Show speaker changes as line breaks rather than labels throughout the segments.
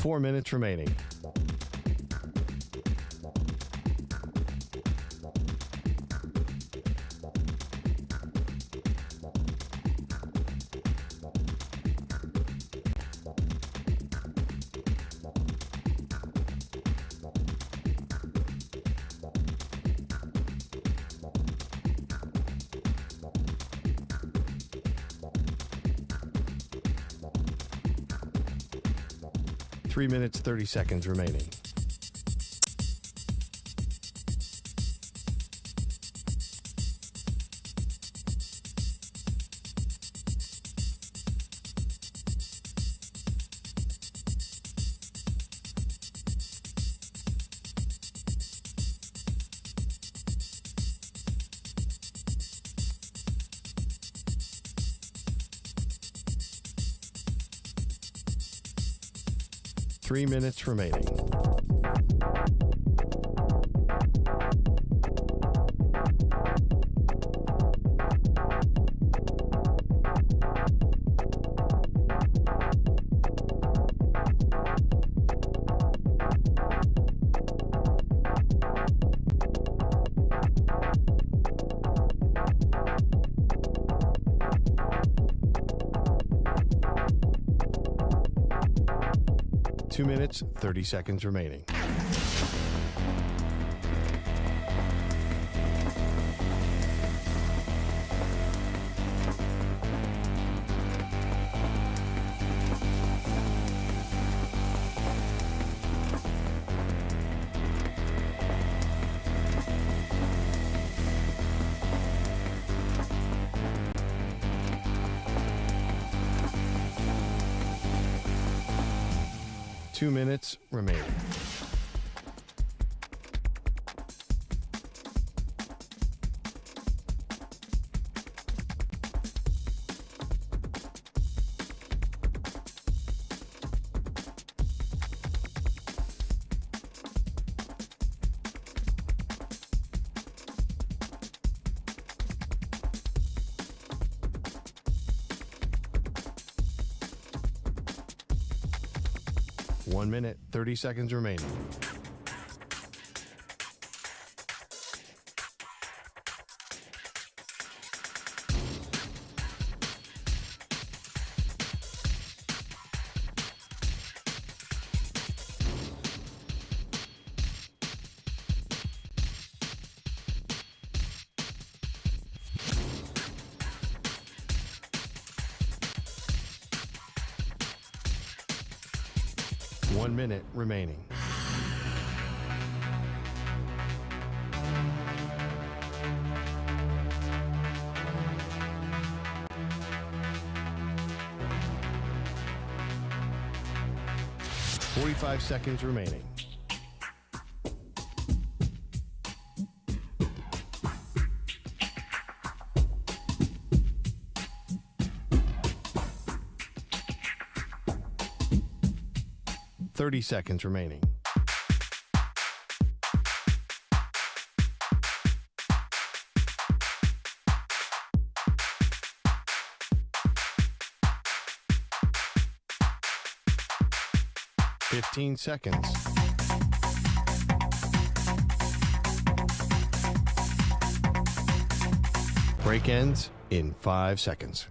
4 minutes remaining. Three minutes, 30 seconds remaining. Three minutes remaining. Two minutes, 30 seconds remaining. Two minutes remaining. One minute, 30 seconds remaining. One minute remaining. Forty-five seconds remaining. Thirty seconds remaining. Fifteen seconds. Break ends in 5 seconds.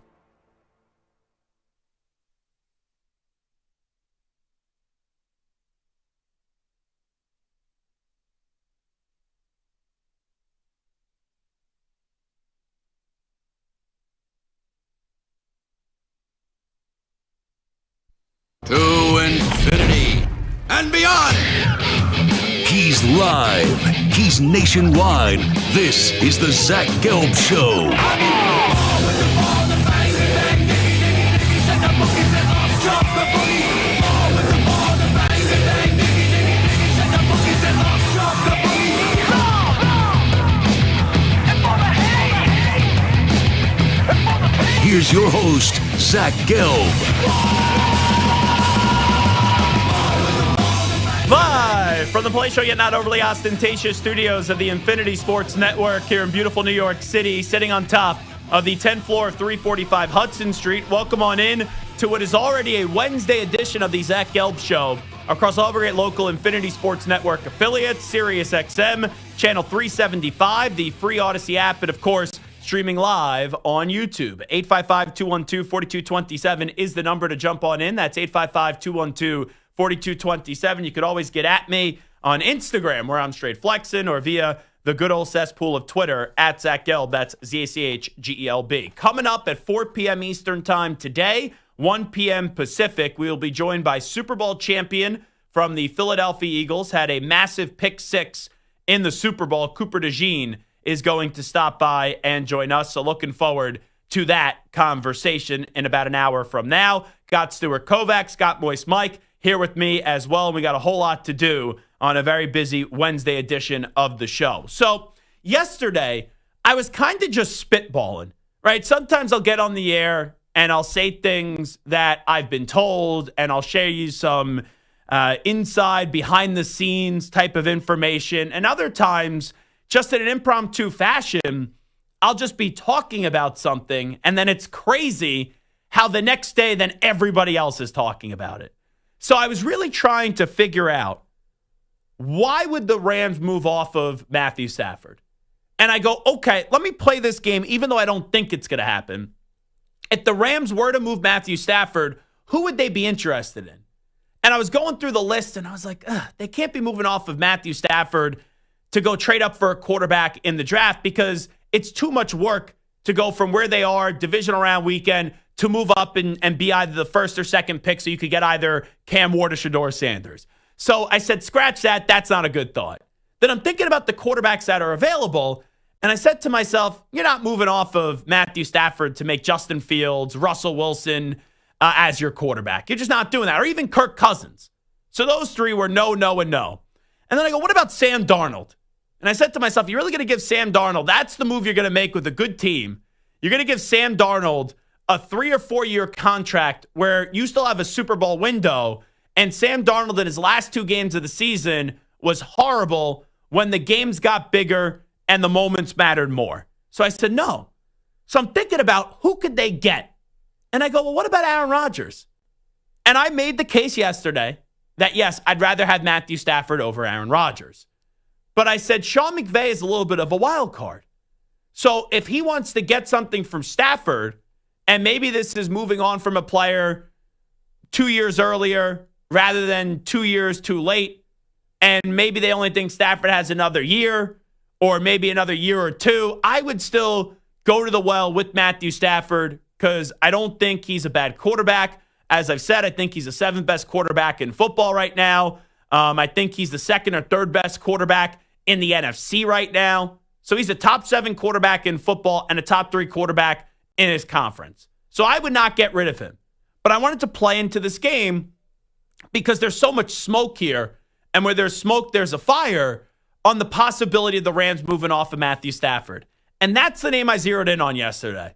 To infinity and beyond.
He's live. He's nationwide. This is the Zach Gelb Show. Here's your host, Zach Gelb.
Live from the Play Show, yet not overly ostentatious studios of the Infinity Sports Network here in beautiful New York City, sitting on top of the 10th floor of 345 Hudson Street. Welcome on in to what is already a Wednesday edition of the Zach Gelb Show across all of our great local Infinity Sports Network affiliates, Sirius XM, Channel 375, the free Odyssey app, and of course, streaming live on YouTube. 855-212-4227 is the number to jump on in. That's 855-212-4227. You could always get at me on Instagram, where I'm straight flexing, or via the good old cesspool of Twitter, at Zach Gelb. That's ZACHGELB. Coming up at 4 p.m. Eastern Time today, 1 p.m. Pacific, we will be joined by Super Bowl champion from the Philadelphia Eagles. Had a massive pick six in the Super Bowl. Cooper DeJean is going to stop by and join us. So looking forward to that conversation in about an hour from now. Got Stuart Kovacs, got Moist Mike here with me as well. We got a whole lot to do on a very busy Wednesday edition of the show. So yesterday, I was kind of just spitballing, right? Sometimes I'll get on the air and I'll say things that I've been told, and I'll share you some inside, behind the scenes type of information. And other times, just in an impromptu fashion, I'll just be talking about something, and then it's crazy how the next day then everybody else is talking about it. So I was really trying to figure out, why would the Rams move off of Matthew Stafford? And I go, okay, let me play this game, even though I don't think it's going to happen. If the Rams were to move Matthew Stafford, who would they be interested in? And I was going through the list, and I was like, they can't be moving off of Matthew Stafford to go trade up for a quarterback in the draft, because it's too much work to go from where they are, divisional round weekend, to move up and be either the first or second pick so you could get either Cam Ward or Shedeur Sanders. So I said, scratch that. That's not a good thought. Then I'm thinking about the quarterbacks that are available, and I said to myself, you're not moving off of Matthew Stafford to make Justin Fields, Russell Wilson as your quarterback. You're just not doing that, or even Kirk Cousins. So those three were no, no, and no. And then I go, what about Sam Darnold? And I said to myself, you're really going to give Sam Darnold, that's the move you're going to make with a good team. You're going to give Sam Darnold a 3 or 4 year contract where you still have a Super Bowl window. And Sam Darnold in his last 2 games of the season was horrible when the games got bigger and the moments mattered more. So I said, no. So I'm thinking about, who could they get? And I go, well, what about Aaron Rodgers? And I made the case yesterday that, yes, I'd rather have Matthew Stafford over Aaron Rodgers. But I said Sean McVay is a little bit of a wild card. So if he wants to get something from Stafford, and maybe this is moving on from a player 2 years earlier rather than 2 years too late, and maybe they only think Stafford has another year or maybe another year or two, I would still go to the well with Matthew Stafford, because I don't think he's a bad quarterback. As I've said, I think he's the 7th best quarterback in football right now. I think he's the 2nd or 3rd best quarterback in the NFC right now. So he's a top 7 quarterback in football and a top 3 quarterback in his conference. So I would not get rid of him. But I wanted to play into this game because there's so much smoke here. And where there's smoke, there's a fire on the possibility of the Rams moving off of Matthew Stafford. And that's the name I zeroed in on yesterday,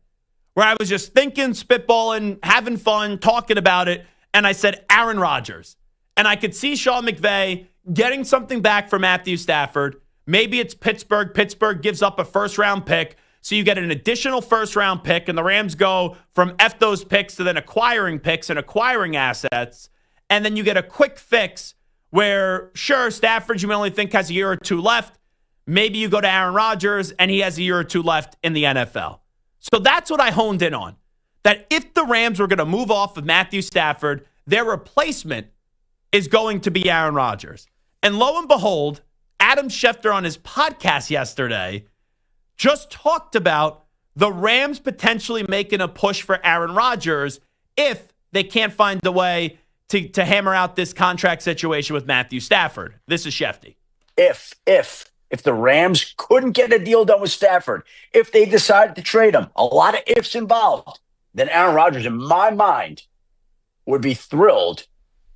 where I was just thinking, spitballing, having fun, talking about it. And I said Aaron Rodgers. And I could see Sean McVay getting something back for Matthew Stafford. Maybe it's Pittsburgh. Pittsburgh gives up a first-round pick, so you get an additional first-round pick, and the Rams go from F those picks to then acquiring picks and acquiring assets. And then you get a quick fix where, sure, Stafford you may only think has a year or two left. Maybe you go to Aaron Rodgers, and he has a year or two left in the NFL. So that's what I honed in on, that if the Rams were going to move off of Matthew Stafford, their replacement is going to be Aaron Rodgers. And lo and behold, Adam Schefter on his podcast yesterday just talked about the Rams potentially making a push for Aaron Rodgers if they can't find a way to hammer out this contract situation with Matthew Stafford. This is Shefty.
If the Rams couldn't get a deal done with Stafford, if they decided to trade him, a lot of ifs involved, then Aaron Rodgers, in my mind, would be thrilled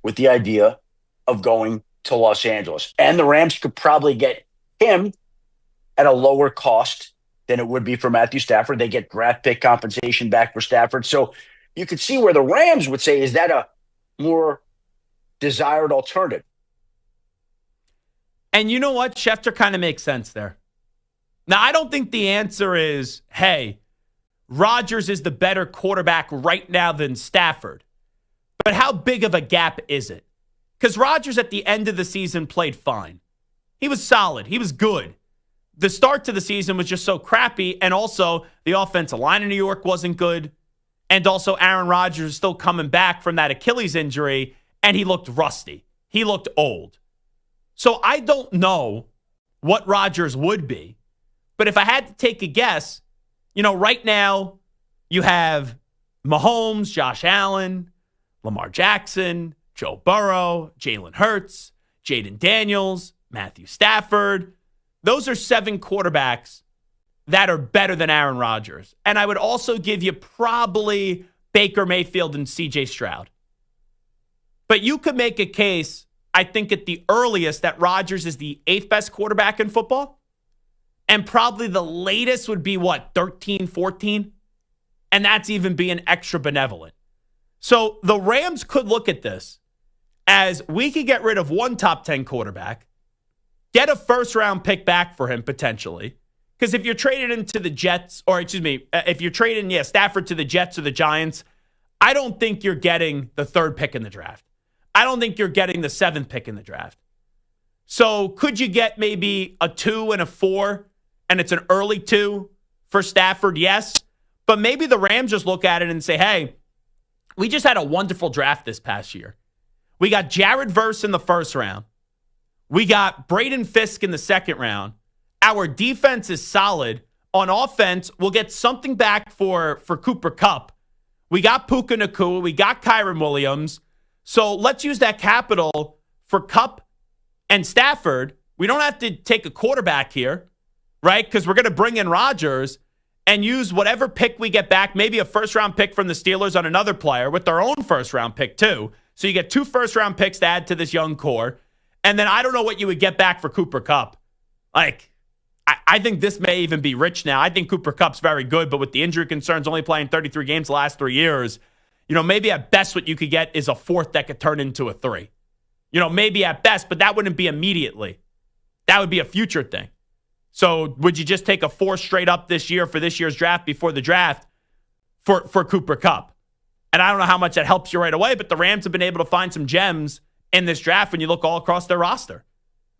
with the idea of going to Los Angeles. And the Rams could probably get him at a lower cost than it would be for Matthew Stafford. They get draft pick compensation back for Stafford. So you could see where the Rams would say, is that a more desired alternative?
And you know what? Schefter kind of makes sense there. Now, I don't think the answer is, hey, Rodgers is the better quarterback right now than Stafford. But how big of a gap is it? Because Rodgers at the end of the season played fine. He was solid. He was good. The start to the season was just so crappy, and also the offensive line in New York wasn't good, and also Aaron Rodgers is still coming back from that Achilles injury, and he looked rusty. He looked old. So I don't know what Rodgers would be, but if I had to take a guess, right now you have Mahomes, Josh Allen, Lamar Jackson, Joe Burrow, Jalen Hurts, Jaden Daniels, Matthew Stafford. Those are 7 quarterbacks that are better than Aaron Rodgers. And I would also give you probably Baker Mayfield and CJ Stroud. But you could make a case, I think at the earliest, that Rodgers is the 8th best quarterback in football. And probably the latest would be, 13, 14? And that's even being extra benevolent. So the Rams could look at this as we could get rid of one top 10 quarterback, get a first-round pick back for him potentially. Because if you're trading into the Jets, if you're trading, Stafford to the Jets or the Giants, I don't think you're getting the 3rd pick in the draft. I don't think you're getting the 7th pick in the draft. So could you get maybe a 2 and a 4, and it's an early 2 for Stafford? Yes. But maybe the Rams just look at it and say, hey, we just had a wonderful draft this past year. We got Jared Verse in the 1st round. We got Braden Fisk in the 2nd round. Our defense is solid. On offense, we'll get something back for Cooper Kupp. We got Puka Nacua. We got Kyron Williams. So let's use that capital for Kupp and Stafford. We don't have to take a quarterback here, right? Because we're going to bring in Rodgers and use whatever pick we get back, maybe a first-round pick from the Steelers on another player with their own first-round pick too. So you get 2 first-round picks to add to this young core. And then I don't know what you would get back for Cooper Kupp. I think this may even be rich now. I think Cooper Kupp's very good, but with the injury concerns, only playing 33 games the last 3 years, maybe at best what you could get is a 4th that could turn into a 3. Maybe at best, but that wouldn't be immediately. That would be a future thing. So would you just take a 4 straight up this year for this year's draft before the draft for Cooper Kupp? And I don't know how much that helps you right away, but the Rams have been able to find some gems in this draft when you look all across their roster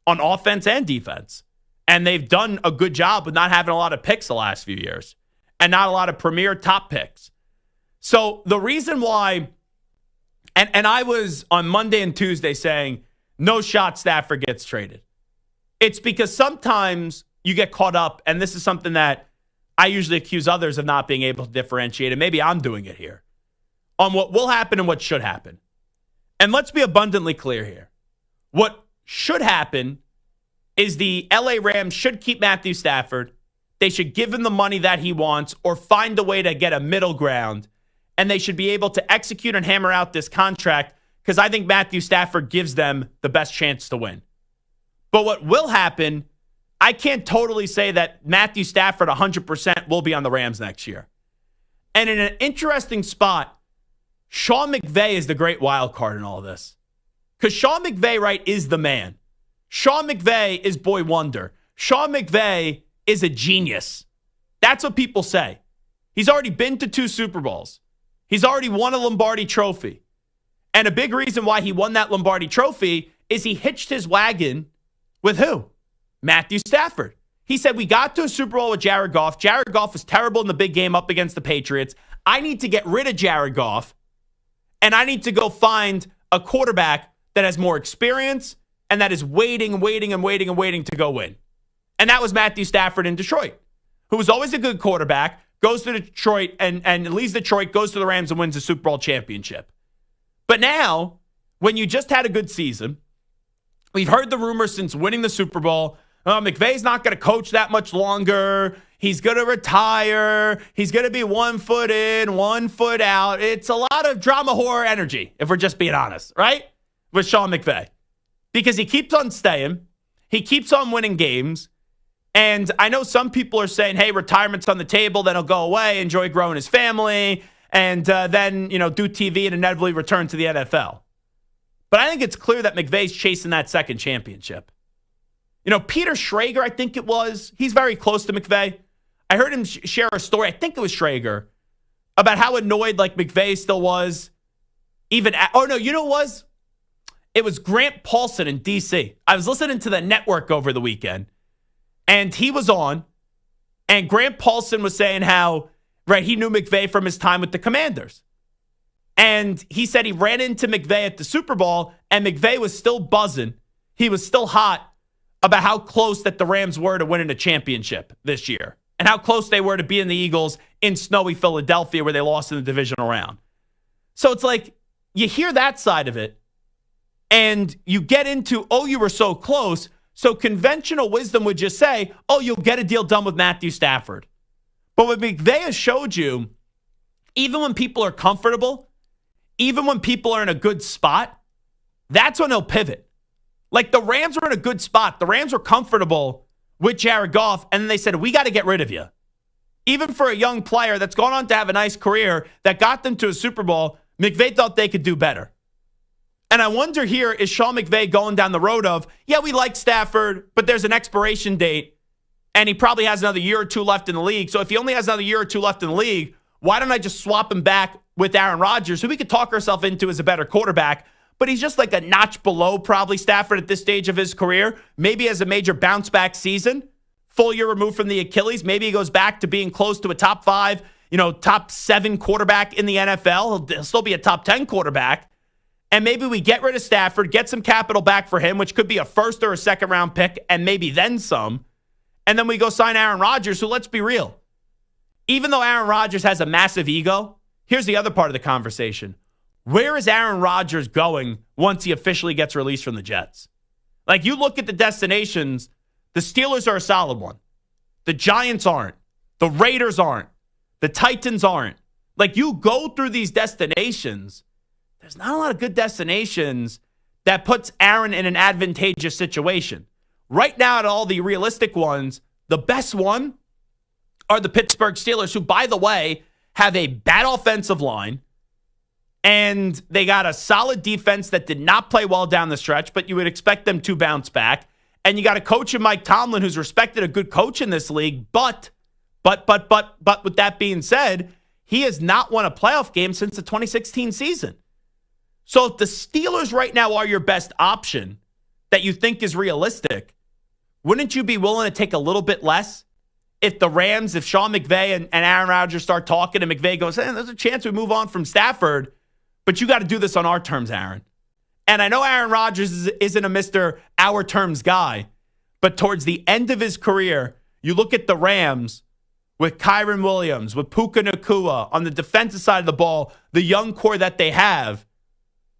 on offense and defense. And they've done a good job with not having a lot of picks the last few years and not a lot of premier top picks. So the reason why, and I was on Monday and Tuesday saying, no shot Stafford gets traded. It's because sometimes you get caught up, and this is something that I usually accuse others of not being able to differentiate, and maybe I'm doing it here, on what will happen and what should happen. And let's be abundantly clear here. What should happen is the LA Rams should keep Matthew Stafford. They should give him the money that he wants or find a way to get a middle ground. And they should be able to execute and hammer out this contract because I think Matthew Stafford gives them the best chance to win. But what will happen, I can't totally say that Matthew Stafford 100% will be on the Rams next year. And in an interesting spot, Sean McVay is the great wild card in all this. Because Sean McVay, right, is the man. Sean McVay is boy wonder. Sean McVay is a genius. That's what people say. He's already been to 2 Super Bowls. He's already won a Lombardi trophy. And a big reason why he won that Lombardi trophy is he hitched his wagon with who? Matthew Stafford. He said, we got to a Super Bowl with Jared Goff. Jared Goff was terrible in the big game up against the Patriots. I need to get rid of Jared Goff, and I need to go find a quarterback that has more experience and that is waiting to go win. And that was Matthew Stafford in Detroit, who was always a good quarterback, goes to Detroit and leaves Detroit, goes to the Rams and wins the Super Bowl championship. But now, when you just had a good season, we've heard the rumors since winning the Super Bowl, McVay's not going to coach that much longer. He's going to retire. He's going to be 1 foot in, 1 foot out. It's a lot of drama horror energy, if we're just being honest, right? With Sean McVay. Because he keeps on staying. He keeps on winning games. And I know some people are saying, hey, retirement's on the table, then he'll go away, enjoy growing his family, and then, do TV and inevitably return to the NFL. But I think it's clear that McVay's chasing that second championship. Peter Schrager, I think it was, he's very close to McVay. I heard him share a story, I think it was Schrager, about how annoyed McVay still was. You know what it was? It was Grant Paulson in D.C. I was listening to the network over the weekend, and he was on, and Grant Paulson was saying how, right, he knew McVay from his time with the Commanders. And he said he ran into McVay at the Super Bowl, and McVay was still buzzing. He was still hot about how close that the Rams were to winning a championship this year and how close they were to beating the Eagles in snowy Philadelphia where they lost in the divisional round. So it's like you hear that side of it and you get into, oh, you were so close. So conventional wisdom would just say, oh, you'll get a deal done with Matthew Stafford. But what McVay has showed you, even when people are comfortable, even when people are in a good spot, that's when he'll pivot. Like the Rams were in a good spot. The Rams were comfortable with Jared Goff, and then they said, we got to get rid of you. Even for a young player that's gone on to have a nice career that got them to a Super Bowl, McVay thought they could do better. And I wonder here, is Sean McVay going down the road of, yeah, we like Stafford, but there's an expiration date, and he probably has another year or two left in the league. So if he only has another year or two left in the league, why don't I just swap him back with Aaron Rodgers, who we could talk ourselves into as a better quarterback, but he's just like a notch below probably Stafford at this stage of his career. Maybe has a major bounce back season, full year removed from the Achilles. Maybe he goes back to being close to a top 5, top 7 quarterback in the NFL. He'll still be a top 10 quarterback. And maybe we get rid of Stafford, get some capital back for him, which could be a first or a second round pick, and maybe then some. And then we go sign Aaron Rodgers, who, let's be real, even though Aaron Rodgers has a massive ego, here's the other part of the conversation. Where is Aaron Rodgers going once he officially gets released from the Jets? Like, you look at the destinations, the Steelers are a solid one. The Giants aren't. The Raiders aren't. The Titans aren't. Like, you go through these destinations, there's not a lot of good destinations that puts Aaron in an advantageous situation. Right now, at all the realistic ones, the best one are the Pittsburgh Steelers, who, by the way, have a bad offensive line, and they got a solid defense that did not play well down the stretch, but you would expect them to bounce back. And you got a coach in Mike Tomlin who's respected, a good coach in this league, but with that being said, he has not won a playoff game since the 2016 season. So if the Steelers right now are your best option that you think is realistic, wouldn't you be willing to take a little bit less? If Sean McVay and Aaron Rodgers start talking and McVay goes, hey, there's a chance we move on from Stafford, but you got to do this on our terms, Aaron. And I know Aaron Rodgers isn't a Mr. Our Terms guy, but towards the end of his career, you look at the Rams with Kyron Williams, with Puka Nacua on the defensive side of the ball, the young core that they have.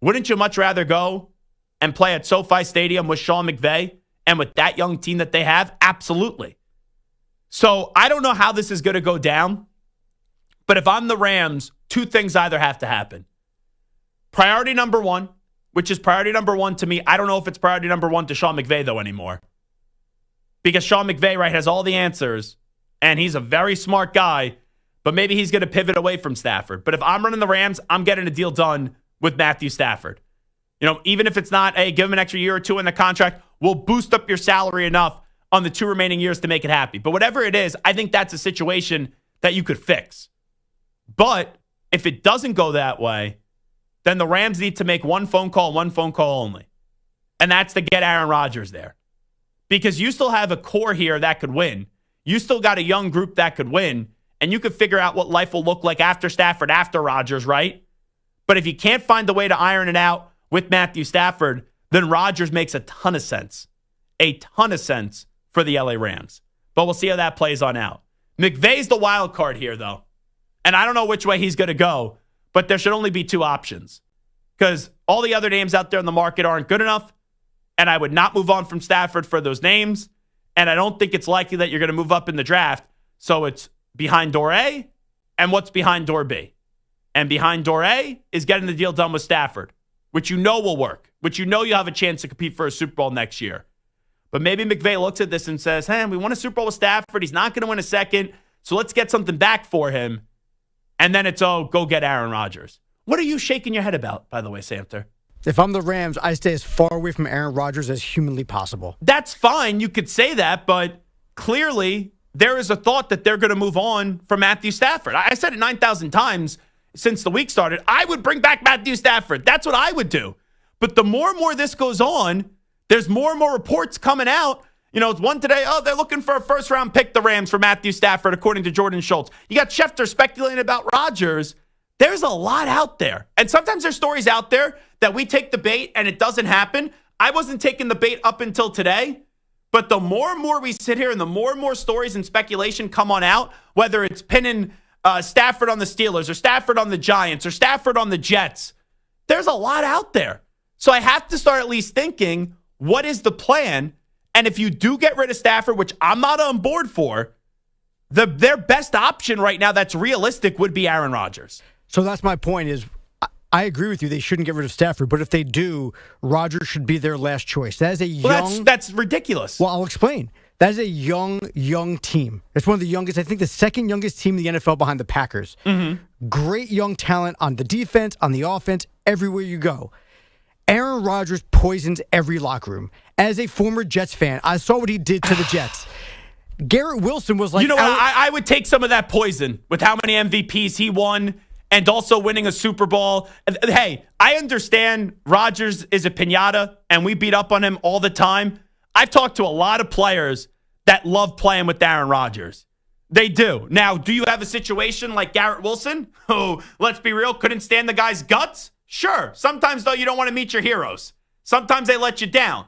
Wouldn't you much rather go and play at SoFi Stadium with Sean McVay and with that young team that they have? Absolutely. So I don't know how this is going to go down, but if I'm the Rams, two things either have to happen. Priority number one, which is priority number one to me. I don't know if it's priority number one to Sean McVay, though, anymore. Because Sean McVay, right, has all the answers, and he's a very smart guy, but maybe he's going to pivot away from Stafford. But if I'm running the Rams, I'm getting a deal done with Matthew Stafford. Even if it's not, hey, give him an extra year or two in the contract, we'll boost up your salary enough on the 2 remaining years to make it happy. But whatever it is, I think that's a situation that you could fix. But if it doesn't go that way, then the Rams need to make one phone call only. And that's to get Aaron Rodgers there. Because you still have a core here that could win. You still got a young group that could win. And you could figure out what life will look like after Stafford, after Rodgers, right? But if you can't find a way to iron it out with Matthew Stafford, then Rodgers makes a ton of sense. A ton of sense for the LA Rams. But we'll see how that plays on out. McVay's the wild card here, though. And I don't know which way he's going to go, but there should only be 2 options. Because all the other names out there in the market aren't good enough, and I would not move on from Stafford for those names, and I don't think it's likely that you're going to move up in the draft. So it's behind door A, and what's behind door B? And behind door A is getting the deal done with Stafford, which you know will work, which you know you have a chance to compete for a Super Bowl next year. But maybe McVay looks at this and says, hey, we won a Super Bowl with Stafford. He's not going to win a second, so let's get something back for him. And then it's, go get Aaron Rodgers. What are you shaking your head about, by the way, Samter?
If I'm the Rams, I stay as far away from Aaron Rodgers as humanly possible.
That's fine. You could say that, but clearly there is a thought that they're going to move on from Matthew Stafford. I said it 9,000 times since the week started. I would bring back Matthew Stafford. That's what I would do. But the more and more this goes on, there's more and more reports coming out. It's one today, they're looking for a first-round pick, the Rams, for Matthew Stafford, according to Jordan Schultz. You got Schefter speculating about Rodgers. There's a lot out there. And sometimes there's stories out there that we take the bait and it doesn't happen. I wasn't taking the bait up until today. But the more and more we sit here and the more and more stories and speculation come on out, whether it's pinning Stafford on the Steelers or Stafford on the Giants or Stafford on the Jets, there's a lot out there. So I have to start at least thinking, what is the plan? And if you do get rid of Stafford, which I'm not on board for, their best option right now that's realistic would be Aaron Rodgers.
So that's my point is, I agree with you. They shouldn't get rid of Stafford, but if they do, Rodgers should be their last choice. That is a young...
That's ridiculous.
Well, I'll explain. That is a young team. It's one of the youngest, I think the second youngest team in the NFL behind the Packers. Mm-hmm. Great young talent on the defense, on the offense, everywhere you go. Aaron Rodgers poisons every locker room. As a former Jets fan, I saw what he did to the Jets. Garrett Wilson was like...
I would take some of that poison with how many MVPs he won and also winning a Super Bowl. Hey, I understand Rodgers is a piñata, and we beat up on him all the time. I've talked to a lot of players that love playing with Aaron Rodgers. They do. Now, do you have a situation like Garrett Wilson, who, let's be real, couldn't stand the guy's guts? Sure. Sometimes, though, you don't want to meet your heroes. Sometimes they let you down.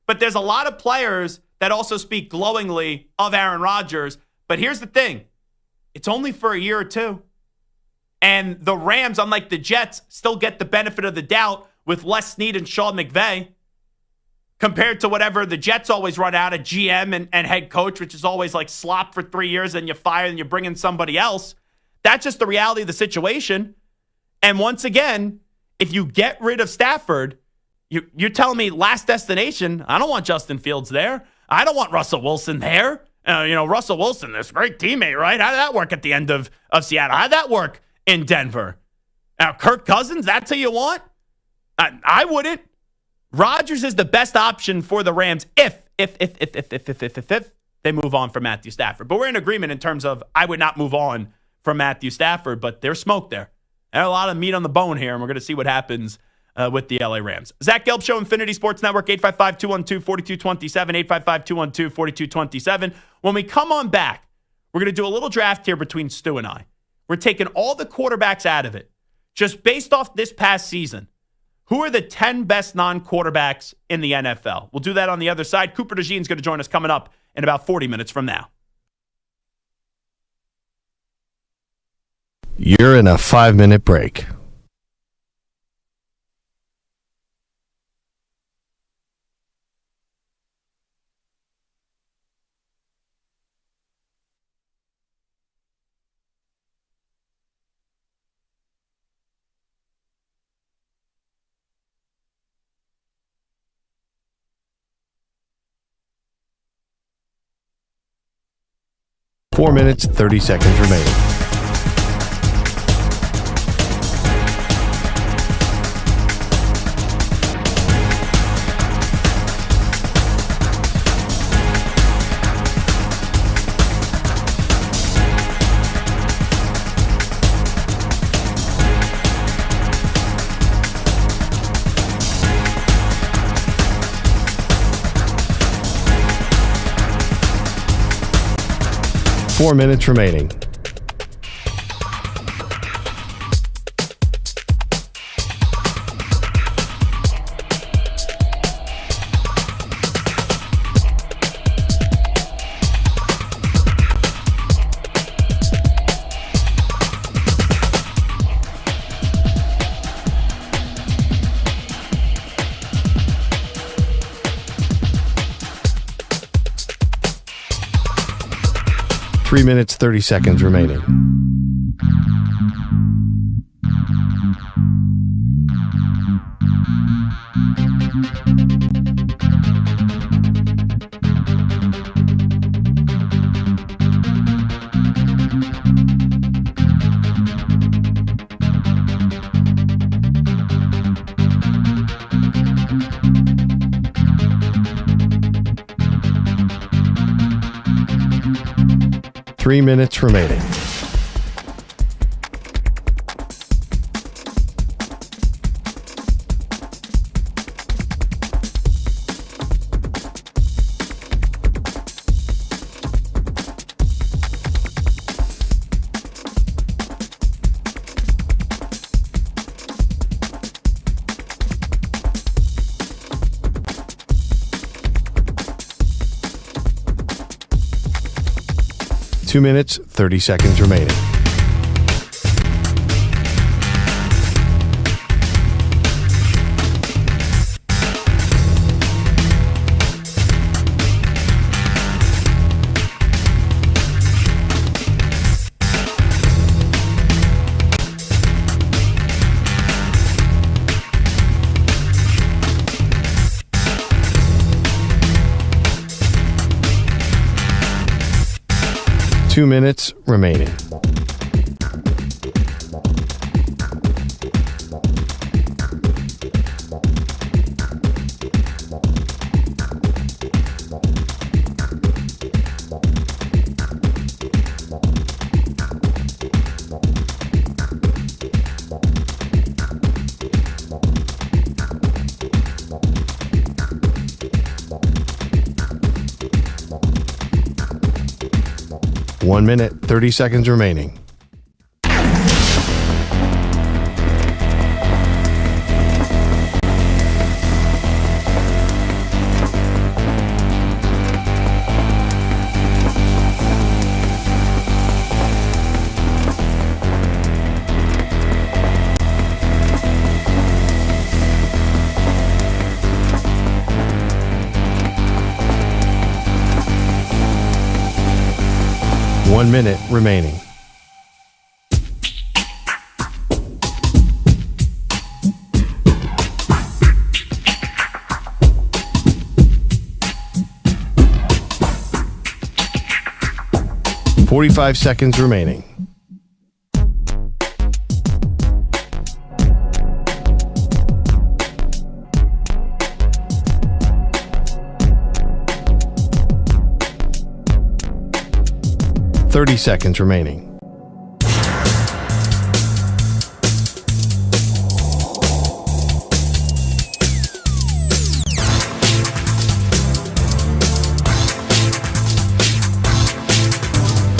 But there's a lot of players that also speak glowingly of Aaron Rodgers. But here's the thing. It's only for a year or two. And the Rams, unlike the Jets, still get the benefit of the doubt with Les Snead and Sean McVay compared to whatever the Jets always run out of GM and head coach, which is always like slop for 3 years and you fire and you bring in somebody else. That's just the reality of the situation. And once again, if you get rid of Stafford, you're telling me last destination, I don't want Justin Fields there. I don't want Russell Wilson there. Russell Wilson, this great teammate, right? How did that work at the end of Seattle? How did that work in Denver? Now, Kirk Cousins, that's who you want? I wouldn't. Rodgers is the best option for the Rams if they move on from Matthew Stafford. But we're in agreement in terms of I would not move on from Matthew Stafford, but there's smoke there. There's a lot of meat on the bone here, and we're going to see what happens with the LA Rams. Zach Gelb Show, Infinity Sports Network, 855-212-4227, 855-212-4227. When we come on back, we're going to do a little draft here between Stu and I. We're taking all the quarterbacks out of it. Just based off this past season, who are the 10 best non-quarterbacks in the NFL? We'll do that on the other side. Cooper DeJean is going to join us coming up in about 40 minutes from now.
You're in a 5-minute break. Four minutes, 30 seconds remaining. Four minutes remaining. Three minutes, 30 seconds remaining. Three minutes remaining. 2 minutes, 30 seconds remaining. Two minutes remaining. One minute, 30 seconds remaining. One minute remaining. Forty-five seconds remaining. Thirty seconds remaining.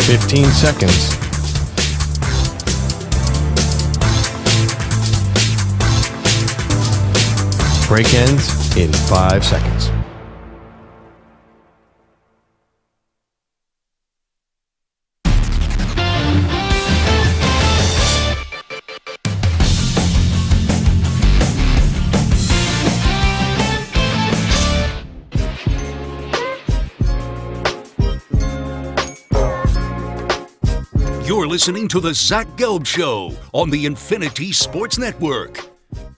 Fifteen seconds. Break ends in 5 seconds.
You're listening to the Zach Gelb Show on the Infinity Sports Network.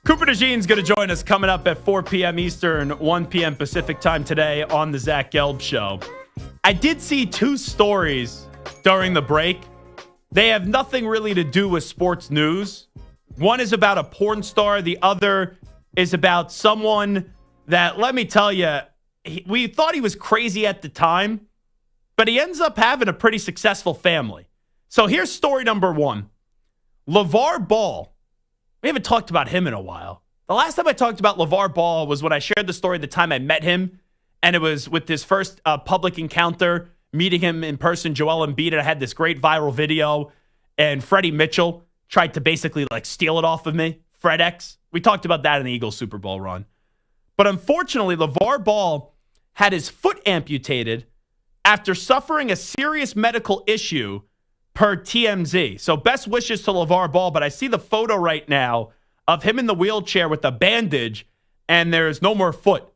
Cooper DeJean's going to join us coming up at 4 p.m. Eastern, 1 p.m. Pacific time today on the Zach Gelb Show. I did see two stories during the break. They have nothing really to do with sports news. One is about a porn star. The other is about someone that, let me tell you, we thought he was crazy at the time, but he ends up having a pretty successful family. So here's story number one. LeVar Ball. We haven't talked about him in a while. The last time I talked about LeVar Ball was when I shared the story the time I met him, and it was with his first public encounter, meeting him in person, Joel Embiid, and I had this great viral video, and Freddie Mitchell tried to basically steal it off of me, FredEx. We talked about that in the Eagles Super Bowl run. But unfortunately, LeVar Ball had his foot amputated after suffering a serious medical issue per TMZ. So best wishes to LeVar Ball, but I see the photo right now of him in the wheelchair with a bandage, and there's no more foot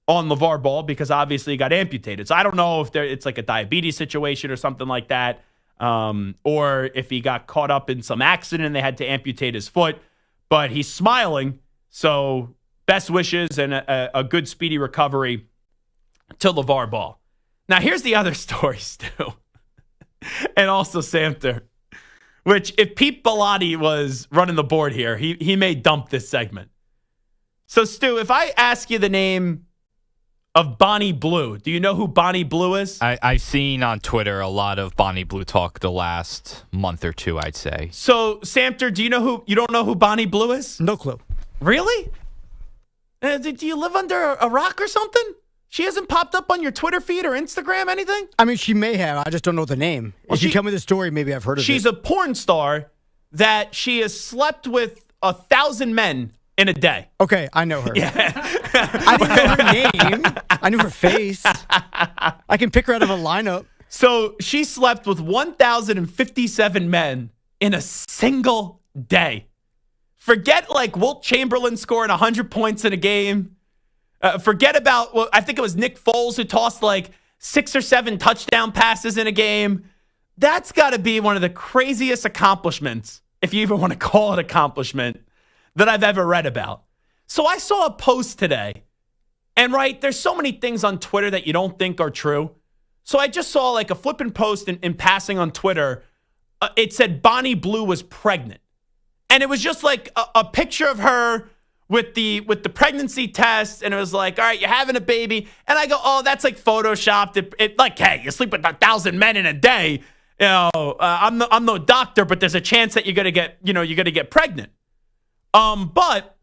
on LeVar Ball because obviously he got amputated. So I don't know if it's like a diabetes situation or something like that, or if he got caught up in some accident and they had to amputate his foot, but he's smiling. So best wishes and a good speedy recovery to LeVar Ball. Now here's the other story, Stu. And also Samter, which if Pete Bellotti was running the board here, he may dump this segment. So, Stu, if I ask you the name of Bonnie Blue, do you know who Bonnie Blue is?
I've seen on Twitter a lot of Bonnie Blue talk the last month or two, I'd say.
So, Samter, you don't know who Bonnie Blue is?
No clue.
Really? Do you live under a rock or something? She hasn't popped up on your Twitter feed or Instagram, anything?
I mean, she may have. I just don't know the name.
Well,
if you tell me the story, maybe I've heard of it.
She's a porn star that she has slept with 1,000 men in a day.
Okay, I know her.
Yeah.
I didn't know her name. I knew her face. I can pick her out of a lineup.
So she slept with 1,057 men in a single day. Forget like Wilt Chamberlain scoring 100 points in a game. Forget about, well, I think it was Nick Foles who tossed like 6 or 7 touchdown passes in a game. That's got to be one of the craziest accomplishments, if you even want to call it accomplishment, that I've ever read about. So I saw a post today, and right, there's so many things on Twitter that you don't think are true. So I just saw like a flipping post in passing on Twitter. It said Bonnie Blue was pregnant. And it was just like a picture of her with the pregnancy test, and it was like, all right, you're having a baby. And I go, oh, that's like photoshopped. It like, hey, you sleep with 1,000 men in a day. You know, I'm no doctor, but there's a chance that you're gonna get pregnant. But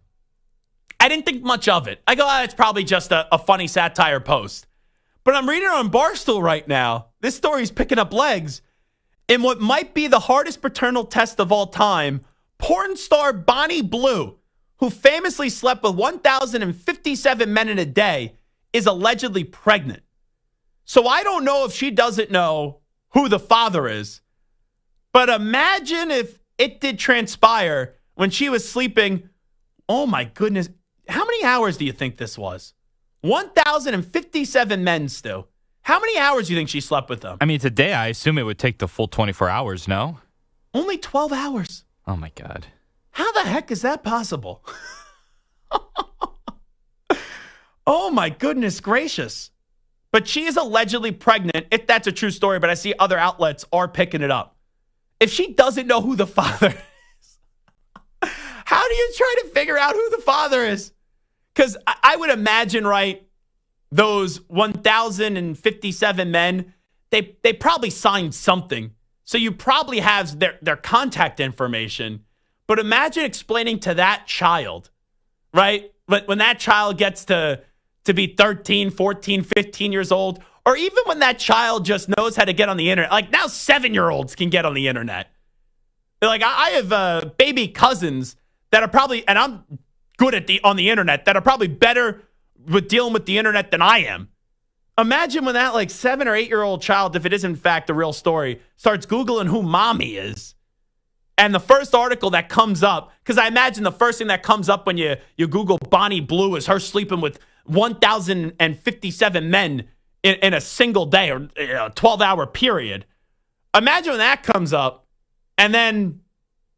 I didn't think much of it. I go, it's probably just a funny satire post. But I'm reading it on Barstool right now. This story's picking up legs. In what might be the hardest paternal test of all time, porn star Bonnie Blue, who famously slept with 1,057 men in a day, is allegedly pregnant. So I don't know if she doesn't know who the father is, but imagine if it did transpire when she was sleeping. Oh my goodness. How many hours do you think this was? 1,057 men, Stu. How many hours do you think she slept with them?
I mean, today I assume it would take the full 24 hours, no?
Only 12 hours.
Oh, my God.
How the heck is that possible? Oh, my goodness gracious. But she is allegedly pregnant, if that's a true story, but I see other outlets are picking it up. If she doesn't know who the father is, how do you try to figure out who the father is? Because I would imagine, right, those 1,057 men, they probably signed something. So you probably have their contact information. But imagine explaining to that child, right? When that child gets to be 13, 14, 15 years old, or even when that child just knows how to get on the internet. Like now 7-year-olds can get on the internet. Like I have baby cousins that are probably, and I'm good on the internet, that are probably better with dealing with the internet than I am. Imagine when that like 7 or 8-year-old child, if it is in fact a real story, starts Googling who mommy is. And the first article that comes up, because I imagine the first thing that comes up when you Google Bonnie Blue is her sleeping with 1,057 men in a single day or a 12-hour period. Imagine when that comes up, and then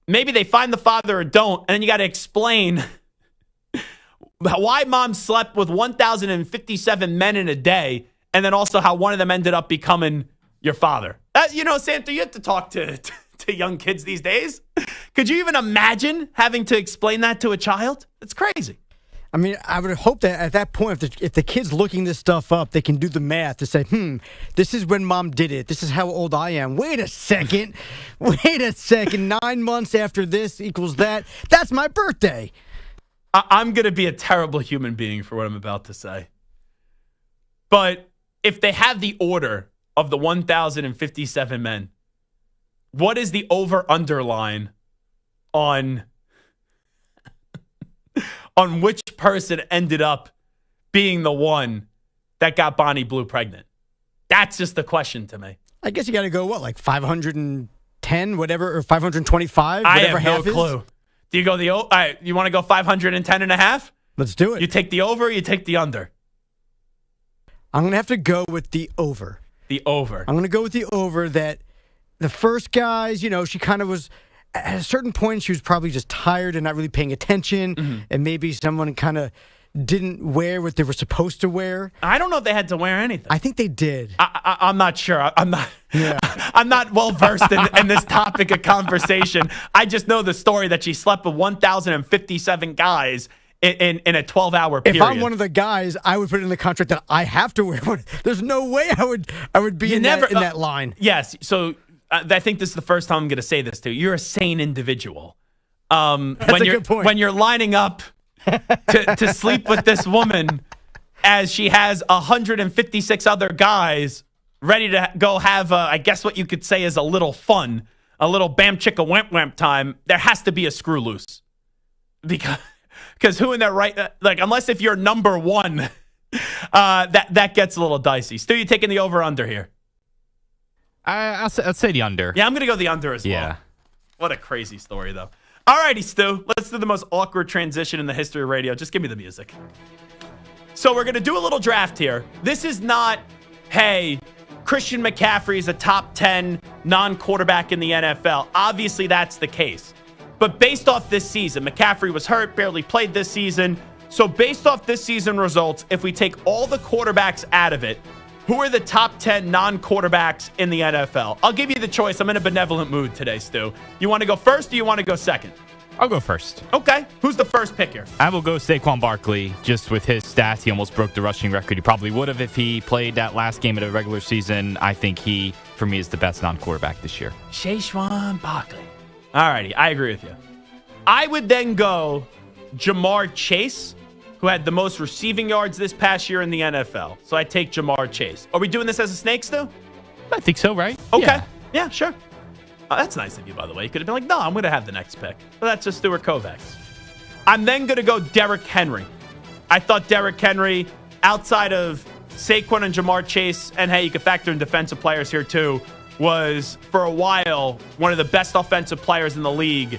maybe they find the father or don't, and then you got to explain why mom slept with 1,057 men in a day, and then also how one of them ended up becoming your father. Santa, you have to talk to young kids these days. Could you even imagine having to explain that to a child? It's crazy.
I mean, I would hope that at that point, if the kid's looking this stuff up, they can do the math to say, this is when mom did it. This is how old I am. Wait a second. 9 months after this equals that. That's my birthday.
I'm going to be a terrible human being for what I'm about to say. But if they have the order of the 1,057 men, what is the over-under line on which person ended up being the one that got Bonnie Blue pregnant? That's just the question to me.
I guess you got to go, like 510, whatever, or 525, whatever half is?
I have no clue. Do you go all right, you want to go 510 and a half?
Let's do it.
You take the over or you take the under?
I'm going to have to go with the over.
The over.
I'm going to go with the over that the first guys, she kind of was, at a certain point, she was probably just tired and not really paying attention. And maybe someone kind of didn't wear what they were supposed to wear.
I don't know if they had to wear anything.
I think they did.
I'm not sure. I'm not. Yeah. I'm not well versed in this topic of conversation. I just know the story that she slept with 1,057 guys in a 12-hour period.
If I'm one of the guys, I would put it in the contract that I have to wear one. There's no way I would be in that line.
Yes. So I think this is the first time I'm going to say this to you. You're a sane individual.
That's a good point.
When you're lining up to sleep with this woman as she has 156 other guys ready to go have, I guess what you could say is a little fun, a little bam chicka wamp wamp time, there has to be a screw loose. Because who in their right, unless if you're number one, that gets a little dicey. Stu, you taking the over under here?
I'd say the under.
Yeah, I'm going to go the under as well.
Yeah.
What a crazy story, though. All righty, Stu. Let's do the most awkward transition in the history of radio. Just give me the music. So we're going to do a little draft here. This is not, hey, Christian McCaffrey is a top 10 non-quarterback in the NFL. Obviously, that's the case. But based off this season, McCaffrey was hurt, barely played this season. So based off this season results, if we take all the quarterbacks out of it, who are the top 10 non-quarterbacks in the NFL? I'll give you the choice. I'm in a benevolent mood today, Stu. You want to go first or you want to go second?
I'll go first.
Okay. Who's the first pick here?
I will go Saquon Barkley. Just with his stats, he almost broke the rushing record. He probably would have if he played that last game of the regular season. I think he, for me, is the best non-quarterback this year.
Saquon Barkley. All righty. I agree with you. I would then go Jamar Chase, who had the most receiving yards this past year in the NFL. So I take Jamar Chase. Are we doing this as a snake, Stu?
I think so, right?
Okay. Yeah, sure. Oh, that's nice of you, by the way. You could have been like, no, I'm going to have the next pick. But that's just Stuart Kovacs. I'm then going to go Derrick Henry. I thought Derrick Henry, outside of Saquon and Jamar Chase, and hey, you could factor in defensive players here too, was for a while one of the best offensive players in the league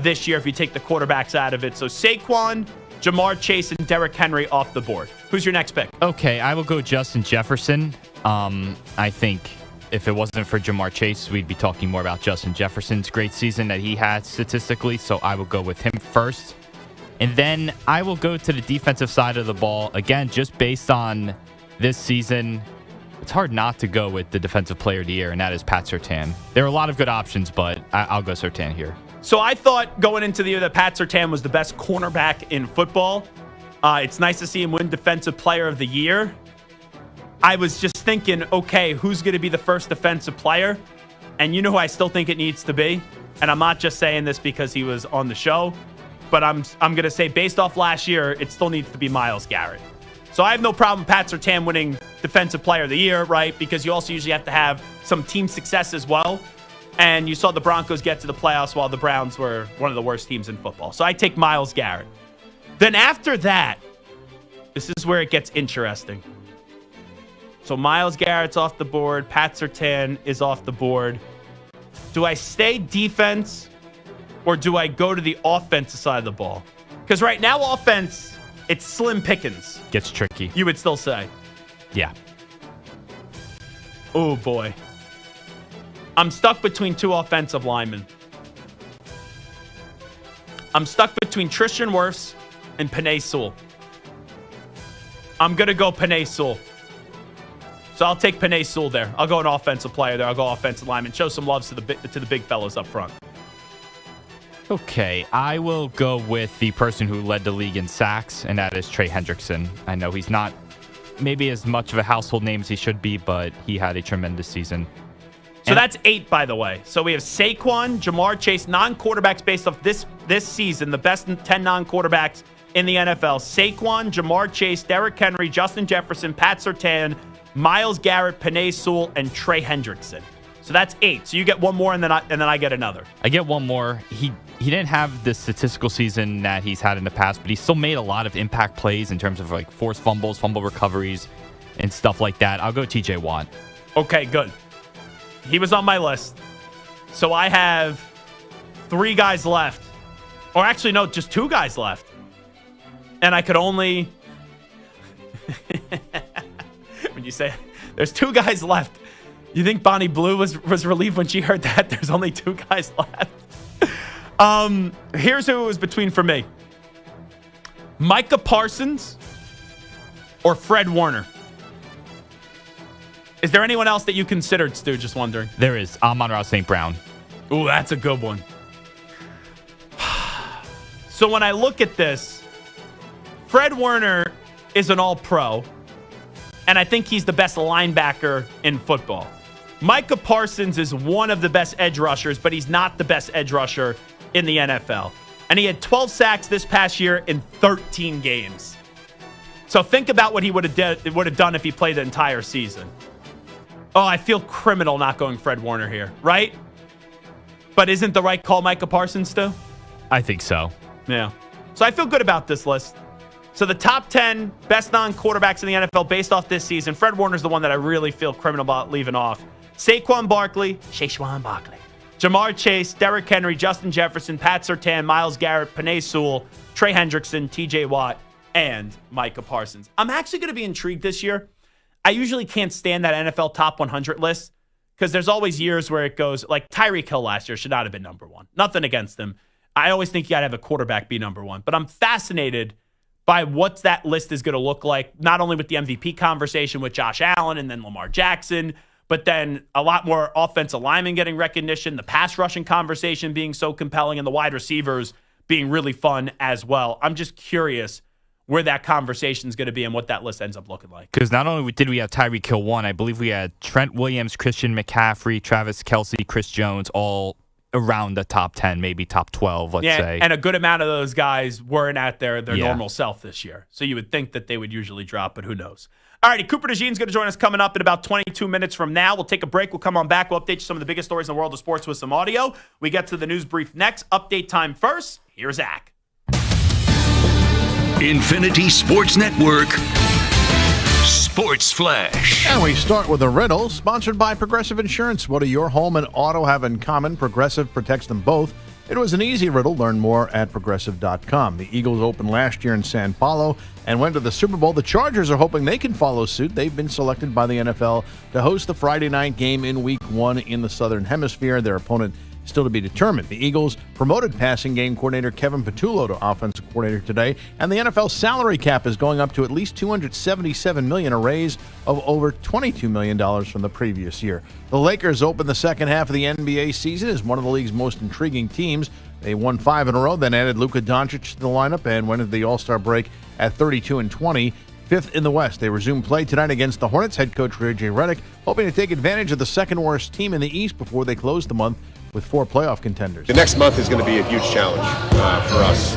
this year if you take the quarterbacks out of it. So Saquon, Jamar Chase, and Derrick Henry off the board. Who's your next pick?
Okay, I will go Justin Jefferson. I think if it wasn't for Jamar Chase, we'd be talking more about Justin Jefferson's great season that he had statistically. So I will go with him first. And then I will go to the defensive side of the ball. Again, just based on this season, it's hard not to go with the defensive player of the year, and that is Pat Surtain. There are a lot of good options, but I'll go Surtain here.
So I thought going into the year that Pat Surtain was the best cornerback in football. It's nice to see him win Defensive Player of the Year. I was just thinking, okay, who's going to be the first defensive player? And you know who I still think it needs to be? And I'm not just saying this because he was on the show, but I'm going to say based off last year, it still needs to be Myles Garrett. So I have no problem with Pat Surtain winning Defensive Player of the Year, right? Because you also usually have to have some team success as well. And you saw the Broncos get to the playoffs while the Browns were one of the worst teams in football. So I take Myles Garrett. Then after that, this is where it gets interesting. So Myles Garrett's off the board. Pat Surtain is off the board. Do I stay defense or do I go to the offensive side of the ball? Because right now, offense, it's slim pickings.
Gets tricky.
You would still say.
Yeah.
Oh, boy. I'm stuck between two offensive linemen. I'm stuck between Tristan Wirfs and Penei Sewell. I'm going to go Penei Sewell. So I'll take Penei Sewell there. I'll go an offensive player there. I'll go offensive lineman. Show some love to the big fellas up front.
Okay, I will go with the person who led the league in sacks, and that is Trey Hendrickson. I know he's not maybe as much of a household name as he should be, but he had a tremendous season.
So that's 8, by the way. So we have Saquon, Jamar Chase, non-quarterbacks based off this season, the best 10 non-quarterbacks in the NFL. Saquon, Jamar Chase, Derrick Henry, Justin Jefferson, Pat Surtain, Myles Garrett, Penei Sewell, and Trey Hendrickson. So that's 8. So you get one more, and then I get another.
I get one more. He didn't have the statistical season that he's had in the past, but he still made a lot of impact plays in terms of like forced fumbles, fumble recoveries, and stuff like that. I'll go TJ Watt.
Okay, good. He was on my list. So I have 3 guys left. Or actually, no, just 2 guys left. And I could only... When you say there's 2 guys left, you think Bonnie Blue was relieved when she heard that there's only 2 guys left? Here's who it was between for me. Micah Parsons or Fred Warner. Is there anyone else that you considered, Stu? Just wondering.
There is. Amon-Ra St. Brown.
Ooh, that's a good one. So when I look at this, Fred Warner is an all-pro, and I think he's the best linebacker in football. Micah Parsons is one of the best edge rushers, but he's not the best edge rusher in the NFL. And he had 12 sacks this past year in 13 games. So think about what he would have done if he played the entire season. Oh, I feel criminal not going Fred Warner here, right? But isn't the right call Micah Parsons still?
I think so.
Yeah. So I feel good about this list. So the top 10 best non-quarterbacks in the NFL based off this season, Fred Warner's the one that I really feel criminal about leaving off. Saquon Barkley, Jamar Chase, Derrick Henry, Justin Jefferson, Pat Surtain, Myles Garrett, Penei Sewell, Trey Hendrickson, TJ Watt, and Micah Parsons. I'm actually going to be intrigued this year. I usually can't stand that NFL top 100 list because there's always years where it goes, like Tyreek Hill last year should not have been number one. Nothing against him. I always think you got to have a quarterback be number one. But I'm fascinated by what that list is going to look like, not only with the MVP conversation with Josh Allen and then Lamar Jackson, but then a lot more offensive linemen getting recognition, the pass rushing conversation being so compelling, and the wide receivers being really fun as well. I'm just curious where that conversation is going to be and what that list ends up looking like.
Because not only did we have Tyreek Hill 1, I believe we had Trent Williams, Christian McCaffrey, Travis Kelce, Chris Jones, all around the top 10, maybe top 12, let's say.
And a good amount of those guys weren't at their normal self this year. So you would think that they would usually drop, but who knows? All righty, Cooper DeJean's going to join us coming up in about 22 minutes from now. We'll take a break. We'll come on back. We'll update you some of the biggest stories in the world of sports with some audio. We get to the news brief next. Update time first. Here's Zach.
Infinity Sports Network Sports Flash.
And we start with a riddle sponsored by Progressive Insurance. What do your home and auto have in common? Progressive protects them both. It was an easy riddle. Learn more at Progressive.com. The Eagles opened last year in San Paulo and went to the Super Bowl. The Chargers are hoping they can follow suit. They've been selected by the NFL to host the Friday night game in Week 1 in the Southern Hemisphere. Their opponent still to be determined. The Eagles promoted passing game coordinator Kevin Patullo to offensive coordinator today, and the NFL salary cap is going up to at least $277 million, a raise of over $22 million from the previous year. The Lakers opened the second half of the NBA season as one of the league's most intriguing teams. They won 5 in a row, then added Luka Doncic to the lineup and went into the All-Star break at 32-20. Fifth in the West. They resume play tonight against the Hornets. Head coach J.J. Redick hoping to take advantage of the second worst team in the East before they close the month with 4 playoff contenders.
The next month is going to be a huge challenge for us.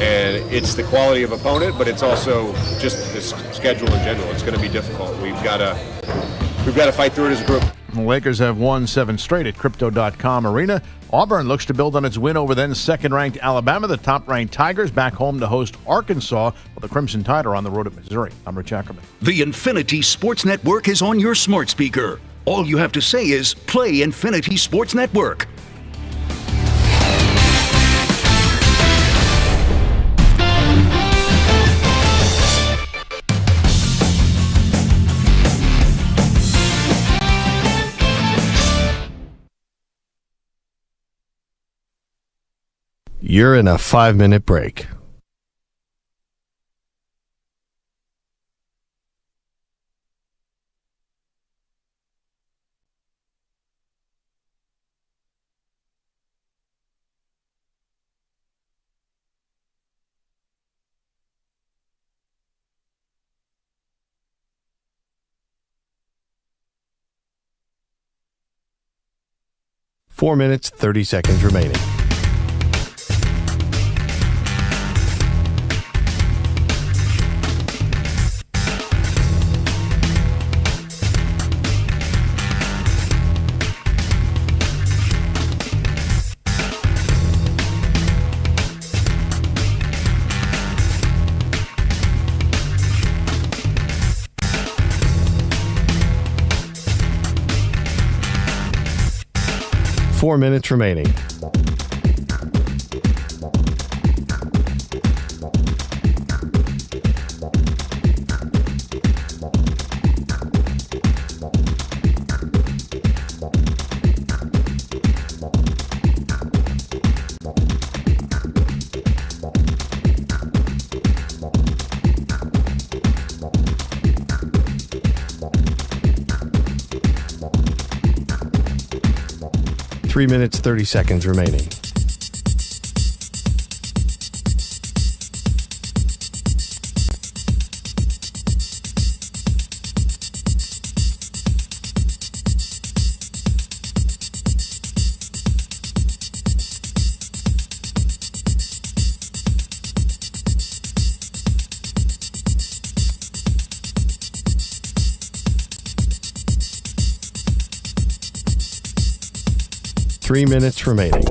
And it's the quality of opponent, but it's also just the schedule in general. It's going to be difficult. We've got to fight through it as a group.
The Lakers have won 7 straight at Crypto.com Arena. Auburn looks to build on its win over then second-ranked Alabama. The top-ranked Tigers back home to host Arkansas, while the Crimson Tide are on the road at Missouri. I'm Rich Ackerman.
The Infinity Sports Network is on your smart speaker. All you have to say is play Infinity Sports Network.
You're in a 5-minute break. Four minutes, 30 seconds remaining. Four minutes remaining. Three minutes, 30 seconds remaining. Three minutes remaining.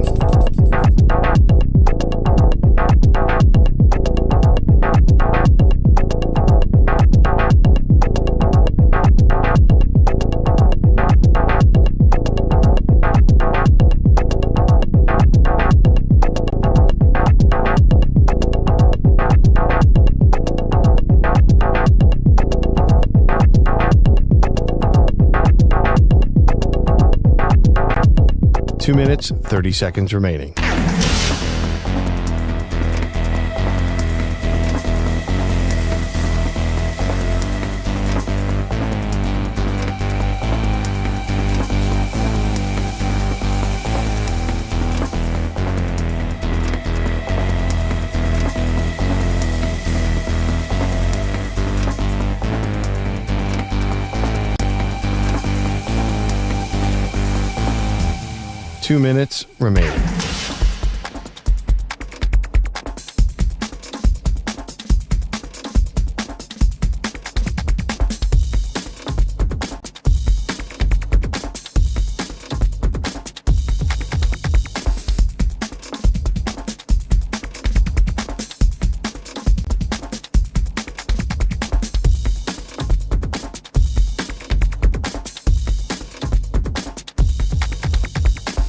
2 minutes, 30 seconds remaining. Two minutes remaining.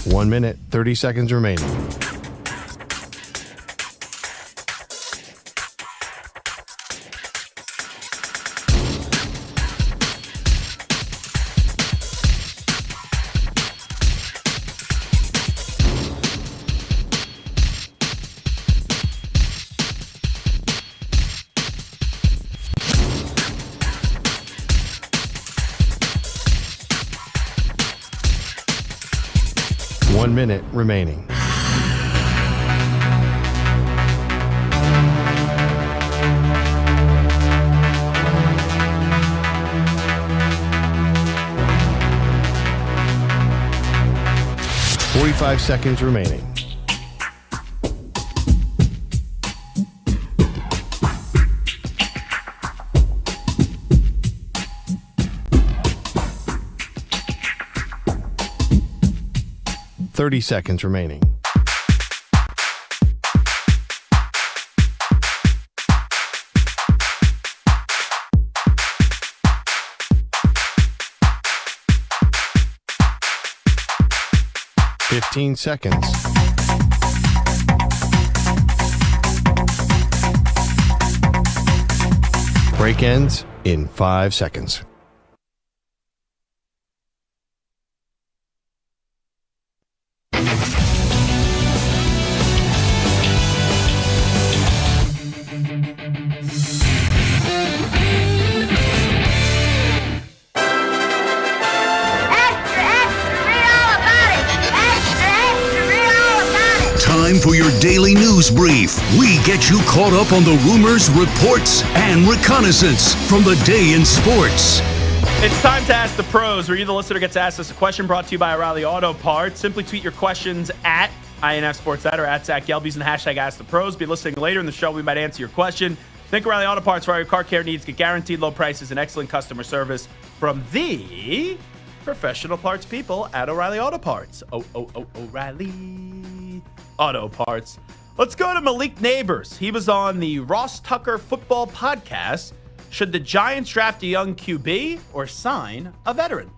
One minute, 30 seconds remaining. One minute remaining. Forty-five seconds remaining. Thirty seconds remaining. Fifteen seconds. Break ends in 5 seconds.
Time for your daily news brief. We get you caught up on the rumors, reports, and reconnaissance from the day in sports.
It's time to ask the pros, where you, the listener, gets asked us a question brought to you by O'Reilly Auto Parts. Simply tweet your questions at INFSportsNet or at Zach Gelb using the hashtag #AskThePros. Be listening later in the show. We might answer your question. Think O'Reilly Auto Parts for all your car care needs. Get guaranteed low prices and excellent customer service from the professional parts people at O'Reilly Auto Parts. O'Reilly Auto Parts. Let's go to Malik Neighbors. He was on the Ross Tucker Football Podcast. Should the Giants draft a young QB or sign a veteran?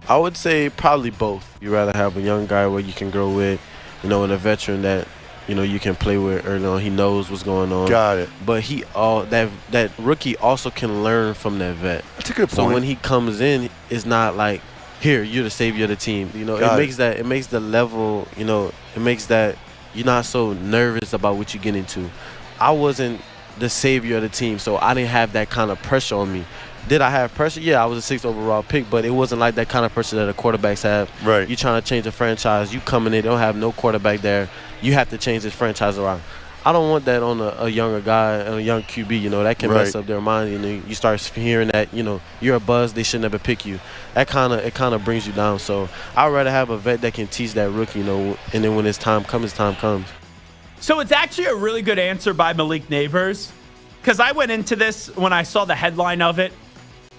I would say probably both. You'd rather have a young guy where you can grow with, and a veteran that, you can play with early on. He knows what's going on.
Got it.
But that rookie also can learn from that vet.
That's a good point.
So when he comes in, it's not like, here, you're the savior of the team. It makes the level, it makes that you're not so nervous about what you get into. I wasn't the savior of the team, so I didn't have that kind of pressure on me. Did I have pressure? Yeah, I was a 6th overall pick, but it wasn't like that kind of pressure that the quarterbacks have.
Right.
You're trying to change a franchise. You coming in, don't have no quarterback there. You have to change this franchise around. I don't want that on a younger guy, a young QB, that can mess up their mind. You start hearing that, you're a buzz, they should never pick you. It kind of brings you down. So I'd rather have a vet that can teach that rookie, and then when his time comes,
So it's actually a really good answer by Malik Neighbors, because I went into this when I saw the headline of it,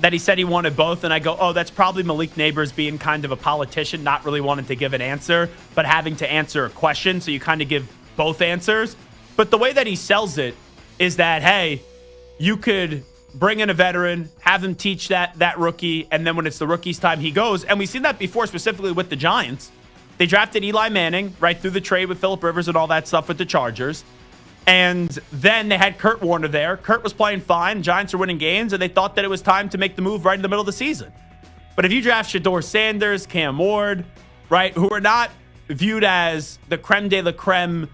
that he said he wanted both, and I go, oh, that's probably Malik Neighbors being kind of a politician, not really wanting to give an answer, but having to answer a question, so you kind of give both answers. But the way that he sells it is that, hey, you could bring in a veteran, have him teach that rookie, and then when it's the rookie's time, he goes. And we've seen that before, specifically with the Giants. They drafted Eli Manning right through the trade with Phillip Rivers and all that stuff with the Chargers. And then they had Kurt Warner there. Kurt was playing fine. Giants are winning games, and they thought that it was time to make the move right in the middle of the season. But if you draft Shedeur Sanders, Cam Ward, right, who are not viewed as the creme de la creme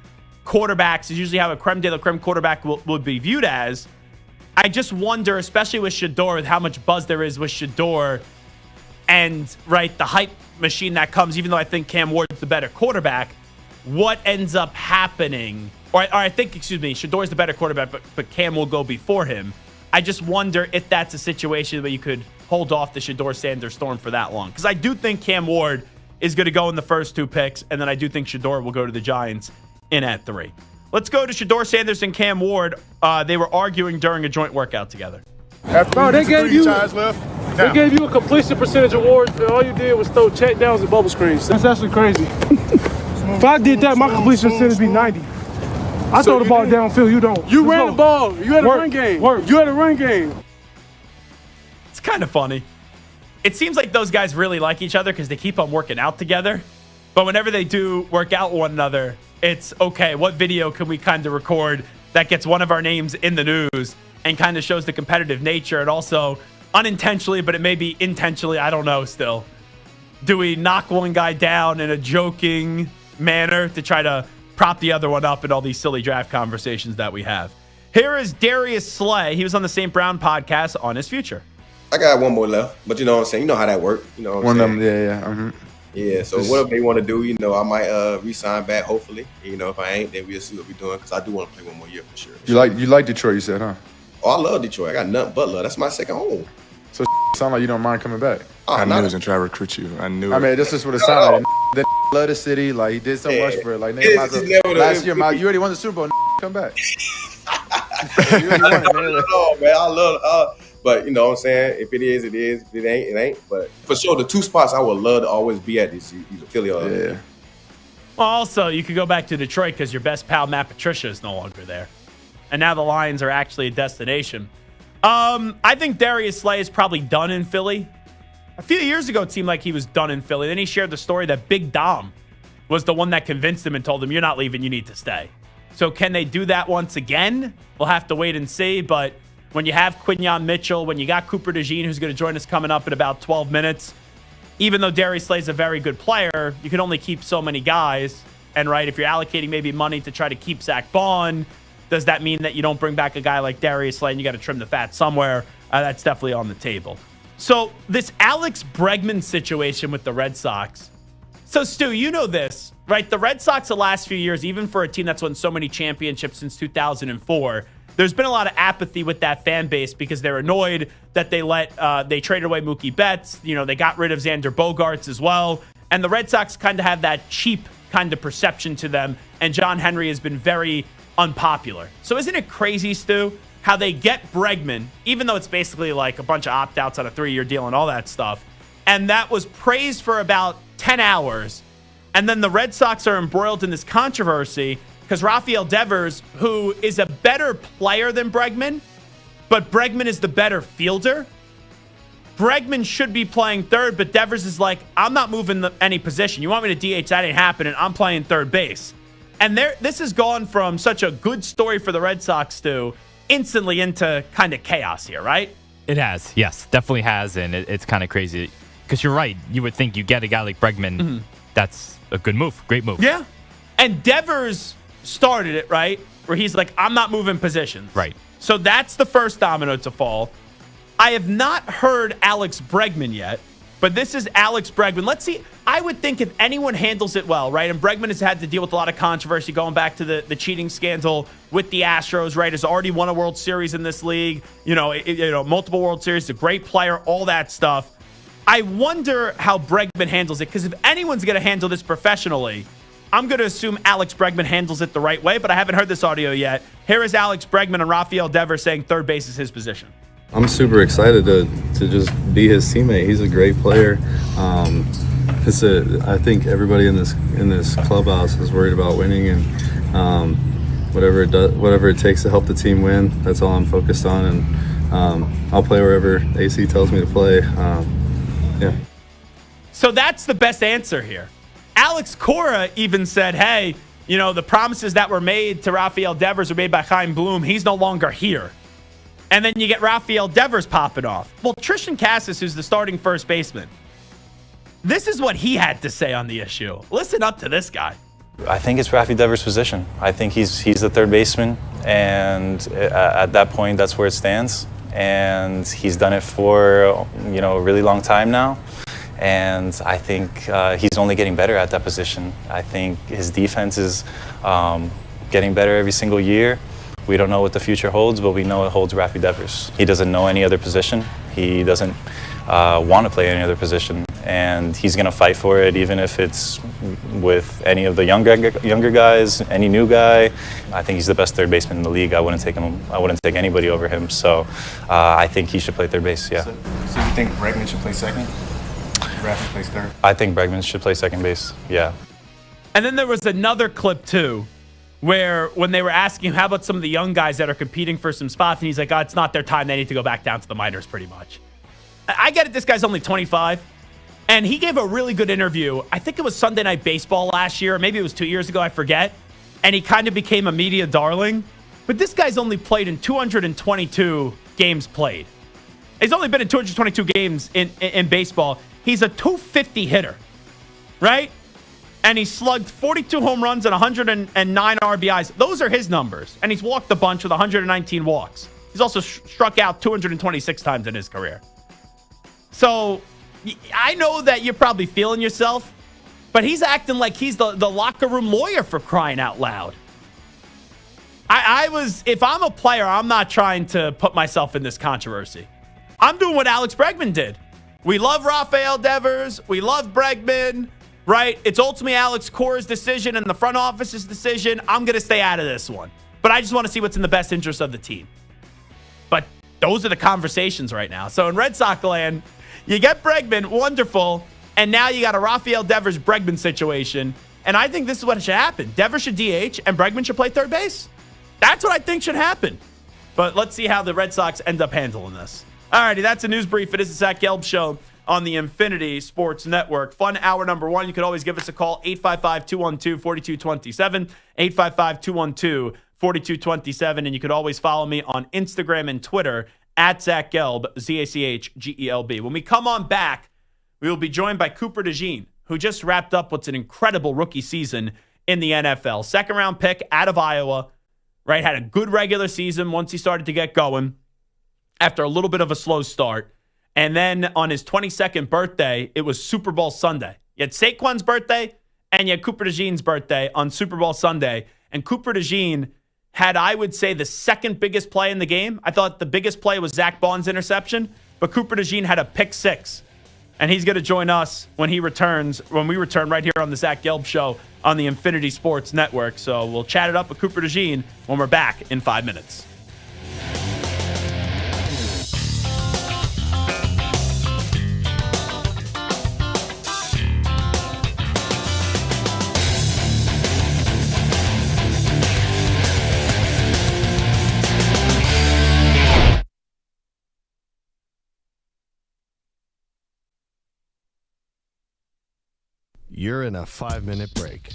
quarterbacks is usually how a creme de la creme quarterback would be viewed as. I just wonder, especially with Shedeur, with how much buzz there is with Shedeur and, right, the hype machine that comes, even though I think Cam Ward's the better quarterback, what ends up happening? Or I think, Shedeur's the better quarterback, but Cam will go before him. I just wonder if that's a situation where you could hold off the Shedeur Sanders storm for that long. Because I do think Cam Ward is going to go in the first 2 picks, and then I do think Shedeur will go to the Giants in at 3. Let's go to Shedeur Sanders and Cam Ward. They were arguing during a joint work-out together.
Bro, they gave you a completion percentage award, and all you did was throw check downs and bubble screens. That's actually crazy. If I did that, my completion percentage would be 90. I throw the ball downfield, you don't. You ran the ball. You had a run game. You had a run game.
It's kind of funny. It seems like those guys really like each other because they keep on working out together. But whenever they do work out one another, it's, okay, what video can we kind of record that gets one of our names in the news and kind of shows the competitive nature, and also unintentionally, but it may be intentionally, I don't know still. Do we knock one guy down in a joking manner to try to prop the other one up in all these silly draft conversations that we have? Here is Darius Slay. He was on the St. Brown podcast on his future.
I got one more left, but you know what I'm saying? You know how that works. You know what I'm saying?
Yeah.
Yeah, so whatever they want to do, you know, I might re-sign back, hopefully. You know, if I ain't, then we'll see what we're doing, because I do want to play one more year for sure.
You like Detroit, you said, huh?
Oh, I love Detroit. I got nothing but love. That's my second home.
So sound like you don't mind coming back.
I knew he was going to try to recruit you. I knew it.
I mean, this is what it sounded like. They love the city. Like, he did so much for it. Like, nigga, last year, you already won the Super Bowl. Come back. You already won it, man.
Oh, man, I love it. But, you know what I'm saying? If it is, it is. If it ain't, it ain't. But for sure, the 2 spots I would love to always be at is either Philly or
yeah.
Well, also, you could go back to Detroit because your best pal, Matt Patricia, is no longer there. And now the Lions are actually a destination. I think Darius Slay is probably done in Philly. A few years ago, it seemed like he was done in Philly. Then he shared the story that Big Dom was the one that convinced him and told him, you're not leaving, you need to stay. So can they do that once again? We'll have to wait and see. But when you have Quinyon Mitchell, when you got Cooper DeJean, who's going to join us coming up in about 12 minutes, even though Darius Slay is a very good player, you can only keep so many guys. And, right, if you're allocating maybe money to try to keep Zach Bond, does that mean that you don't bring back a guy like Darius Slay and you got to trim the fat somewhere? That's definitely on the table. So this Alex Bregman situation with the Red Sox. So, Stu, you know this, right? The Red Sox the last few years, even for a team that's won so many championships since 2004, there's been a lot of apathy with that fan base because they're annoyed that they traded away Mookie Betts. You know, they got rid of Xander Bogaerts as well. And the Red Sox kind of have that cheap kind of perception to them. And John Henry has been very unpopular. So isn't it crazy, Stu, how they get Bregman, even though it's basically like a bunch of opt-outs on a 3-year deal and all that stuff, and that was praised for about 10 hours, and then the Red Sox are embroiled in this controversy because Rafael Devers, who is a better player than Bregman, but Bregman is the better fielder. Bregman should be playing third, but Devers is like, I'm not moving any position. You want me to DH? That ain't happening. I'm playing third base. And this has gone from such a good story for the Red Sox to instantly into kind of chaos here, right?
It has, yes, definitely has, and it's kind of crazy. Because you're right, you would think you get a guy like Bregman, that's a good move, great move.
Yeah, and Devers started it, right? Where he's like, I'm not moving positions.
Right.
So that's the first domino to fall. I have not heard Alex Bregman yet, but this is Alex Bregman. Let's see. I would think if anyone handles it well, right? And Bregman has had to deal with a lot of controversy going back to the cheating scandal with the Astros, right? Has already won a World Series in this league. You know, multiple World Series, a great player, all that stuff. I wonder how Bregman handles it, because if anyone's going to handle this professionally, I'm going to assume Alex Bregman handles it the right way, but I haven't heard this audio yet. Here is Alex Bregman and Rafael Devers saying third base is his position.
I'm super excited to just be his teammate. He's a great player. I think everybody in this clubhouse is worried about winning, and whatever it takes to help the team win, that's all I'm focused on. And I'll play wherever AC tells me to play. Yeah.
So that's the best answer here. Alex Cora even said, hey, you know, the promises that were made to Rafael Devers were made by Chaim Bloom. He's no longer here. And then you get Rafael Devers popping off. Well, Tristan Cassis, who's the starting first baseman, This is what he had to say on the issue. Listen up to this guy.
I think it's Rafi Devers' position. I think he's the third baseman, and at that point, that's where it stands. And he's done it for a really long time now. And I think he's only getting better at that position. I think his defense is getting better every single year. We don't know what the future holds, but we know it holds Rafi Devers. He doesn't know any other position. He doesn't want to play any other position, and he's going to fight for it, even if it's with any of the younger guys, any new guy. I think he's the best third baseman in the league. I wouldn't take anybody over him. So I think he should play third base. Yeah.
So you think Bregman should play second? Rafi plays third.
I think Bregman should play second base. Yeah.
And then there was another clip too, where when they were asking him, how about some of the young guys that are competing for some spots, and he's like, it's not their time. They need to go back down to the minors pretty much. I get it. This guy's only 25. And he gave a really good interview. I think it was Sunday Night Baseball last year. Or maybe it was 2 years ago. I forget. And he kind of became a media darling. But this guy's only played in 222 games played. He's only been in 222 games in baseball. He's a 250 hitter, right? And he slugged 42 home runs and 109 RBIs. Those are his numbers. And he's walked a bunch with 119 walks. He's also struck out 226 times in his career. So I know that you're probably feeling yourself, but he's acting like he's the locker room lawyer, for crying out loud. If I'm a player, I'm not trying to put myself in this controversy. I'm doing what Alex Bregman did. We love Rafael Devers. We love Bregman, right? It's ultimately Alex Cora's decision and the front office's decision. I'm going to stay out of this one. But I just want to see what's in the best interest of the team. But those are the conversations right now. So in Red Sox land, you get Bregman, wonderful, and now you got a Rafael Devers-Bregman situation, and I think this is what should happen. Devers should DH, and Bregman should play third base. That's what I think should happen. But let's see how the Red Sox end up handling this. All righty, that's a news brief. It is the Zach Gelb Show on the Infinity Sports Network. Fun hour number one. You could always give us a call, 855-212-4227, 855-212-4227, and you could always follow me on Instagram and Twitter, at Zach Gelb, ZACHGELB. When we come on back, we will be joined by Cooper DeJean, who just wrapped up what's an incredible rookie season in the NFL. Second-round pick out of Iowa, right? Had a good regular season once he started to get going after a little bit of a slow start. And then on his 22nd birthday, it was Super Bowl Sunday. You had Saquon's birthday, and you had Cooper DeJean's birthday on Super Bowl Sunday. And Cooper DeJean had, I would say, the second biggest play in the game. I thought the biggest play was Zach Bond's interception, but Cooper DeJean had a pick six. And he's going to join us when we return right here on the Zach Gelb Show on the Infinity Sports Network. So we'll chat it up with Cooper DeJean when we're back in 5 minutes.
You're in a 5-minute break.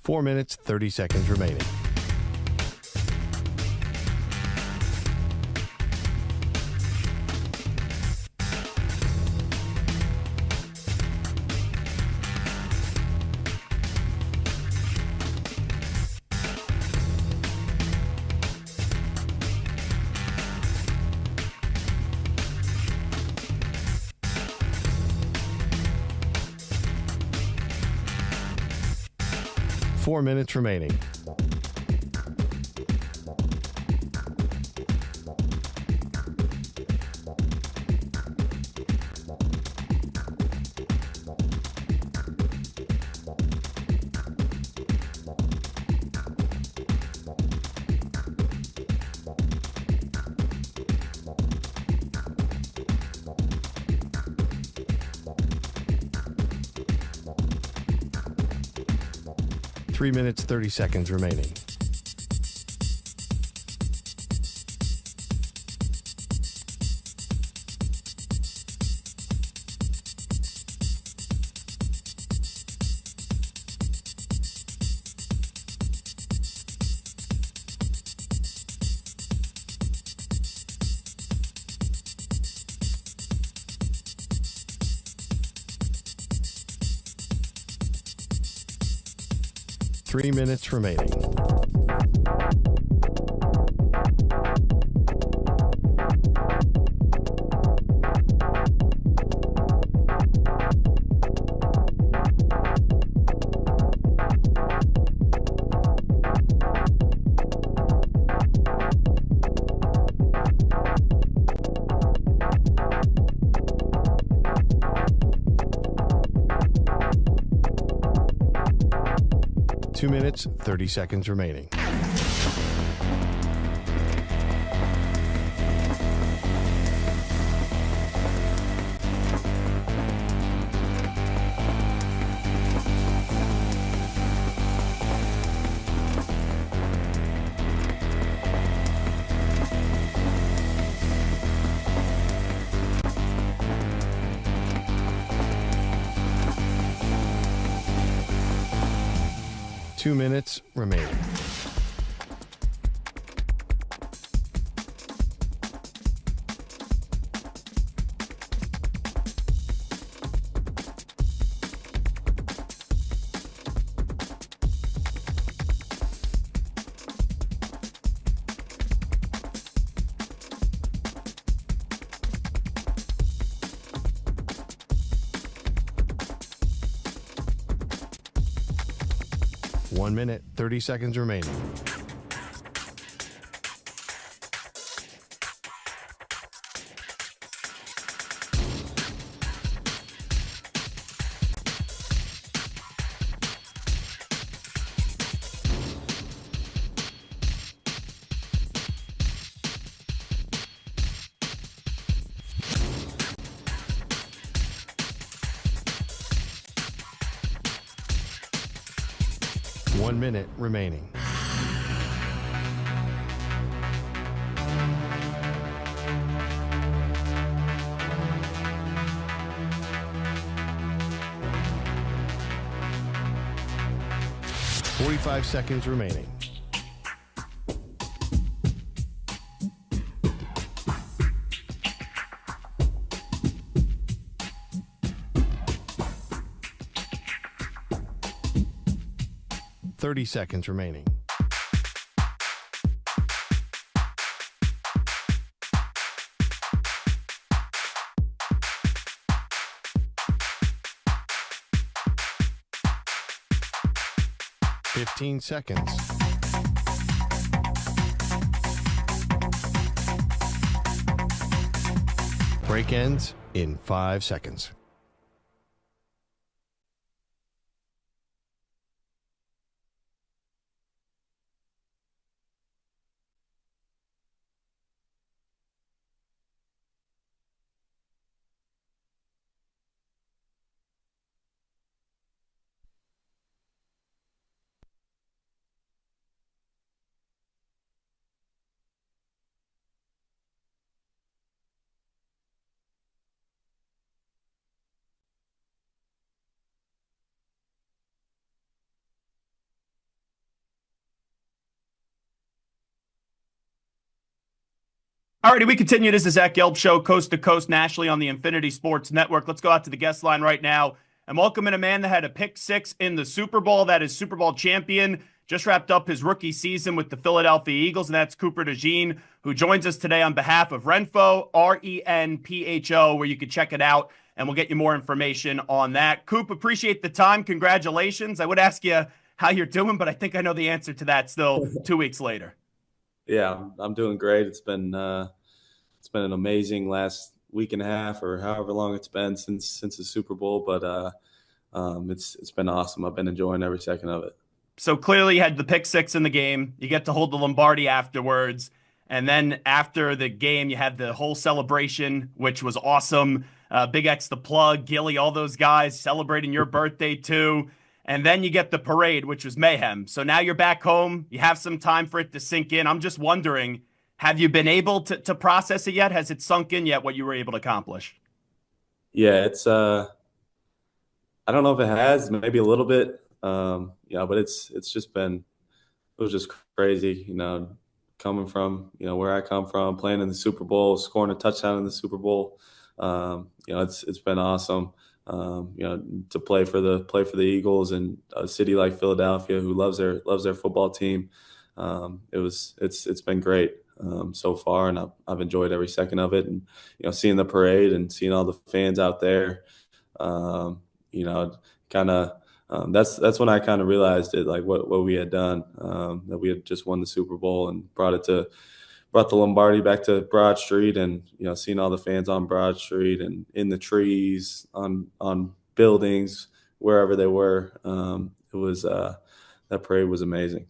Four minutes, 30 seconds remaining. Four minutes remaining. Three minutes, 30 seconds remaining. 3 minutes remaining. Two minutes, 30 seconds remaining. Two minutes remaining. One minute, 30 seconds remaining. One minute remaining. Forty-five seconds remaining. Seconds remaining. Fifteen seconds. Break ends in 5 seconds.
Alrighty, we continue. This is Zach Gelb Show, coast to coast, nationally on the Infinity Sports Network. Let's go out to the guest line right now and welcome in a man that had a pick six in the Super Bowl. That is Super Bowl champion. Just wrapped up his rookie season with the Philadelphia Eagles, and that's Cooper DeJean, who joins us today on behalf of Renpho, RENPHO, where you can check it out, and we'll get you more information on that. Coop, appreciate the time. Congratulations. I would ask you how you're doing, but I think I know the answer to that still 2 weeks later.
Yeah, I'm doing great. It's been an amazing last week and a half, or however long it's been since the Super Bowl. But it's been awesome. I've been enjoying every second of it.
So clearly, you had the pick six in the game. You get to hold the Lombardi afterwards, and then after the game, you had the whole celebration, which was awesome. Big X the Plug, Gilly, all those guys celebrating your birthday too. And then you get the parade, which was mayhem. So now you're back home. You have some time for it to sink in. I'm just wondering, have you been able to process it yet? Has it sunk in yet what you were able to accomplish?
Yeah, it's I don't know if it has, maybe a little bit. But it's just been, it was just crazy, coming from, where I come from, playing in the Super Bowl, scoring a touchdown in the Super Bowl. It's been awesome. to play for the Eagles and a city like Philadelphia who loves their football team. It's been great so far, and I've enjoyed every second of it. And seeing the parade and seeing all the fans out there, kind of that's when I kind of realized it, like what we had done, that we had just won the Super Bowl and brought the Lombardi back to Broad Street, and seeing all the fans on Broad Street and in the trees, on buildings, wherever they were. It was that parade was amazing.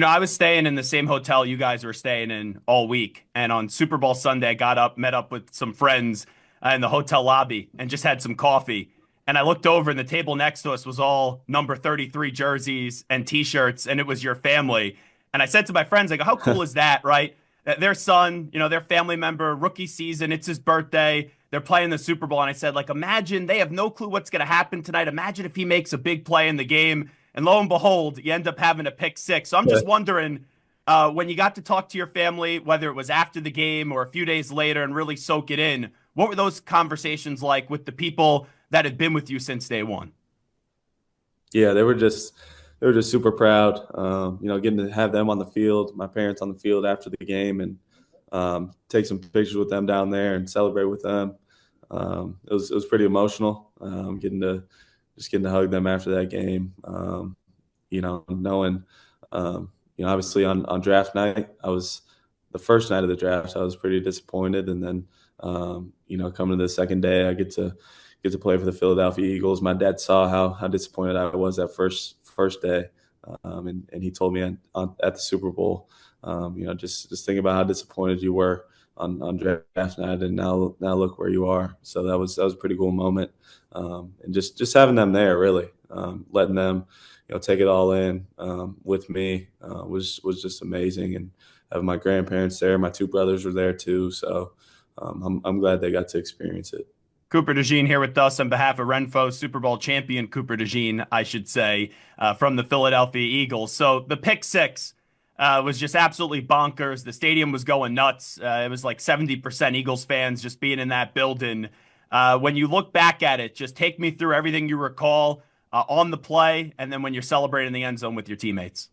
I was staying in the same hotel you guys were staying in all week, and on Super Bowl Sunday, I got up, met up with some friends in the hotel lobby, and just had some coffee. And I looked over, and the table next to us was all number 33 jerseys and T-shirts, and it was your family. And I said to my friends, I go, how cool is that, right? Their son, their family member, rookie season, it's his birthday. They're playing the Super Bowl. And I said, imagine they have no clue what's going to happen tonight. Imagine if he makes a big play in the game. And lo and behold, you end up having a pick six. So I'm just wondering, when you got to talk to your family, whether it was after the game or a few days later, and really soak it in, what were those conversations like with the people that had been with you since day one?
Yeah, they were just super proud, getting to have them on the field, my parents on the field after the game, and take some pictures with them down there and celebrate with them. It was pretty emotional, getting to hug them after that game. Knowing, obviously on draft night, the first night of the draft, I was pretty disappointed, and then coming to the second day, I get to play for the Philadelphia Eagles. My dad saw how disappointed I was that first day, and he told me at the Super Bowl, just think about how disappointed you were on draft night, and now look where you are. So that was a pretty cool moment, and just having them there, really letting them take it all in with me was just amazing, and having my grandparents there, my two brothers were there too. So I'm glad they got to experience it.
Cooper DeJean here with us on behalf of Renfro, Super Bowl champion Cooper DeJean, I should say, from the Philadelphia Eagles. So the pick six was just absolutely bonkers. The stadium was going nuts. It was like 70% Eagles fans just being in that building. When you look back at it, just take me through everything you recall on the play, and then when you're celebrating the end zone with your teammates.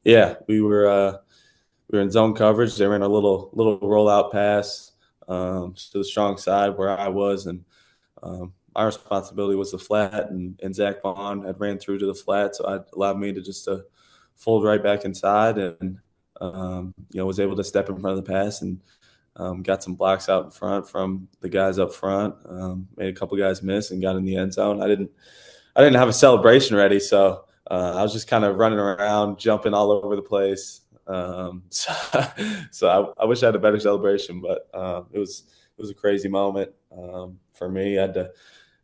Yeah, we were in zone coverage. They ran a little rollout pass to the strong side where I was, and my responsibility was the flat, and Zach Bond had ran through to the flat, so it allowed me to just fold right back inside, and was able to step in front of the pass, and got some blocks out in front from the guys up front, made a couple guys miss, and got in the end zone. I didn't have a celebration ready, so I was just kind of running around, jumping all over the place. So I wish I had a better celebration, but it was a crazy moment for me. I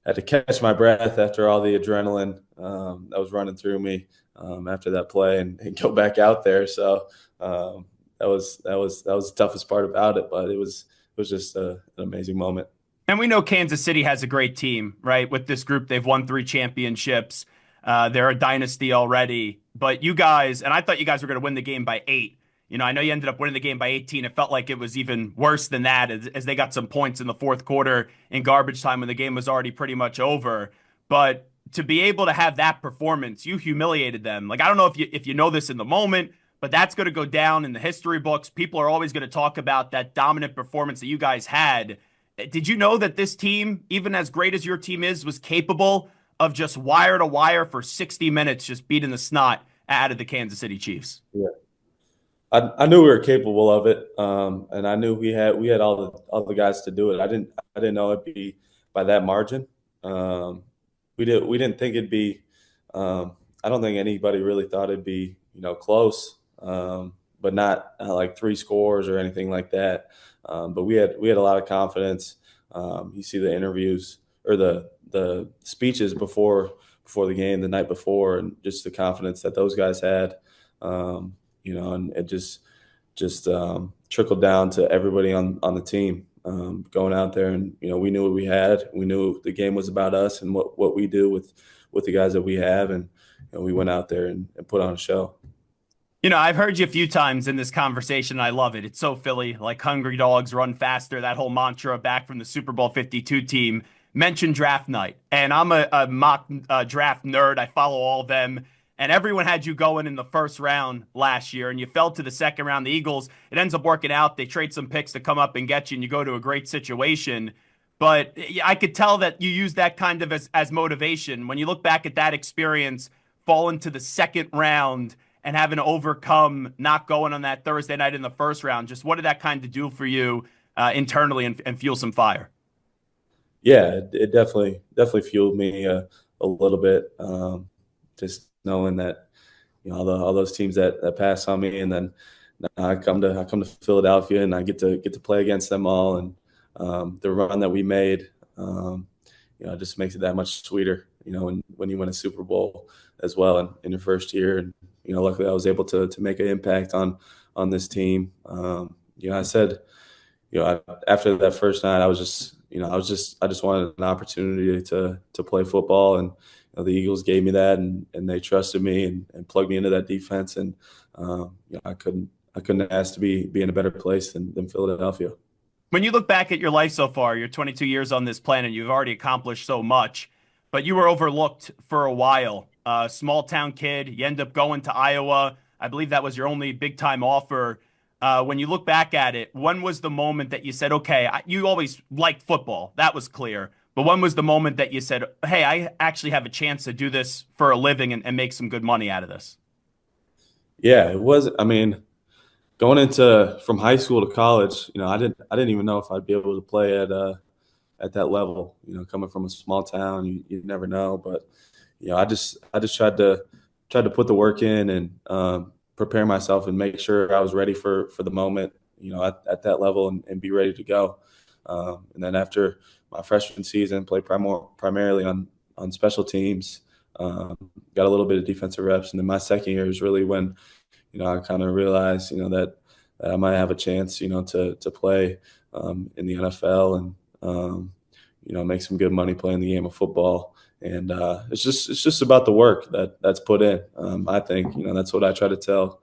had to catch my breath after all the adrenaline that was running through me after that play, and go back out there. So that was the toughest part about it, but it was just an amazing moment.
And we know Kansas City has a great team, right? With this group, they've won 3 championships. They're a dynasty already. But you guys, and I thought you guys were going to win the game by 8. I know you ended up winning the game by 18. It felt like it was even worse than that as they got some points in the fourth quarter in garbage time when the game was already pretty much over. But to be able to have that performance, you humiliated them. I don't know if you know this in the moment, but that's going to go down in the history books. People are always going to talk about that dominant performance that you guys had. Did you know that this team, even as great as your team is, was capable of just wire to wire for 60 minutes, just beating the snot out of the Kansas City Chiefs?
Yeah, I knew we were capable of it, and I knew we had all the guys to do it. I didn't know it'd be by that margin. We didn't think it'd be. I don't think anybody really thought it'd be close, but not like 3 scores or anything like that. But we had a lot of confidence. You see the interviews or the speeches before the game the night before, and just the confidence that those guys had, and it just trickled down to everybody on the team, going out there, and we knew what we had. We knew the game was about us and what we do with the guys that we have, and we went out there and put on a show.
I've heard you a few times in this conversation, and I love it. It's so Philly, like hungry dogs run faster, that whole mantra back from the Super Bowl 52 team. mentioned draft night. And I'm a mock draft nerd. I follow all of them. And everyone had you going in the first round last year, and you fell to the second round. The Eagles, it ends up working out. They trade some picks to come up and get you, and you go to a great situation. But I could tell that you use that kind of as motivation. When you look back at that experience, falling to the second round and having to overcome not going on that Thursday night in the first round, just what did that kind of do for you internally and fuel some fire?
Yeah, it definitely fueled me a little bit. Just knowing that, all those teams that pass on me, and then I come to Philadelphia and I get to play against them all, and the run that we made, it just makes it that much sweeter. When you win a Super Bowl as well in your first year, and luckily I was able to make an impact on this team. I said, after that first night, I just wanted an opportunity to play football, and the Eagles gave me that, and they trusted me and plugged me into that defense, and I couldn't ask to be in a better place than Philadelphia.
When you look back at your life so far, you're 22 years on this planet, you've already accomplished so much, but you were overlooked for a while. Small town kid, you end up going to Iowa. I believe that was your only big time offer. When you look back at it, when was the moment that you said, okay, you always liked football, that was clear, but when was the moment that you said, hey, I actually have a chance to do this for a living and make some good money out of this?
Yeah, it was. I mean, going from high school to college, I didn't even know if I'd be able to play at that level. Coming from a small town, you never know. But I just tried to put the work in and prepare myself and make sure I was ready for the moment. At that level and be ready to go. And then after my freshman season, played primarily on special teams. Got a little bit of defensive reps, and then my second year is really when I kind of realized that I might have a chance to play in the NFL and make some good money playing the game of football. And it's just about the work that's put in. I think that's what I try to tell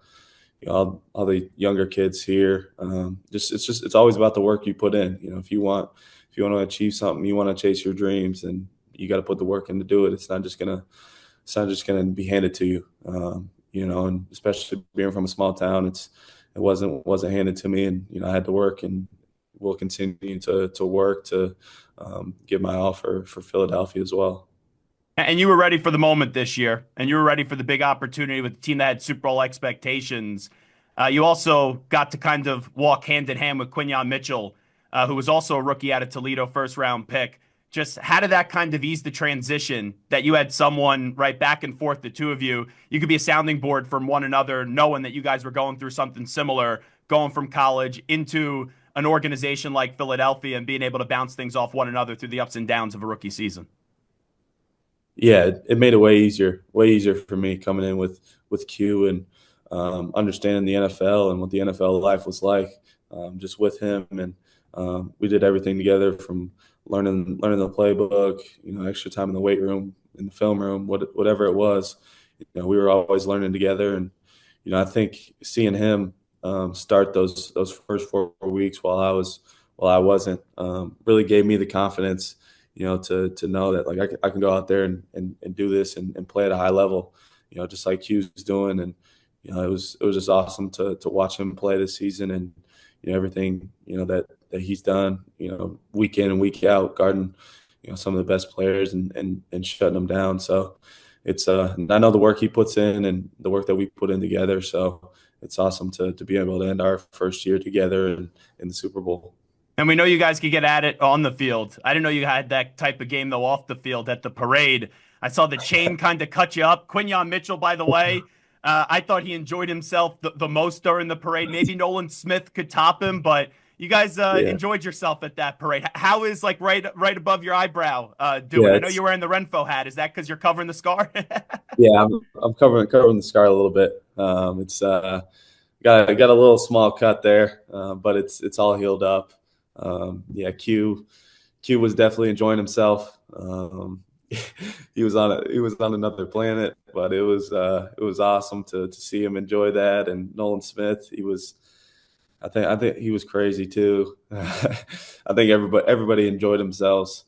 all the younger kids here. It's always about the work you put in. If you want to achieve something, you want to chase your dreams, and you got to put the work in to do it. It's not just gonna be handed to you. And especially being from a small town, it wasn't handed to me, and I had to work, and will continue to work to get my offer for Philadelphia as well.
And you were ready for the moment this year, and you were ready for the big opportunity with the team that had Super Bowl expectations. You also got to kind of walk hand in hand with Quinyon Mitchell, who was also a rookie out of Toledo, first-round pick. Just how did that kind of ease the transition that you had someone right back and forth, the two of you? You could be a sounding board from one another, knowing that you guys were going through something similar, going from college into an organization like Philadelphia and being able to bounce things off one another through the ups and downs of a rookie season.
Yeah, it made it way easier for me coming in with Q and understanding the NFL and what the NFL life was like, just with him. And we did everything together, from learning the playbook, extra time in the weight room, in the film room, whatever it was. We were always learning together. And I think seeing him start those first 4 weeks while I wasn't really gave me the confidence to know that, like, I can go out there and do this and play at a high level, just like Q's doing. And it was just awesome to watch him play this season, and everything that he's done, week in and week out, guarding some of the best players and shutting them down. So it's I know the work he puts in and the work that we put in together. So it's awesome to be able to end our first year together in the Super Bowl.
And we know you guys could get at it on the field. I didn't know you had that type of game, though, off the field at the parade. I saw the chain kind of cut you up. Quinyon Mitchell, by the way, I thought he enjoyed himself the most during the parade. Maybe Nolan Smith could top him, but you guys enjoyed yourself at that parade. How is, like, right above your eyebrow doing? Yeah, I know you're wearing the Renfro hat. Is that because you're covering the scar?
Yeah, I'm covering the scar a little bit. It's got a little small cut there, but it's all healed up. Q was definitely enjoying himself. He was on another planet, but it was awesome to see him enjoy that. And Nolan Smith, I think he was crazy too. I think everybody enjoyed themselves.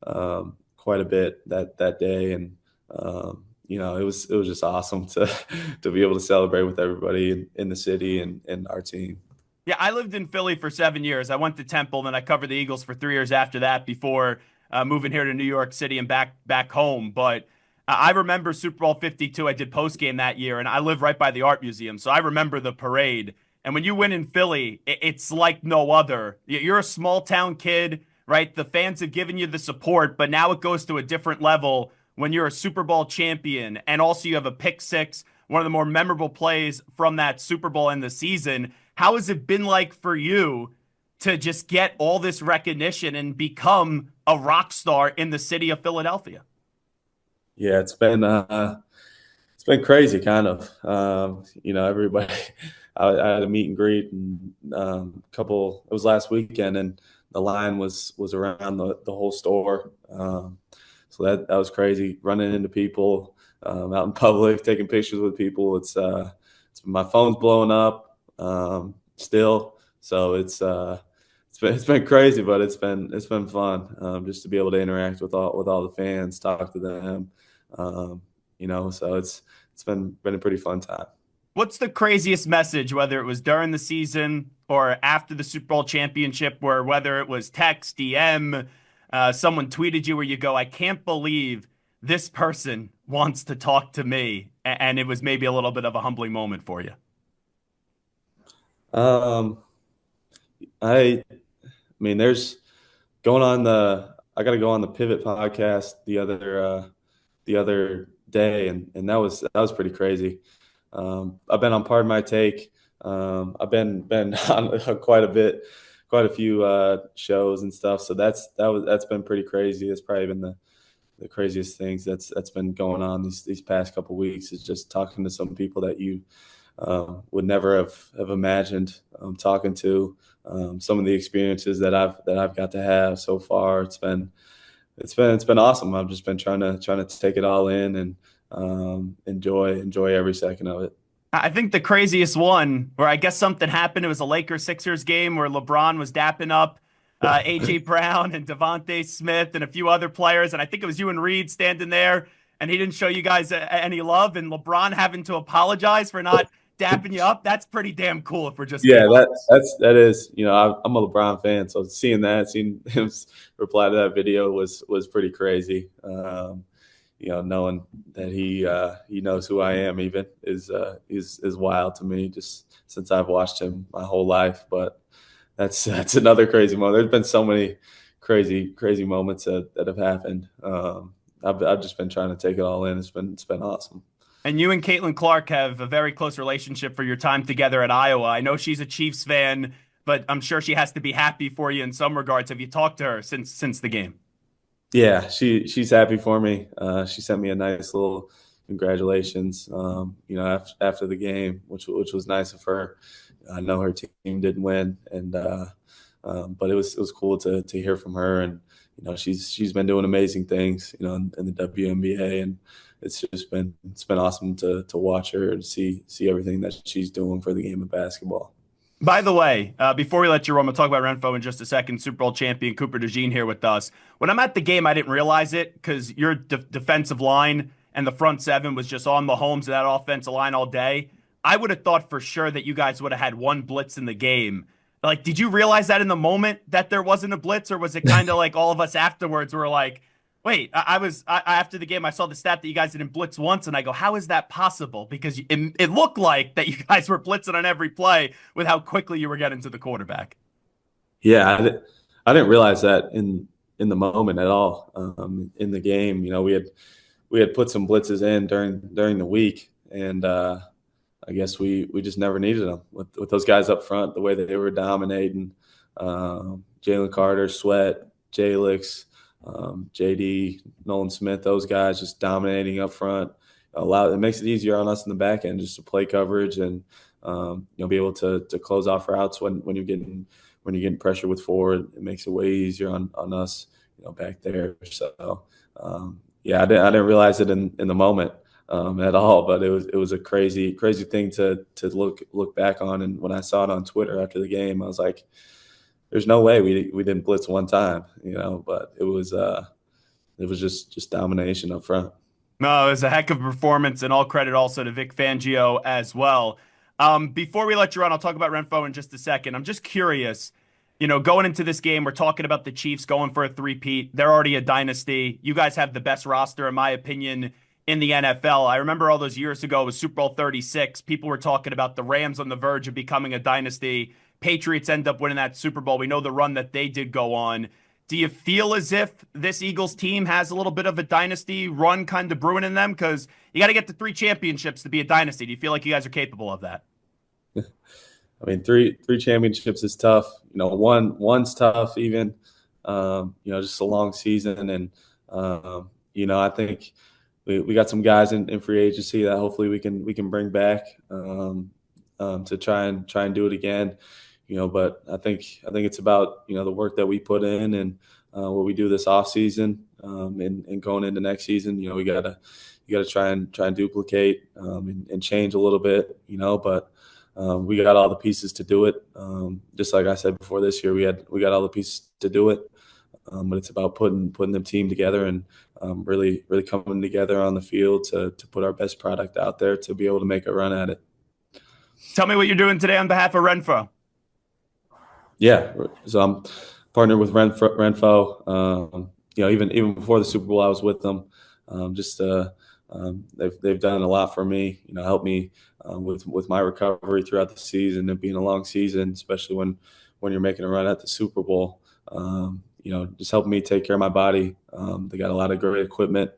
quite a bit that day, and it was just awesome to be able to celebrate with everybody in the city and our team.
Yeah, I lived in Philly for 7 years. I went to Temple, then I covered the Eagles for 3 years after that before moving here to New York City and back home. But I remember Super Bowl 52. I did postgame that year, and I live right by the Art Museum, so I remember the parade. And when you win in Philly, it's like no other. You're a small town kid, right? The fans have given you the support, but now it goes to a different level when you're a Super Bowl champion, and also you have a pick six, one of the more memorable plays from that Super Bowl in the season. How has it been like for you to just get all this recognition and become a rock star in the city of Philadelphia?
Yeah, it's been crazy, kind of. Everybody. I had a meet and greet, and it was last weekend, and the line was around the whole store. So that was crazy, running into people out in public, taking pictures with people. It's my phone's blowing up still, so it's been crazy, but it's been fun just to be able to interact with all the fans, talk to them. So it's been a pretty fun time.
What's the craziest message, whether it was during the season or after the Super Bowl championship, where whether it was text, DM, someone tweeted you where you go, I can't believe this person wants to talk to me, and it was maybe a little bit of a humbling moment for you?
There's going on I got to go on the Pivot podcast the other day, and that was pretty crazy. I've been on Pardon My Take. I've been on quite a few shows and stuff. So that's been pretty crazy. It's probably been the craziest things that's been going on these past couple of weeks, is just talking to some people that you would never have imagined talking to. Some of the experiences that I've got to have so far. It's been awesome. I've just been trying to take it all in and enjoy every second of it.
I think the craziest one, where I guess something happened, it was a Lakers-Sixers game where LeBron was dapping up A.J. Brown and Devontae Smith and a few other players, and I think it was you and Reed standing there, and he didn't show you guys any love, and LeBron having to apologize for not dapping you up. That's pretty damn cool if we're just
that is. I'm a LeBron fan, so seeing him reply to that video was pretty crazy. Knowing that he knows who I am even is wild to me, just since I've watched him my whole life. But that's another crazy moment. There's been so many crazy moments that have happened. I've just been trying to take it all in. It's been awesome.
And you and Caitlin Clark have a very close relationship for your time together at Iowa. I know she's a Chiefs fan, but I'm sure she has to be happy for you in some regards. Have you talked to her since the game?
Yeah, she's happy for me. She sent me a nice little congratulations, after the game, which was nice of her. I know her team didn't win, and but it was cool to hear from her. And she's been doing amazing things, in the WNBA, and it's been awesome to watch her and see everything that she's doing for the game of basketball.
By the way, before we let you roll, I'm going to talk about Renfro in just a second. Super Bowl champion Cooper DeJean here with us. When I'm at the game, I didn't realize it because your defensive line and the front seven was just on Mahomes and that offensive line all day. I would have thought for sure that you guys would have had one blitz in the game. Like, did you realize that in the moment that there wasn't a blitz, or was it kind of like all of us afterwards were like, wait, after the game, I saw the stat that you guys didn't blitz once, and I go, how is that possible? Because it looked like that you guys were blitzing on every play with how quickly you were getting to the quarterback.
Yeah, I didn't realize that in the moment at all. In the game, we had put some blitzes in during the week, and I guess we just never needed them with those guys up front, the way that they were dominating. Jalen Carter, Sweat, Jalix, JD, Nolan Smith, those guys just dominating up front. It makes it easier on us in the back end just to play coverage and be able to close off routes when you're getting pressure with forward. It makes it way easier on us back there. So I didn't realize it in the moment at all, but it was a crazy thing to look back on. And when I saw it on Twitter after the game, I was like, there's no way we didn't blitz one time, but it was it was just domination up front.
No, it was a heck of a performance, and all credit also to Vic Fangio as well. Before we let you run, I'll talk about Renfro in just a second. I'm just curious, going into this game, we're talking about the Chiefs going for a three-peat. They're already a dynasty. You guys have the best roster, in my opinion, in the NFL. I remember all those years ago, it was Super Bowl 36. People were talking about the Rams on the verge of becoming a dynasty. Patriots end up winning that Super Bowl. We know the run that they did go on. Do you feel as if this Eagles team has a little bit of a dynasty run kind of brewing in them? Because you got to get to 3 championships to be a dynasty. Do you feel like you guys are capable of that?
I mean, three championships is tough. One's tough even. Just a long season, and I think we got some guys in free agency that hopefully we can bring back to try and do it again. But I think it's about the work that we put in and what we do this off season and going into next season. You got to try and duplicate and change a little bit. But we got all the pieces to do it. Just like I said before, this year we got all the pieces to do it. But it's about putting them team together and really coming together on the field to put our best product out there to be able to make a run at it.
Tell me what you're doing today on behalf of Renfro.
Yeah, so I'm partnered with Renfro. Even before the Super Bowl, I was with them. They've done a lot for me. Helped me with my recovery throughout the season and being a long season, especially when you're making a run at the Super Bowl. Just helping me take care of my body. They got a lot of great equipment.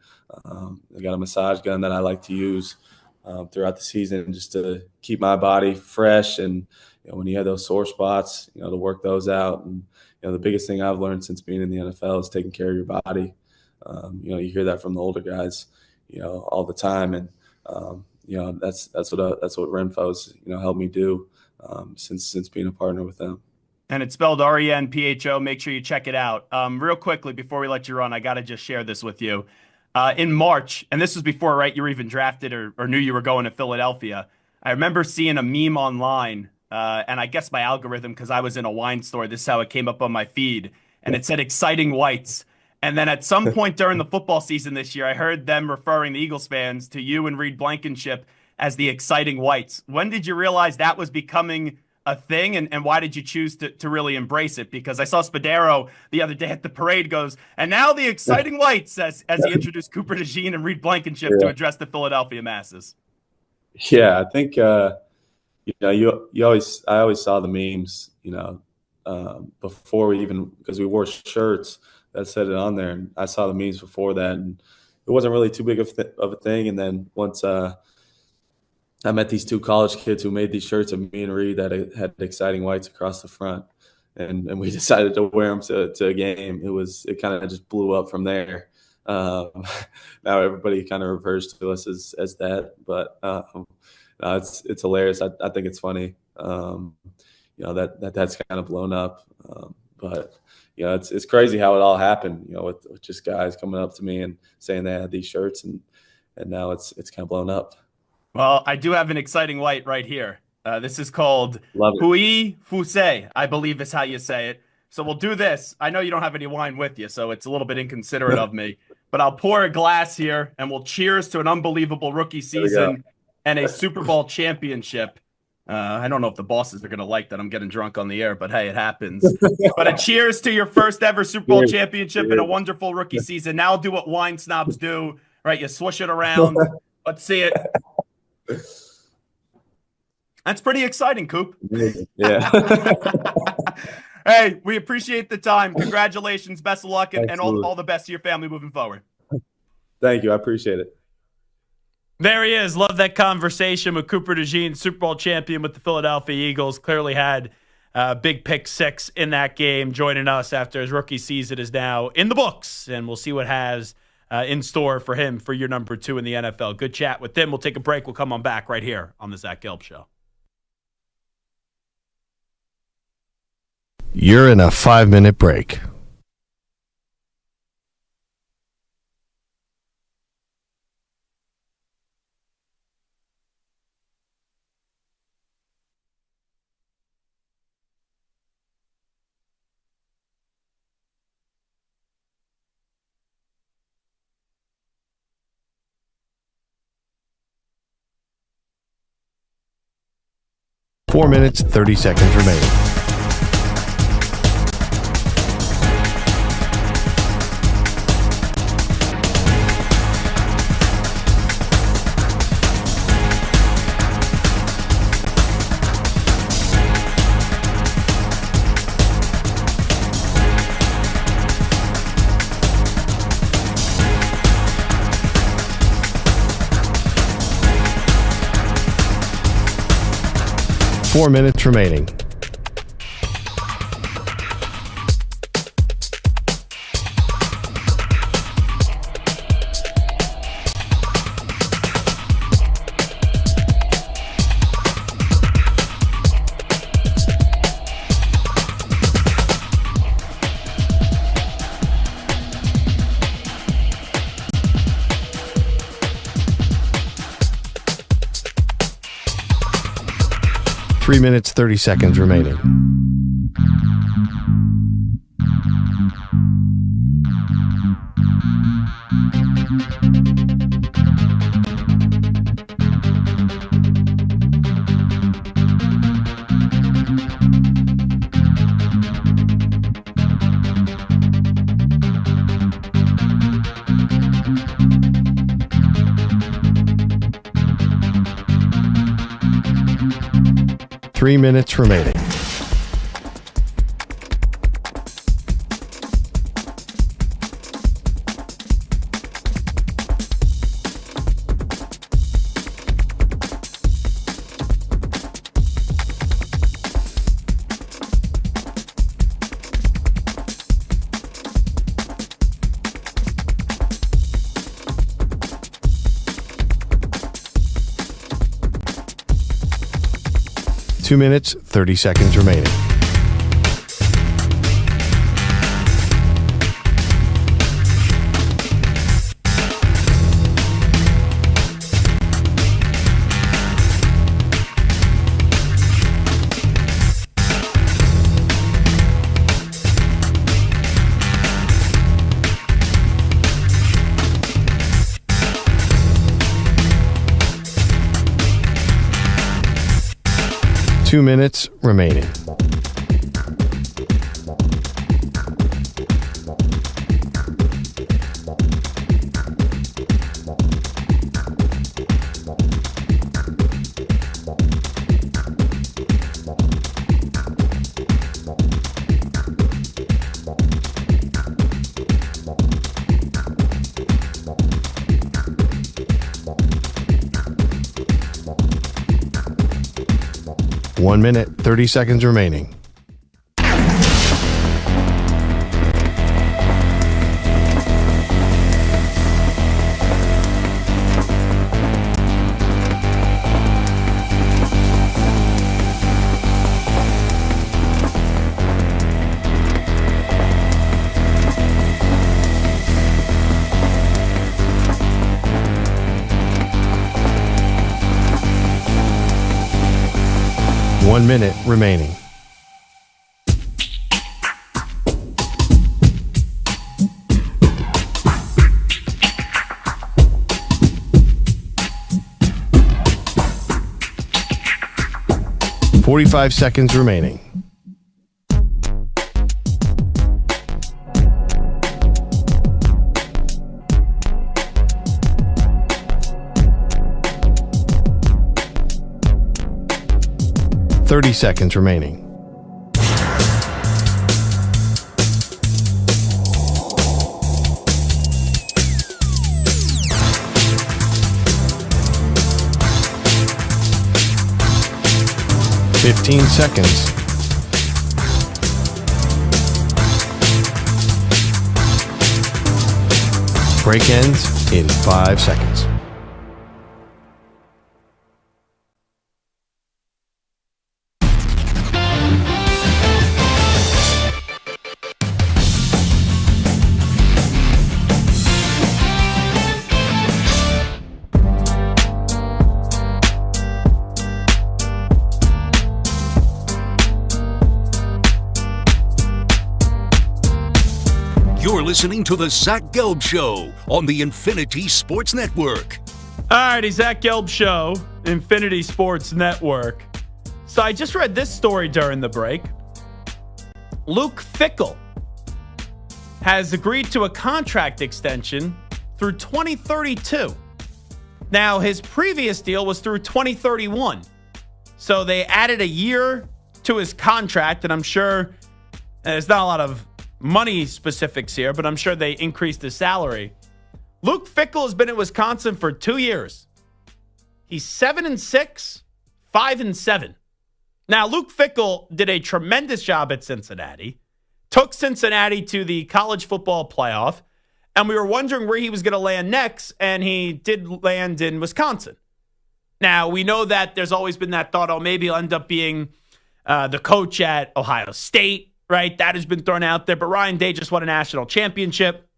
They got a massage gun that I like to use throughout the season just to keep my body fresh. And when you have those sore spots, to work those out. And the biggest thing I've learned since being in the NFL is taking care of your body. You hear that from the older guys, all the time, and that's what Renfo's helped me do since being a partner with them.
And it's spelled RENPHO. Make sure you check it out. Real quickly, before we let you run, I got to just share this with you. In March, and this was before, right, you were even drafted or knew you were going to Philadelphia, I remember seeing a meme online, and I guess my algorithm, because I was in a wine store, this is how it came up on my feed, and it said exciting whites. And then at some point during the football season this year, I heard them referring, the Eagles fans, to you and Reed Blankenship as the exciting whites. When did you realize that was becoming a thing, and why did you choose to really embrace it? Because I saw Spadaro the other day at the parade goes, and now the exciting whites, as he introduced Cooper DeJean and Reed Blankenship to address the Philadelphia masses.
Yeah, I think I always saw the memes, before we even, because we wore shirts that said it on there, and I saw the memes before that, and it wasn't really too big of a thing. And then once I met these 2 college kids who made these shirts of me and Reed that had exciting whites across the front, and we decided to wear them to a game. It kind of just blew up from there. Now everybody kind of refers to us as that, but it's hilarious. I think it's funny, that's kind of blown up. But it's crazy how it all happened. With just guys coming up to me and saying they had these shirts, and now it's kind of blown up.
Well, I do have an exciting white right here. This is called Hui Fusei, I believe is how you say it. So we'll do this. I know you don't have any wine with you, so it's a little bit inconsiderate of me. But I'll pour a glass here, and we'll cheers to an unbelievable rookie season and a Super Bowl championship. I don't know if the bosses are going to like that I'm getting drunk on the air, but hey, it happens. But a cheers to your first ever Super Bowl championship and a wonderful rookie season. Now I'll do what wine snobs do, right? You swish it around. Let's see it. That's pretty exciting, Coop.
Yeah.
Hey, we appreciate the time. Congratulations. Best of luck and all the best to your family moving forward.
Thank you. I appreciate it.
There he is. Love that conversation with Cooper DeJean, Super Bowl champion with the Philadelphia Eagles. Clearly had a big pick 6 in that game, joining us after his rookie season is now in the books, and we'll see what has in store for him for year number 2 in the NFL. Good chat with him. We'll take a break. We'll come on back right here on the Zach Gelb Show.
You're in a 5-minute break. 4 minutes, 30 seconds remaining. Four minutes remaining. Three minutes, 30 seconds remaining. Three minutes remaining. Two minutes, 30 seconds remaining. Two minutes remaining. One minute, 30 seconds remaining. One minute remaining. Forty-five seconds remaining. Thirty seconds remaining. Fifteen seconds. Break ends in 5 seconds.
You're listening to the Zach Gelb Show on the Infinity Sports Network.
All righty, Zach Gelb Show, Infinity Sports Network. So I just read this story during the break. Luke Fickell has agreed to a contract extension through 2032. Now, his previous deal was through 2031. So they added a year to his contract, and I'm sure there's not a lot of money specifics here, but I'm sure they increased his salary. Luke Fickell has been at Wisconsin for 2 years. He's 7-6, 5-7. Now, Luke Fickell did a tremendous job at Cincinnati, took Cincinnati to the college football playoff, and we were wondering where he was going to land next, and he did land in Wisconsin. Now, we know that there's always been that thought, oh, maybe he'll end up being the coach at Ohio State, right? That has been thrown out there, but Ryan Day just won a national championship,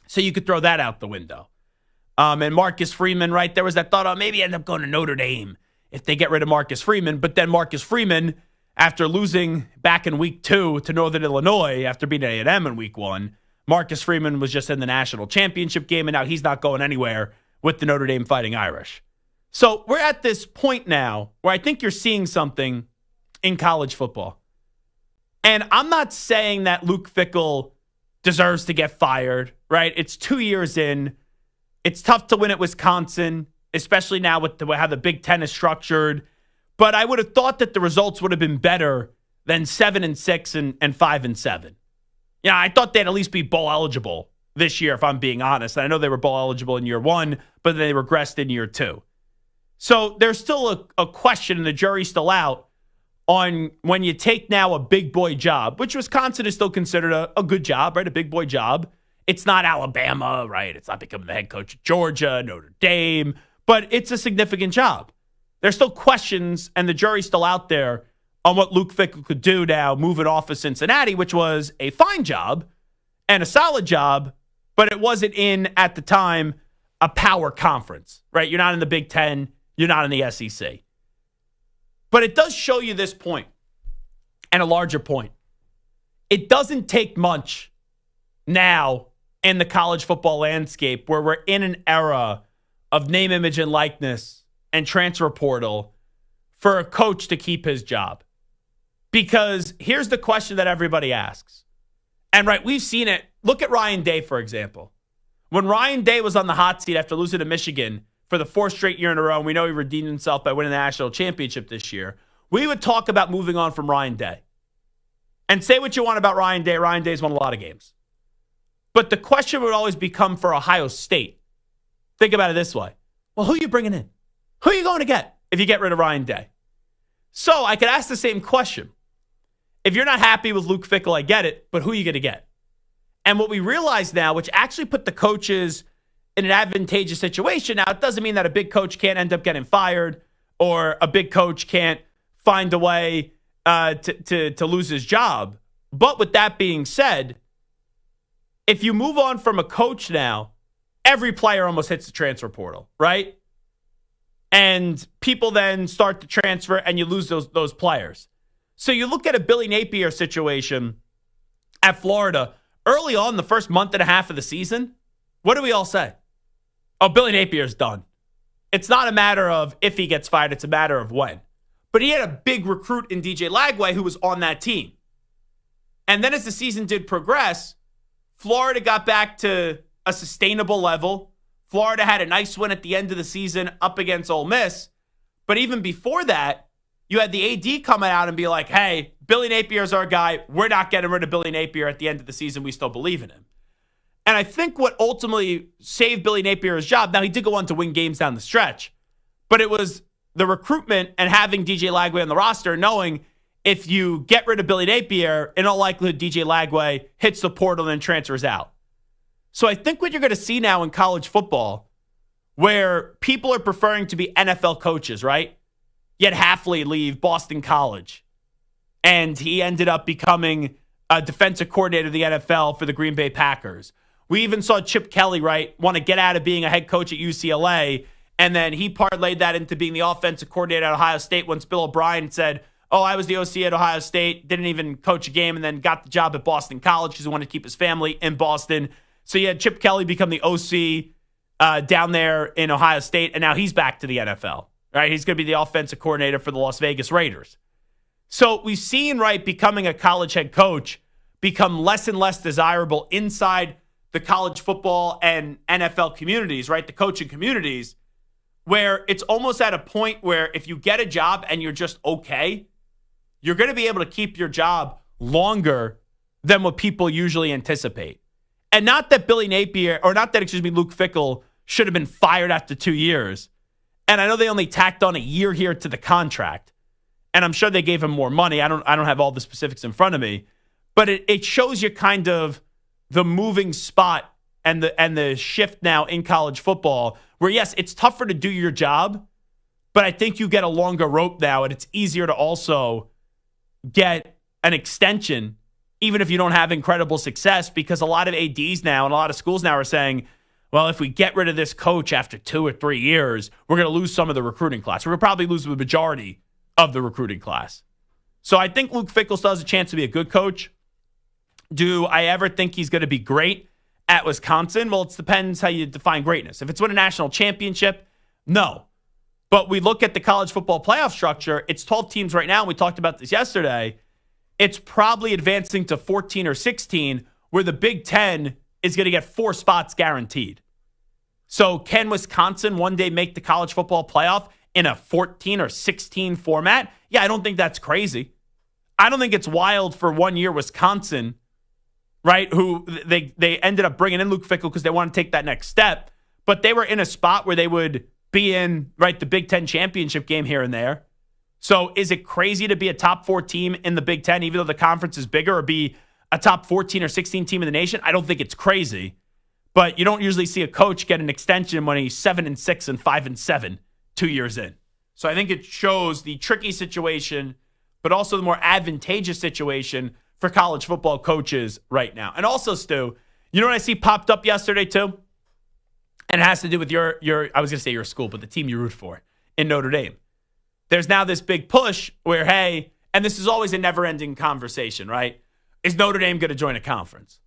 so you could throw that out the window. And Marcus Freeman, right? There was that thought, oh, maybe he end up going to Notre Dame if they get rid of Marcus Freeman. But then Marcus Freeman, after losing back in week 2 to Northern Illinois after beating A&M in week 1, Marcus Freeman was just in the national championship game, and now he's not going anywhere with the Notre Dame Fighting Irish. So we're at this point now where I think you're seeing something in college football. And I'm not saying that Luke Fickell deserves to get fired, right? It's 2 years in. It's tough to win at Wisconsin, especially now with how the Big Ten is structured. But I would have thought that the results would have been better than 7-6 and 5-7. Yeah, I thought they'd at least be bowl eligible this year, if I'm being honest. I know they were bowl eligible in year 1, but they regressed in year 2. So there's still a question, and the jury's still out, on when you take now a big boy job, which Wisconsin is still considered a good job, right? A big boy job. It's not Alabama, right? It's not becoming the head coach of Georgia, Notre Dame, but it's a significant job. There's still questions, and the jury's still out there on what Luke Fickell could do now moving off of Cincinnati, which was a fine job and a solid job, but it wasn't in, at the time, a power conference, right? You're not in the Big Ten. You're not in the SEC. But it does show you this point, and a larger point. It doesn't take much now in the college football landscape where we're in an era of name, image, and likeness and transfer portal for a coach to keep his job. Because here's the question that everybody asks. And right, we've seen it. Look at Ryan Day, for example. When Ryan Day was on the hot seat after losing to Michigan for the 4th straight year in a row, and we know he redeemed himself by winning the national championship this year, we would talk about moving on from Ryan Day. And say what you want about Ryan Day. Ryan Day's won a lot of games. But the question would always become for Ohio State. Think about it this way. Well, who are you bringing in? Who are you going to get if you get rid of Ryan Day? So I could ask the same question. If you're not happy with Luke Fickell, I get it, but who are you going to get? And what we realize now, which actually put the coaches in an advantageous situation. Now, it doesn't mean that a big coach can't end up getting fired or a big coach can't find a way to lose his job. But with that being said, if you move on from a coach now, every player almost hits the transfer portal, right? And people then start to transfer and you lose those players. So you look at a Billy Napier situation at Florida early on, the first month and a half of the season. What do we all say? Oh, Billy Napier's done. It's not a matter of if he gets fired, it's a matter of when. But he had a big recruit in DJ Lagway who was on that team. And then as the season did progress, Florida got back to a sustainable level. Florida had a nice win at the end of the season up against Ole Miss. But even before that, you had the AD coming out and be like, hey, Billy Napier's our guy. We're not getting rid of Billy Napier at the end of the season. We still believe in him. And I think what ultimately saved Billy Napier's job, now he did go on to win games down the stretch, but it was the recruitment and having DJ Lagway on the roster, knowing if you get rid of Billy Napier, in all likelihood, DJ Lagway hits the portal and transfers out. So I think what you're going to see now in college football, where people are preferring to be NFL coaches, right? Yet Hafley leave Boston College, and he ended up becoming a defensive coordinator of the NFL for the Green Bay Packers. We even saw Chip Kelly, right, want to get out of being a head coach at UCLA, and then he parlayed that into being the offensive coordinator at Ohio State once Bill O'Brien said, oh, I was the OC at Ohio State, didn't even coach a game, and then got the job at Boston College because he wanted to keep his family in Boston. So you had Chip Kelly become the OC down there in Ohio State, and now he's back to the NFL. right? He's going to be the offensive coordinator for the Las Vegas Raiders. So we've seen, right, becoming a college head coach become less and less desirable inside the college football and NFL communities, right? The coaching communities, where it's almost at a point where if you get a job and you're just okay, you're going to be able to keep your job longer than what people usually anticipate. And not that Luke Fickell should have been fired after 2 years. And I know they only tacked on a year here to the contract. And I'm sure they gave him more money. I don't have all the specifics in front of me. But it shows you kind of the moving spot and the shift now in college football where, yes, it's tougher to do your job, but I think you get a longer rope now, and it's easier to also get an extension even if you don't have incredible success, because a lot of ADs now and a lot of schools now are saying, well, if we get rid of this coach after 2 or 3 years, we're going to lose some of the recruiting class. We're going to probably lose the majority of the recruiting class. So I think Luke Fickell still has a chance to be a good coach. Do I ever think he's going to be great at Wisconsin? Well, it depends how you define greatness. If it's win a national championship, no. But we look at the college football playoff structure. It's 12 teams right now. And we talked about this yesterday. It's probably advancing to 14 or 16, where the Big Ten is going to get 4 spots guaranteed. So can Wisconsin one day make the college football playoff in a 14 or 16 format? Yeah, I don't think that's crazy. I don't think it's wild for 1 year Wisconsin, right, who they ended up bringing in Luke Fickell because they want to take that next step, but they were in a spot where they would be in, right, the Big Ten championship game here and there. So is it crazy to be a top 4 team in the Big Ten, even though the conference is bigger, or be a top 14 or 16 team in the nation? I don't think it's crazy, but you don't usually see a coach get an extension when he's 7-6 and 5-7 2 years in. So I think it shows the tricky situation, but also the more advantageous situation for college football coaches right now. And also, Stu, you know what I see popped up yesterday too? And it has to do with your I was going to say your school, but the team you root for in Notre Dame. There's now this big push where, hey, and this is always a never-ending conversation, right? Is Notre Dame going to join a conference?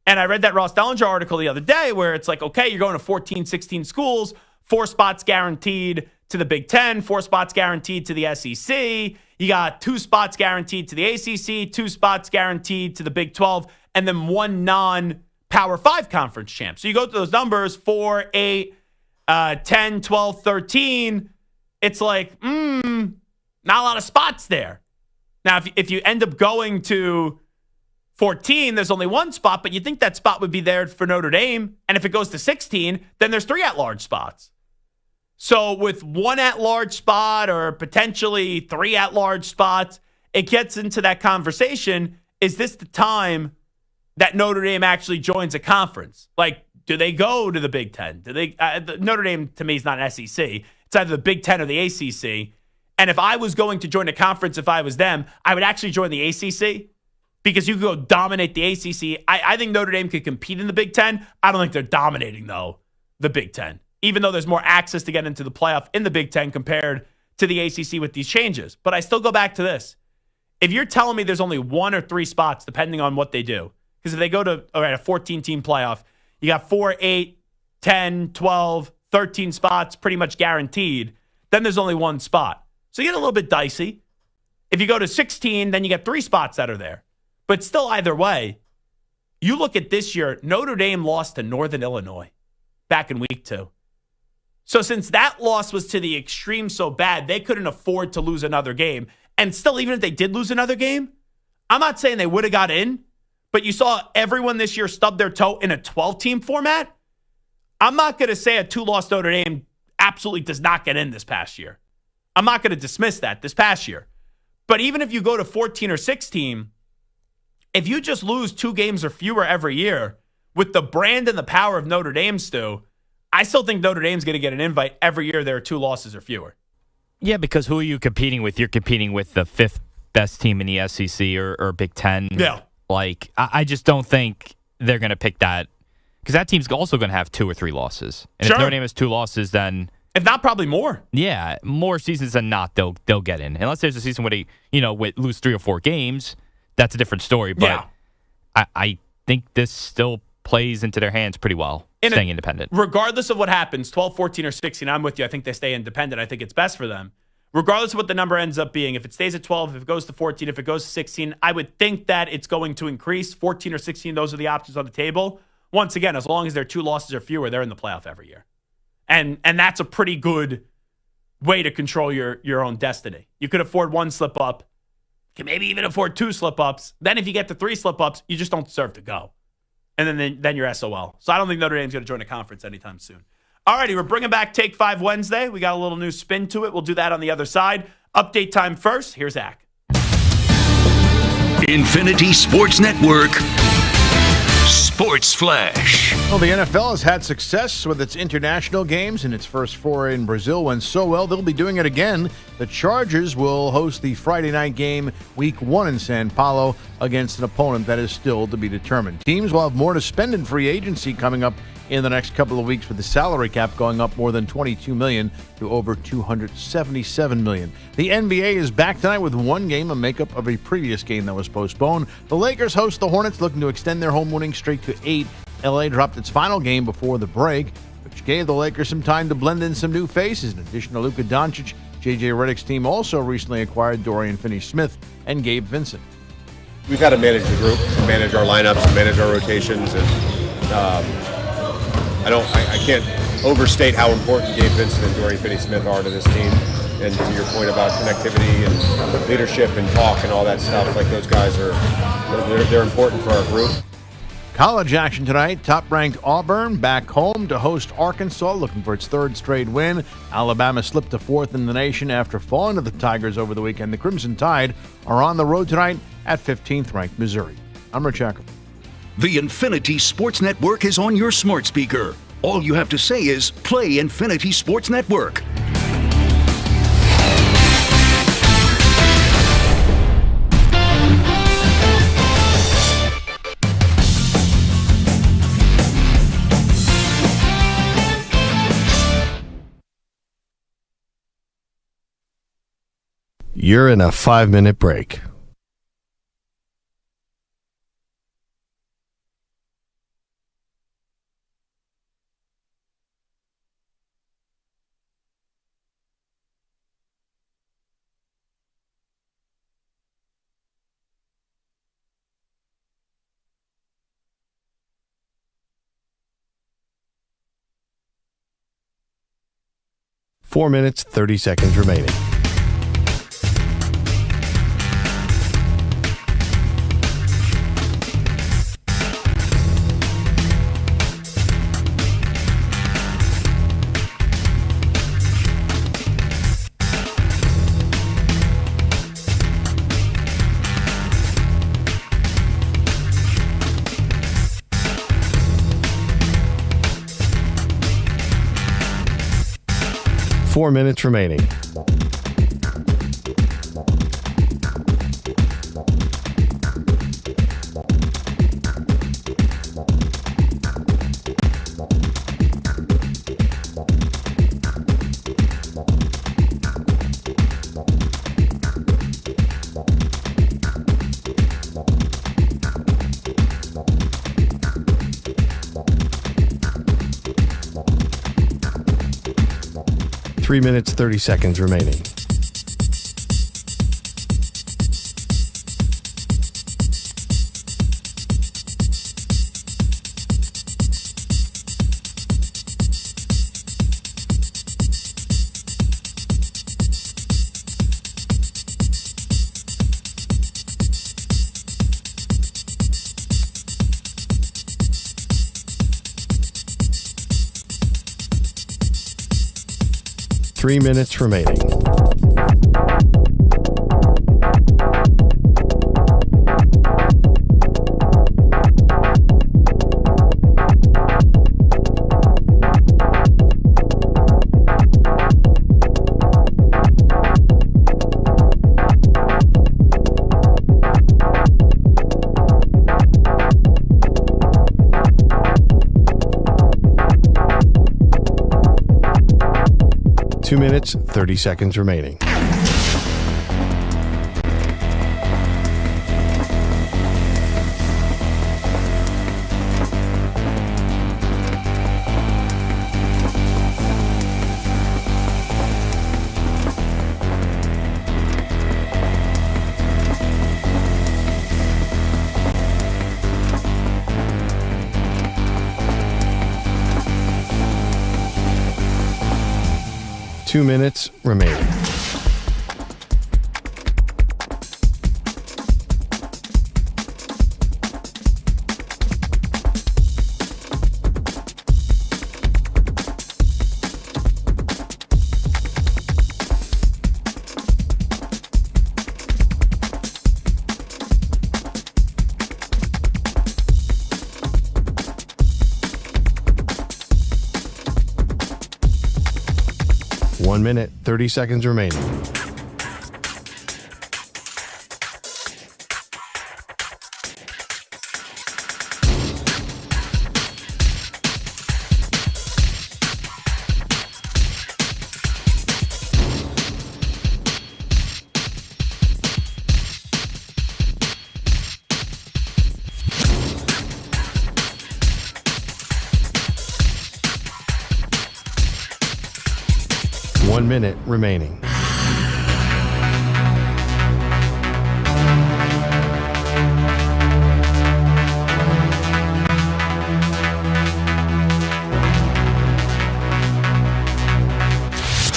And I read that Ross Dellinger article the other day where it's like, okay, you're going to 14, 16 schools, 4 spots guaranteed to the Big Ten, 4 spots guaranteed to the SEC. You got 2 spots guaranteed to the ACC, 2 spots guaranteed to the Big 12, and then 1 non-Power 5 conference champ. So you go through those numbers, 4, 8, 10, 12, 13. It's like, not a lot of spots there. Now, if you end up going to 14, there's only 1 spot, but you think that spot would be there for Notre Dame. And if it goes to 16, then there's 3 at-large spots. So with 1 at-large spot or potentially 3 at-large spots, it gets into that conversation. Is this the time that Notre Dame actually joins a conference? Like, do they go to the Big Ten? Do they? Notre Dame, to me, is not an SEC. It's either the Big Ten or the ACC. And if I was going to join a conference, if I was them, I would actually join the ACC because you could go dominate the ACC. I think Notre Dame could compete in the Big Ten. I don't think they're dominating, though, the Big Ten, even though there's more access to get into the playoff in the Big Ten compared to the ACC with these changes. But I still go back to this. If you're telling me there's only 1 or 3 spots, depending on what they do, because if they go to a 14-team playoff, you got 4, 8, 10, 12, 13 spots pretty much guaranteed, then there's only 1 spot. So you get a little bit dicey. If you go to 16, then you get 3 spots that are there. But still, either way, you look at this year, Notre Dame lost to Northern Illinois back in week 2. So since that loss was to the extreme so bad, they couldn't afford to lose another game. And still, even if they did lose another game, I'm not saying they would have got in, but you saw everyone this year stub their toe in a 12-team format. I'm not going to say a 2-loss Notre Dame absolutely does not get in this past year. I'm not going to dismiss that this past year. But even if you go to 14 or 16, if you just lose 2 games or fewer every year with the brand and the power of Notre Dame, Stu, I still think Notre Dame's going to get an invite every year there are 2 losses or fewer.
Yeah, because who are you competing with? You're competing with the 5th best team in the SEC or Big Ten.
Yeah.
Like, I just don't think they're going to pick that. Because that team's also going to have 2 or 3 losses. And if Notre Dame has 2 losses, then...
If not, probably more.
Yeah, more seasons than not, they'll get in. Unless there's a season where they, lose 3 or 4 games, that's a different story. But I think this still plays into their hands pretty well. staying independent.
Regardless of what happens, 12, 14, or 16, I'm with you. I think they stay independent. I think it's best for them. Regardless of what the number ends up being, if it stays at 12, if it goes to 14, if it goes to 16, I would think that it's going to increase. 14 or 16, those are the options on the table. Once again, as long as their 2 losses or fewer, they're in the playoff every year. And that's a pretty good way to control your own destiny. You could afford 1 slip-up. You can maybe even afford 2 slip-ups. Then if you get to 3 slip-ups, you just don't deserve to go. And then you're SOL. So I don't think Notre Dame's going to join a conference anytime soon. All righty, we're bringing back Take 5 Wednesday. We got a little new spin to it. We'll do that on the other side. Update time first. Here's Zach.
Infinity Sports Network Sports Flash.
Well, the NFL has had success with its international games. In its first foray in Brazil went so well, they'll be doing it again. The Chargers will host the Friday night game Week 1 in Sao Paulo against an opponent that is still to be determined. Teams will have more to spend in free agency coming up in the next couple of weeks, with the salary cap going up more than $22 million to over $277 million. The NBA is back tonight with one game, a makeup of a previous game that was postponed. The Lakers host the Hornets, looking to extend their home winning streak to 8. LA dropped its final game before the break, which gave the Lakers some time to blend in some new faces. In addition to Luka Doncic, J.J. Redick's team also recently acquired Dorian Finney-Smith and Gabe Vincent.
We've got to manage the group, manage our lineups, and manage our rotations, and I can't overstate how important Gabe Vincent and Dorian Finney-Smith are to this team. And to your point about connectivity and leadership and talk and all that stuff, like those guys they're important for our group.
College action tonight. Top-ranked Auburn back home to host Arkansas, looking for its 3rd straight win. Alabama slipped to 4th in the nation after falling to the Tigers over the weekend. The Crimson Tide are on the road tonight at 15th-ranked Missouri. I'm Rich Hacker.
The Infinity Sports Network is on your smart speaker. All you have to say is, play Infinity Sports Network.
You're in a 5-minute break. Four minutes, 30 seconds remaining. Four minutes remaining. Three minutes, 30 seconds remaining. Three minutes remaining. Two minutes, 30 seconds remaining. 2 minutes remaining. One minute, 30 seconds remaining. One minute remaining.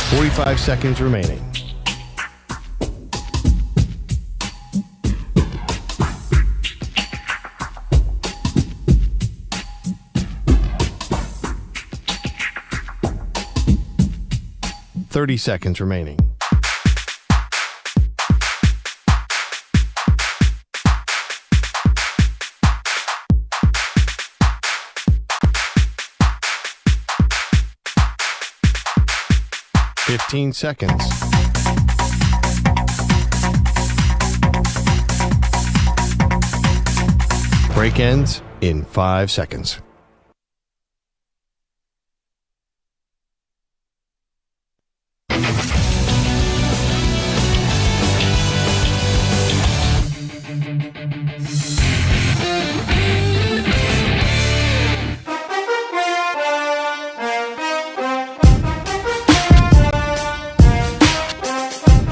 Forty-five seconds remaining. Thirty seconds remaining. Fifteen seconds. Break ends in 5 seconds.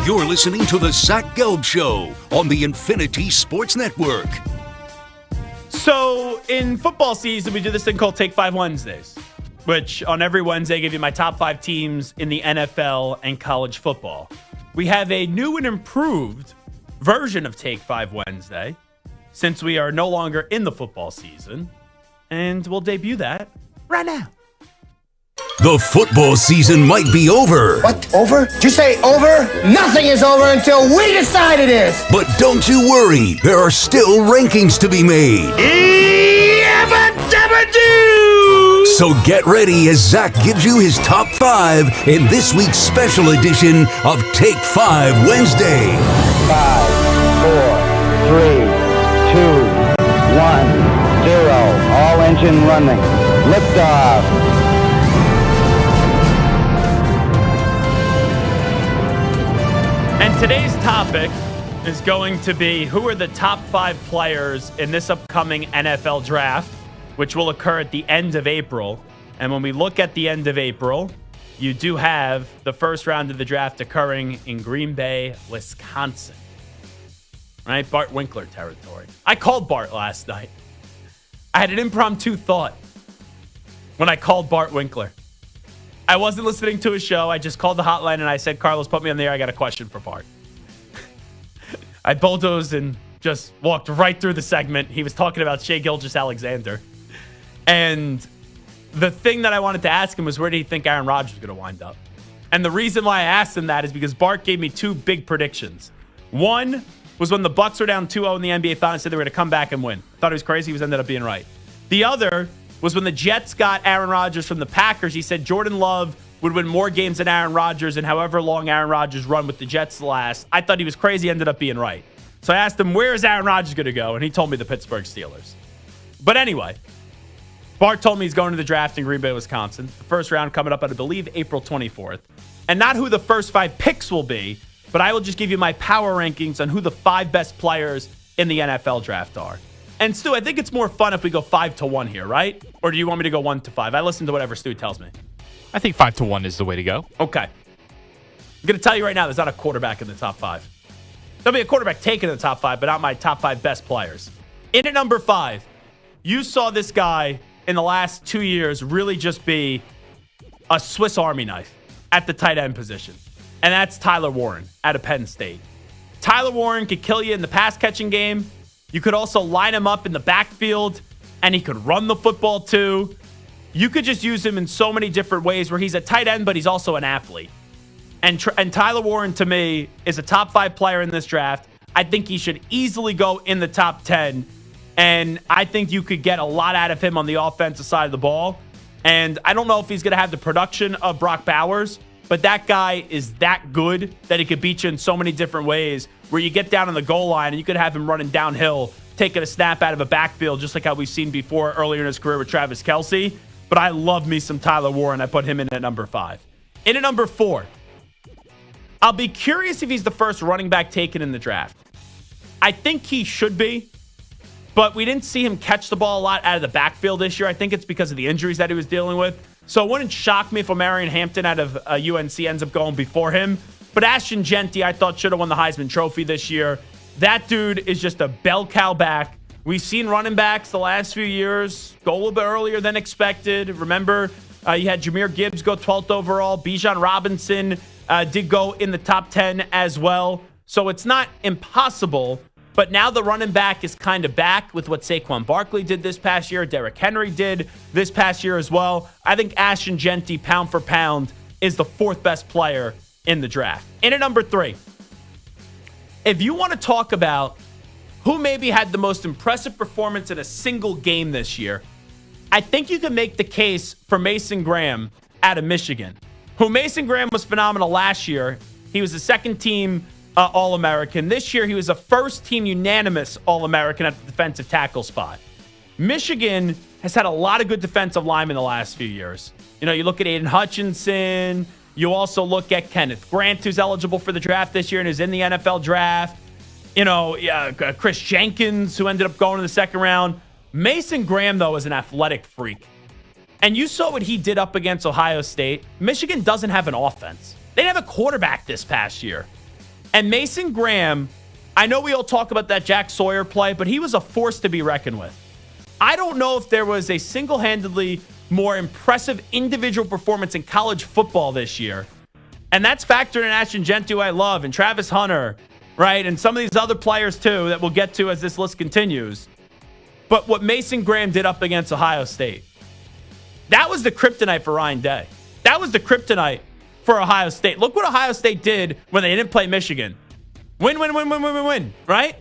You're listening to the Zach Gelb Show on the Infinity Sports Network.
So in football season, we do this thing called Take 5 Wednesdays, which on every Wednesday I give you my top 5 teams in the NFL and college football. We have a new and improved version of Take 5 Wednesday since we are no longer in the football season, and we'll debut that right now.
The football season might be over.
What? Over? Did you say over? Nothing is over until we decide it is.
But don't you worry, there are still rankings to be made. So get ready as Zach gives you his top 5 in this week's special edition of Take 5 Wednesday.
5, 4, 3, 2, 1, 0. All engine running. Liftoff.
And today's topic is going to be who are the top 5 players in this upcoming NFL draft, which will occur at the end of April. And when we look at the end of April, you do have the first round of the draft occurring in Green Bay, Wisconsin. Right? Bart Winkler territory. I called Bart last night. I had an impromptu thought when I called Bart Winkler. I wasn't listening to his show. I just called the hotline and I said, Carlos, put me on the air. I got a question for Bart. I bulldozed and just walked right through the segment. He was talking about Shai Gilgeous-Alexander. And the thing that I wanted to ask him was, where do you think Aaron Rodgers was going to wind up? And the reason why I asked him that is because Bart gave me 2 big predictions. One was when the Bucs were down 2-0 in the NBA Finals, said they were going to come back and win. Thought he was crazy. He ended up being right. The other was when the Jets got Aaron Rodgers from the Packers. He said Jordan Love would win more games than Aaron Rodgers, and however long Aaron Rodgers run with the Jets last. I thought he was crazy, ended up being right. So I asked him, where is Aaron Rodgers going to go? And he told me the Pittsburgh Steelers. But anyway, Bart told me he's going to the draft in Green Bay, Wisconsin. The first round coming up, I believe, April 24th. And not who the first 5 picks will be, but I will just give you my power rankings on who the 5 best players in the NFL draft are. And Stu, I think it's more fun if we go 5-1 here, right? Or do you want me to go 1-5? I listen to whatever Stu tells me.
I think 5-1 is the way to go.
Okay. I'm going to tell you right now, there's not a quarterback in the top 5. There'll be a quarterback taken in the top 5, but not my top 5 best players. In at number 5, you saw this guy in the last 2 years really just be a Swiss Army knife. at the tight end position, and that's Tyler Warren out of Penn State. Tyler Warren could kill you in the pass-catching game. You could also line him up in the backfield, and he could run the football too. You could just use him in so many different ways where he's a tight end, but he's also an athlete. And Tyler Warren, to me, is a top 5 player in this draft. I think he should easily go in the top 10. And I think you could get a lot out of him on the offensive side of the ball. And I don't know if he's going to have the production of Brock Bowers, but that guy is that good that he could beat you in so many different ways where you get down on the goal line and you could have him running downhill, taking a snap out of a backfield, just like how we've seen before earlier in his career with Travis Kelce. But I love me some Tyler Warren. I put him in at number 5. In at number 4, I'll be curious if he's the first running back taken in the draft. I think he should be, but we didn't see him catch the ball a lot out of the backfield this year. I think it's because of the injuries that he was dealing with. So it wouldn't shock me if Omarion Hampton out of UNC ends up going before him. But Ashton Genty, I thought, should have won the Heisman Trophy this year. That dude is just a bell cow back. We've seen running backs the last few years go a little bit earlier than expected. Remember, you had Jahmyr Gibbs go 12th overall. Bijan Robinson did go in the top 10 as well. So it's not impossible, but now the running back is kind of back with what Saquon Barkley did this past year. Derrick Henry did this past year as well. I think Ashton Genty, pound for pound, is the 4th best player in the draft. In at number 3, if you want to talk about who maybe had the most impressive performance in a single game this year, I think you can make the case for Mason Graham out of Michigan, who Mason Graham was phenomenal last year. He was a second-team All-American. This year, he was a first-team unanimous All-American at the defensive tackle spot. Michigan has had a lot of good defensive linemen the last few years. You know, you look at Aiden Hutchinson. You also look at Kenneth Grant, who's eligible for the draft this year and is in the NFL draft. You know, Chris Jenkins, who ended up going in the second round. Mason Graham, though, is an athletic freak. And you saw what he did up against Ohio State. Michigan doesn't have an offense. They didn't have a quarterback this past year. And Mason Graham, I know we all talk about that Jack Sawyer play, but he was a force to be reckoned with. I don't know if there was a single-handedly more impressive individual performance in college football this year. And that's factored in Ashton Genty, who I love, and Travis Hunter, right? And some of these other players, too, that we'll get to as this list continues. But what Mason Graham did up against Ohio State, that was the kryptonite for Ryan Day. That was the kryptonite for Ohio State. Look what Ohio State did when they didn't play Michigan. Win, right?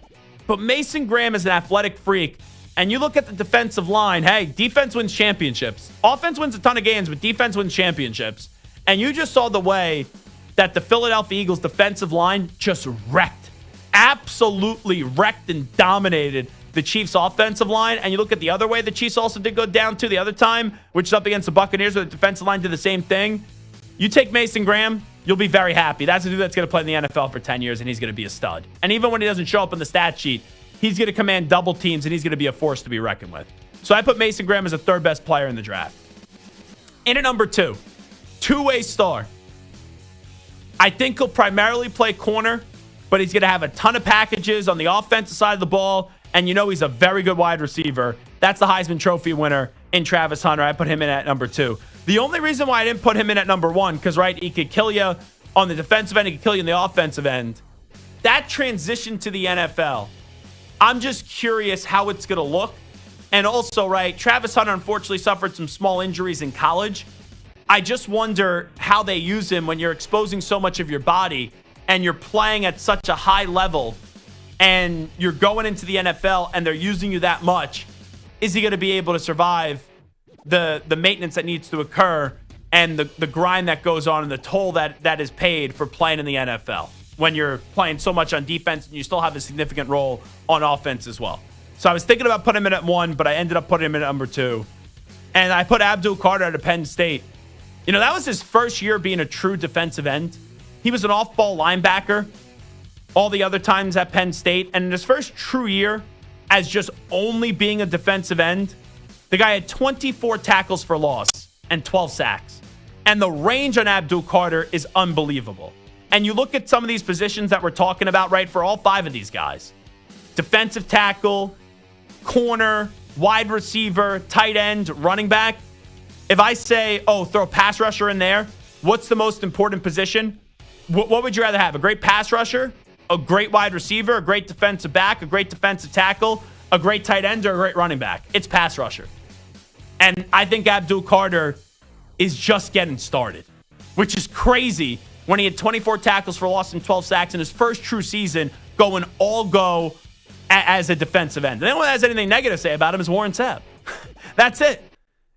But Mason Graham is an athletic freak. And you look at the defensive line, hey, defense wins championships. Offense wins a ton of games, but defense wins championships. And you just saw the way that the Philadelphia Eagles defensive line just wrecked. Absolutely wrecked and dominated the Chiefs offensive line. And you look at the other way the Chiefs also did go down to the other time, which is up against the Buccaneers, where the defensive line did the same thing. You take Mason Graham, you'll be very happy. That's a dude that's going to play in the NFL for 10 years, and he's going to be a stud. And even when he doesn't show up in the stat sheet, he's going to command double teams, and he's going to be a force to be reckoned with. So I put Mason Graham as the 3rd best player in the draft. In at number 2, two-way star. I think he'll primarily play corner, but he's going to have a ton of packages on the offensive side of the ball, and you know he's a very good wide receiver. That's the Heisman Trophy winner in Travis Hunter. I put him in at number 2. The only reason why I didn't put him in at number 1, because, right, he could kill you on the defensive end, he could kill you on the offensive end. That transition to the NFL, I'm just curious how it's going to look. And also, right, Travis Hunter unfortunately suffered some small injuries in college. I just wonder how they use him when you're exposing so much of your body and you're playing at such a high level and you're going into the NFL and they're using you that much. Is he going to be able to survive the maintenance that needs to occur and the grind that goes on and the toll that is paid for playing in the NFL when you're playing so much on defense and you still have a significant role on offense as well? So I was thinking about putting him in at 1, but I ended up putting him in at number 2. And I put Abdul Carter out of Penn State. You know, that was his first year being a true defensive end. He was an off-ball linebacker all the other times at Penn State. And in his first true year as just only being a defensive end, the guy had 24 tackles for loss and 12 sacks. And the range on Abdul Carter is unbelievable. And you look at some of these positions that we're talking about, right, for all 5 of these guys. Defensive tackle, corner, wide receiver, tight end, running back. If I say, throw a pass rusher in there, what's the most important position? What would you rather have? A great pass rusher, a great wide receiver, a great defensive back, a great defensive tackle, a great tight end, or a great running back? It's pass rusher. And I think Abdul Carter is just getting started, which is crazy when he had 24 tackles for loss and 12 sacks in his first true season, going all go as a defensive end. And anyone that has anything negative to say about him is Warren Sapp. That's it.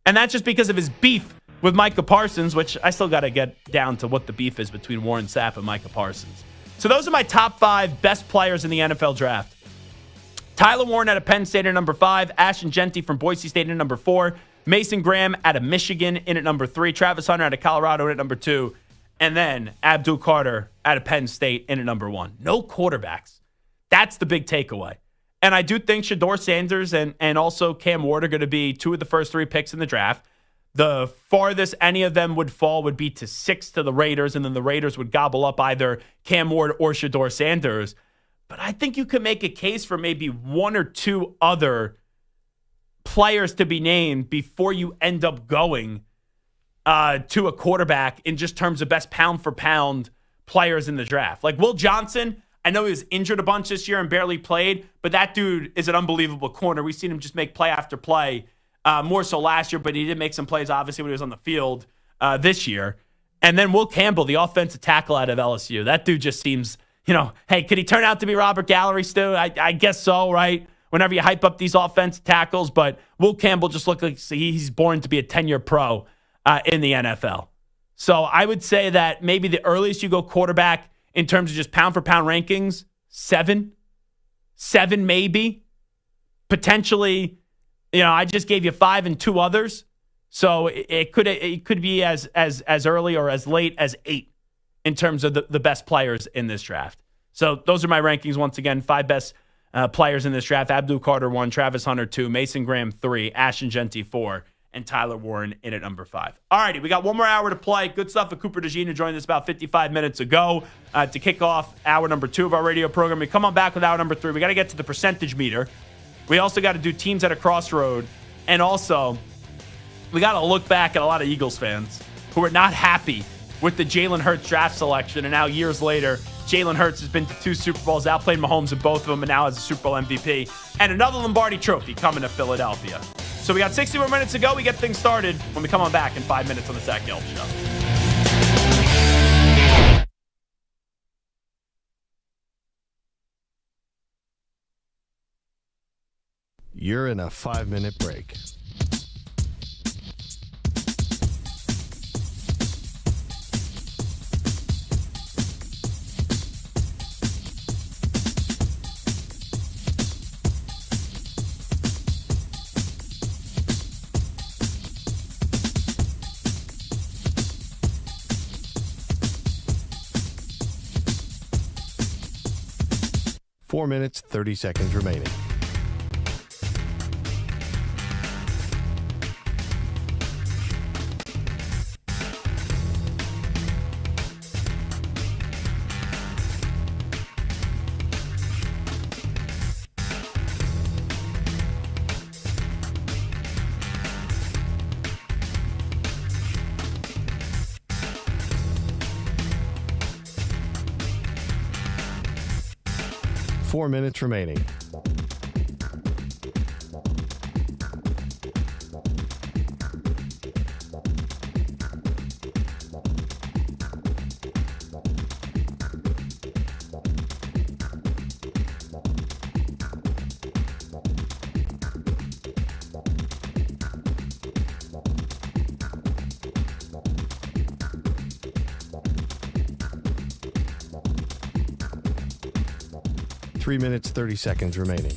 And that's just because of his beef with Micah Parsons, which I still got to get down to what the beef is between Warren Sapp and Micah Parsons. So those are my top 5 best players in the NFL draft. Tyler Warren out of Penn State at number 5. Ashton Jeanty from Boise State at number 4. Mason Graham out of Michigan in at number 3. Travis Hunter out of Colorado in at number 2. And then Abdul Carter out of Penn State in at number 1. No quarterbacks. That's the big takeaway. And I do think Shedeur Sanders and also Cam Ward are going to be 2 of the first 3 picks in the draft. The farthest any of them would fall would be to 6 to the Raiders, and then the Raiders would gobble up either Cam Ward or Shedeur Sanders. But I think you could make a case for maybe 1 or 2 other players to be named before you end up going to a quarterback in just terms of best pound-for-pound players in the draft. Like Will Johnson, I know he was injured a bunch this year and barely played, but that dude is an unbelievable corner. We've seen him just make play after play. More so last year, but he did make some plays, obviously, when he was on the field this year. And then Will Campbell, the offensive tackle out of LSU. That dude just seems, hey, could he turn out to be Robert Gallery, Stu? I guess so, right? Whenever you hype up these offensive tackles. But Will Campbell just looks like he's born to be a 10-year pro in the NFL. So I would say that maybe the earliest you go quarterback in terms of just pound-for-pound rankings, 7. 7 maybe. Potentially... I just gave you 5 and 2 others, so it could be as early or as late as 8 in terms of the best players in this draft. So those are my rankings once again. 5 best players in this draft: Abdul Carter 1, Travis Hunter 2, Mason Graham 3, Ashton Jeanty 4, and Tyler Warren in at number 5. All righty, we got 1 more hour to play. Good stuff with Cooper DeJean, who joined us about 55 minutes ago to kick off hour number 2 of our radio program. We come on back with hour number 3. We got to get to the percentage meter. We also got to do teams at a crossroad. And also, we got to look back at a lot of Eagles fans who are not happy with the Jalen Hurts draft selection. And now, years later, Jalen Hurts has been to 2 Super Bowls, outplayed Mahomes in both of them, and now has a Super Bowl MVP. And another Lombardi trophy coming to Philadelphia. So we got 60 more minutes to go. We get things started when we come on back in 5 minutes on the Zach Gelb Show.
You're in a 5-minute break. Four minutes, 30 seconds remaining. Four minutes remaining. Three minutes, 30 seconds remaining.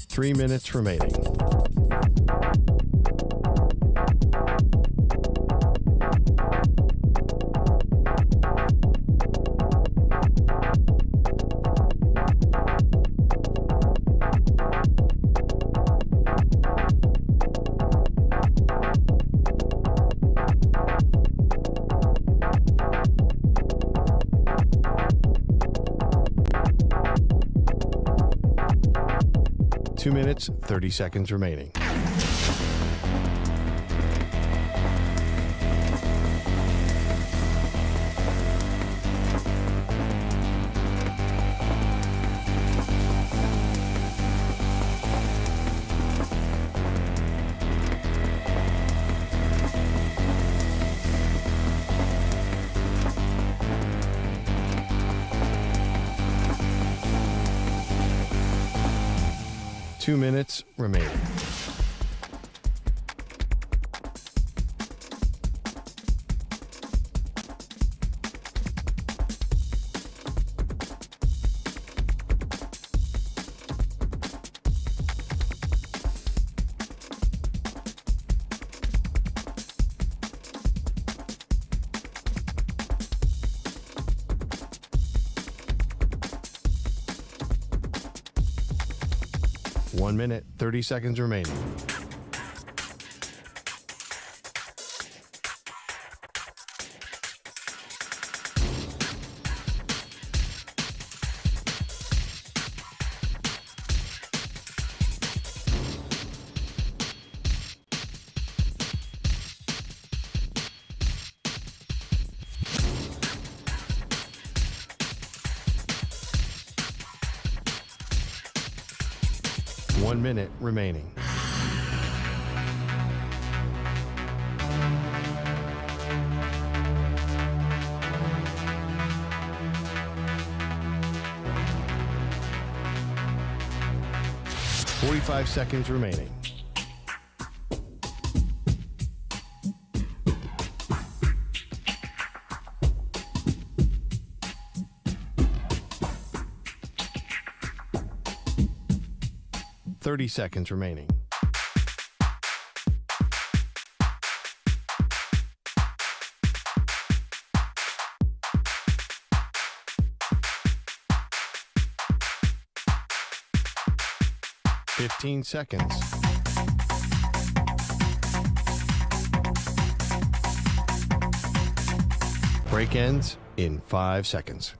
Three minutes remaining. 2 minutes, 30 seconds remaining. Two minutes remaining. One minute, 30 seconds remaining. One minute remaining. Forty-five seconds remaining. Seconds remaining. Fifteen seconds. Break ends in 5 seconds.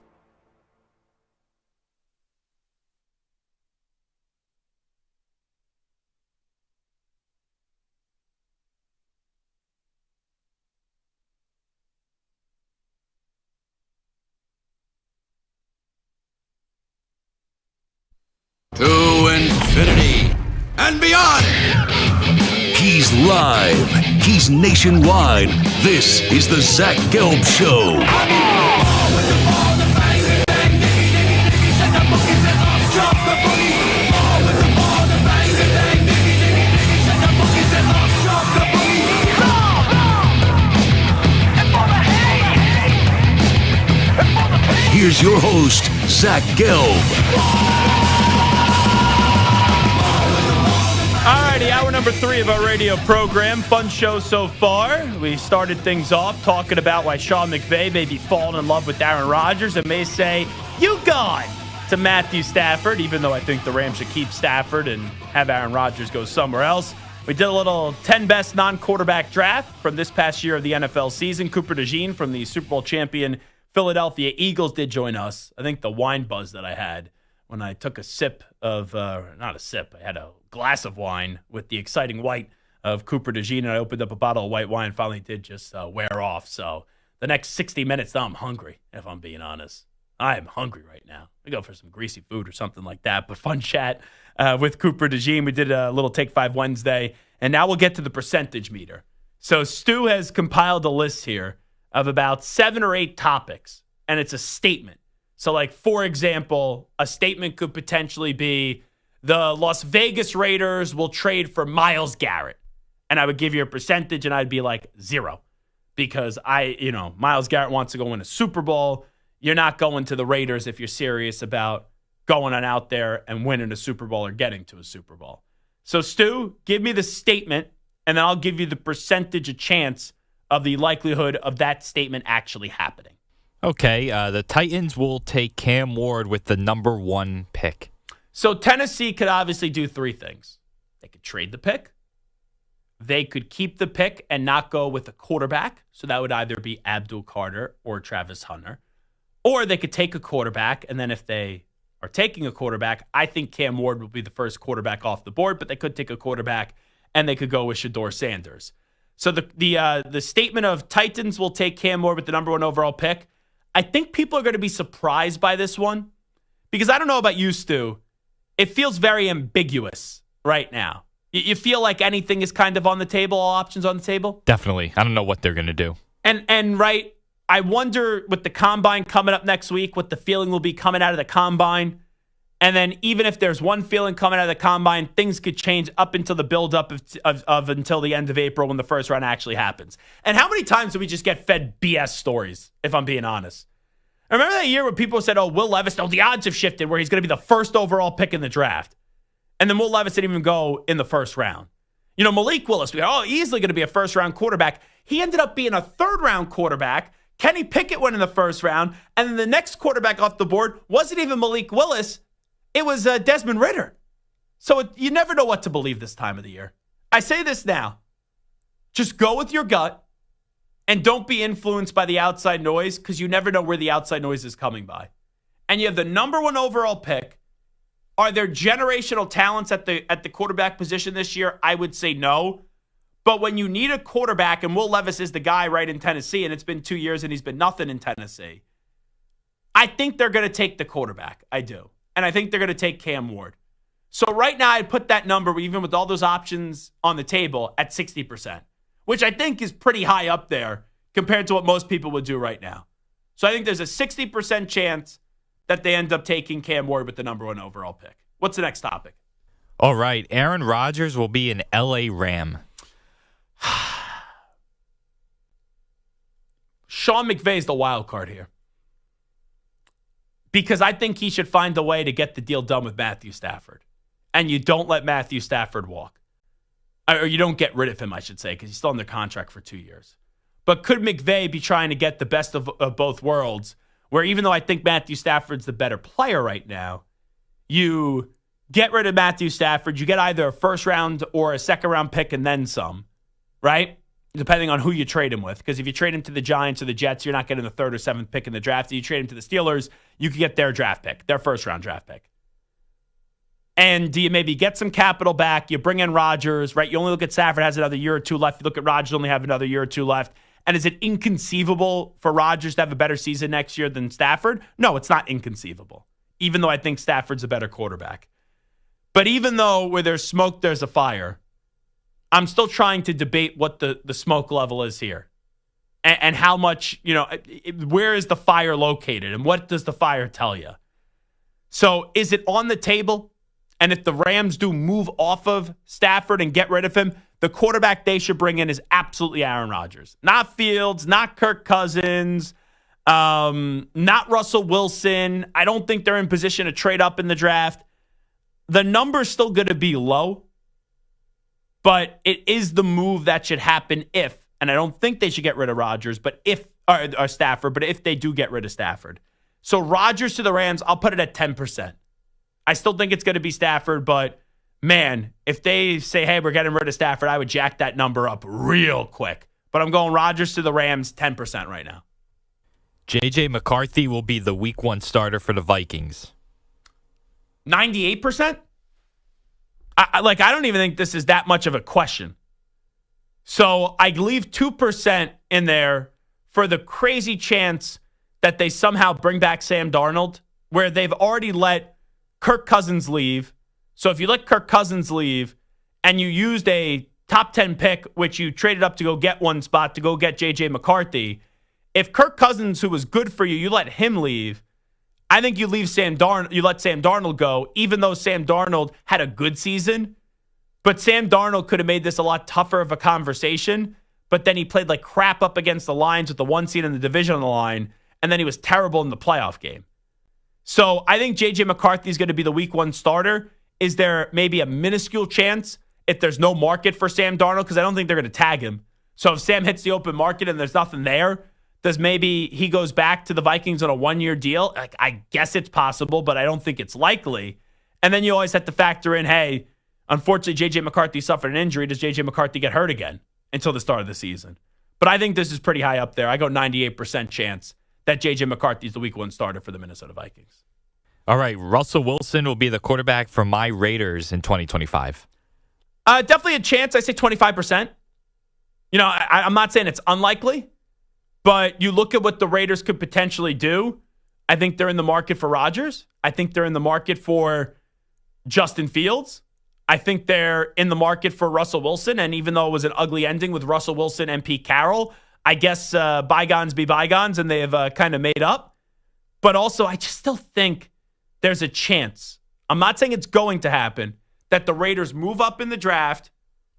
To infinity and beyond.
He's live. He's nationwide. This is the Zach Gelb Show. Here's your host, Zach Gelb.
Alrighty, hour number 3 of our radio program. Fun show so far. We started things off talking about why Sean McVay may be falling in love with Aaron Rodgers and may say, "You gone," to Matthew Stafford, even though I think the Rams should keep Stafford and have Aaron Rodgers go somewhere else. We did a little 10 best non-quarterback draft from this past year of the NFL season. Cooper DeJean from the Super Bowl champion Philadelphia Eagles did join us. I think the wine buzz that I had when I took a sip of, not a sip, I had a glass of wine with the exciting white of Cooper DeJean, and I opened up a bottle of white wine, finally did just wear off. So the next 60 minutes, now I'm hungry, if I'm being honest. I am hungry right now. We go for some greasy food or something like that, but fun chat with Cooper DeJean. We did a little Take 5 Wednesday, and now we'll get to the percentage meter. So Stu has compiled a list here of about 7 or 8 topics, and it's a statement. So, like, for example, a statement could potentially be, the Las Vegas Raiders will trade for Myles Garrett. And I would give you a percentage, and I'd be like 0. Because Myles Garrett wants to go win a Super Bowl. You're not going to the Raiders if you're serious about going on out there and winning a Super Bowl or getting to a Super Bowl. So, Stu, give me the statement, and then I'll give you the percentage of chance of the likelihood of that statement actually happening.
Okay, the Titans will take Cam Ward with the number 1 pick.
So Tennessee could obviously do 3 things. They could trade the pick. They could keep the pick and not go with a quarterback. So that would either be Abdul Carter or Travis Hunter. Or they could take a quarterback, and then if they are taking a quarterback, I think Cam Ward will be the first quarterback off the board, but they could take a quarterback and they could go with Shedeur Sanders. So the statement of Titans will take Cam Ward with the number 1 overall pick, I think people are going to be surprised by this one because I don't know about you, Stu. It feels very ambiguous right now. You feel like anything is kind of on the table, all options on the table?
Definitely. I don't know what they're going to do.
And right, I wonder with the Combine coming up next week, what the feeling will be coming out of the Combine. And then even if there's one feeling coming out of the Combine, things could change up until the buildup of until the end of April when the first round actually happens. And how many times do we just get fed BS stories, if I'm being honest? I remember that year when people said, Will Levis, the odds have shifted where he's going to be the first overall pick in the draft. And then Will Levis didn't even go in the first round. Malik Willis, easily going to be a first-round quarterback. He ended up being a third-round quarterback. Kenny Pickett went in the first round. And then the next quarterback off the board wasn't even Malik Willis. It was Desmond Ridder. So you never know what to believe this time of the year. I say this now. Just go with your gut and don't be influenced by the outside noise because you never know where the outside noise is coming by. And you have the number 1 overall pick. Are there generational talents at the quarterback position this year? I would say no. But when you need a quarterback, and Will Levis is the guy right in Tennessee, and it's been 2 years and he's been nothing in Tennessee, I think they're going to take the quarterback. I do. And I think they're going to take Cam Ward. So right now, I'd put that number, even with all those options on the table, at 60%, which I think is pretty high up there compared to what most people would do right now. So I think there's a 60% chance that they end up taking Cam Ward with the number 1 overall pick. What's the next topic?
All right. Aaron Rodgers will be an L.A. Ram.
Sean McVay is the wild card here. Because I think he should find a way to get the deal done with Matthew Stafford. And you don't let Matthew Stafford walk. Or you don't get rid of him, I should say, because he's still under contract for 2 years. But could McVay be trying to get the best of both worlds, where even though I think Matthew Stafford's the better player right now, you get rid of Matthew Stafford, you get either a first round or a second round pick and then some, right? Depending on who you trade him with. Because if you trade him to the Giants or the Jets, you're not getting the 3rd or 7th pick in the draft. If you trade him to the Steelers, you could get their draft pick, their first round draft pick. And do you maybe get some capital back? You bring in Rodgers, right? You only look at Stafford has another year or two left. You look at Rodgers, only have another year or two left. And is it inconceivable for Rodgers to have a better season next year than Stafford? No, it's not inconceivable, even though I think Stafford's a better quarterback. But even though where there's smoke, there's a fire, I'm still trying to debate what the smoke level is here and how much, where is the fire located and what does the fire tell you? So is it on the table? And if the Rams do move off of Stafford and get rid of him, the quarterback they should bring in is absolutely Aaron Rodgers. Not Fields, not Kirk Cousins, not Russell Wilson. I don't think they're in position to trade up in the draft. The number's still going to be low, but it is the move that should happen if, and I don't think they should get rid of Rodgers, but or Stafford, but if they do get rid of Stafford. So Rodgers to the Rams, I'll put it at 10%. I still think it's going to be Stafford, but man, if they say, hey, we're getting rid of Stafford, I would jack that number up real quick. But I'm going Rodgers to the Rams, 10% right now.
J.J. McCarthy will be the week 1 starter for the Vikings.
98%? I don't even think this is that much of a question. So I leave 2% in there for the crazy chance that they somehow bring back Sam Darnold, where they've already let Kirk Cousins leave. So if you let Kirk Cousins leave and you used a top 10 pick, which you traded up to go get one spot to go get J.J. McCarthy, if Kirk Cousins, who was good for you, you let him leave, I think you let Sam Darnold go, even though Sam Darnold had a good season. But Sam Darnold could have made this a lot tougher of a conversation. But then he played like crap up against the Lions with the 1 seed in the division on the line. And then he was terrible in the playoff game. So I think J.J. McCarthy is going to be the week 1 starter. Is there maybe a minuscule chance if there's no market for Sam Darnold? Because I don't think they're going to tag him. So if Sam hits the open market and there's nothing there, does maybe he goes back to the Vikings on a 1-year deal? I guess it's possible, but I don't think it's likely. And then you always have to factor in, hey, unfortunately, J.J. McCarthy suffered an injury. Does J.J. McCarthy get hurt again until the start of the season? But I think this is pretty high up there. I go 98% chance that J.J. McCarthy is the week 1 starter for the Minnesota Vikings.
All right, Russell Wilson will be the quarterback for my Raiders in 2025.
Definitely a chance. I say 25%. You know, I'm not saying it's unlikely, but you look at what the Raiders could potentially do. I think they're in the market for Rodgers. I think they're in the market for Justin Fields. I think they're in the market for Russell Wilson. And even though it was an ugly ending with Russell Wilson and Pete Carroll, I guess bygones be bygones, and they have kind of made up. But also, I just still think there's a chance. I'm not saying it's going to happen, that the Raiders move up in the draft,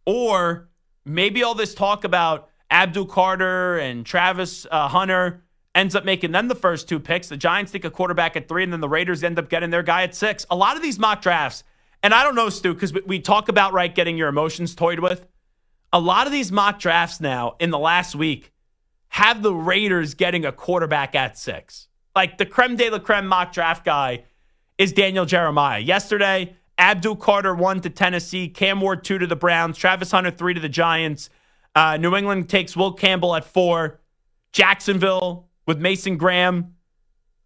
or maybe all this talk about Abdul Carter and Travis Hunter ends up making them the first 2 picks. The Giants take a quarterback at 3, and then the Raiders end up getting their guy at 6. A lot of these mock drafts, and I don't know, Stu, because we talk about, right, getting your emotions toyed with. A lot of these mock drafts now in the last week have the Raiders getting a quarterback at 6. Like the creme de la creme mock draft guy is Daniel Jeremiah. Yesterday, Abdul Carter 1 to Tennessee, Cam Ward 2 to the Browns, Travis Hunter 3 to the Giants. New England takes Will Campbell at 4. Jacksonville with Mason Graham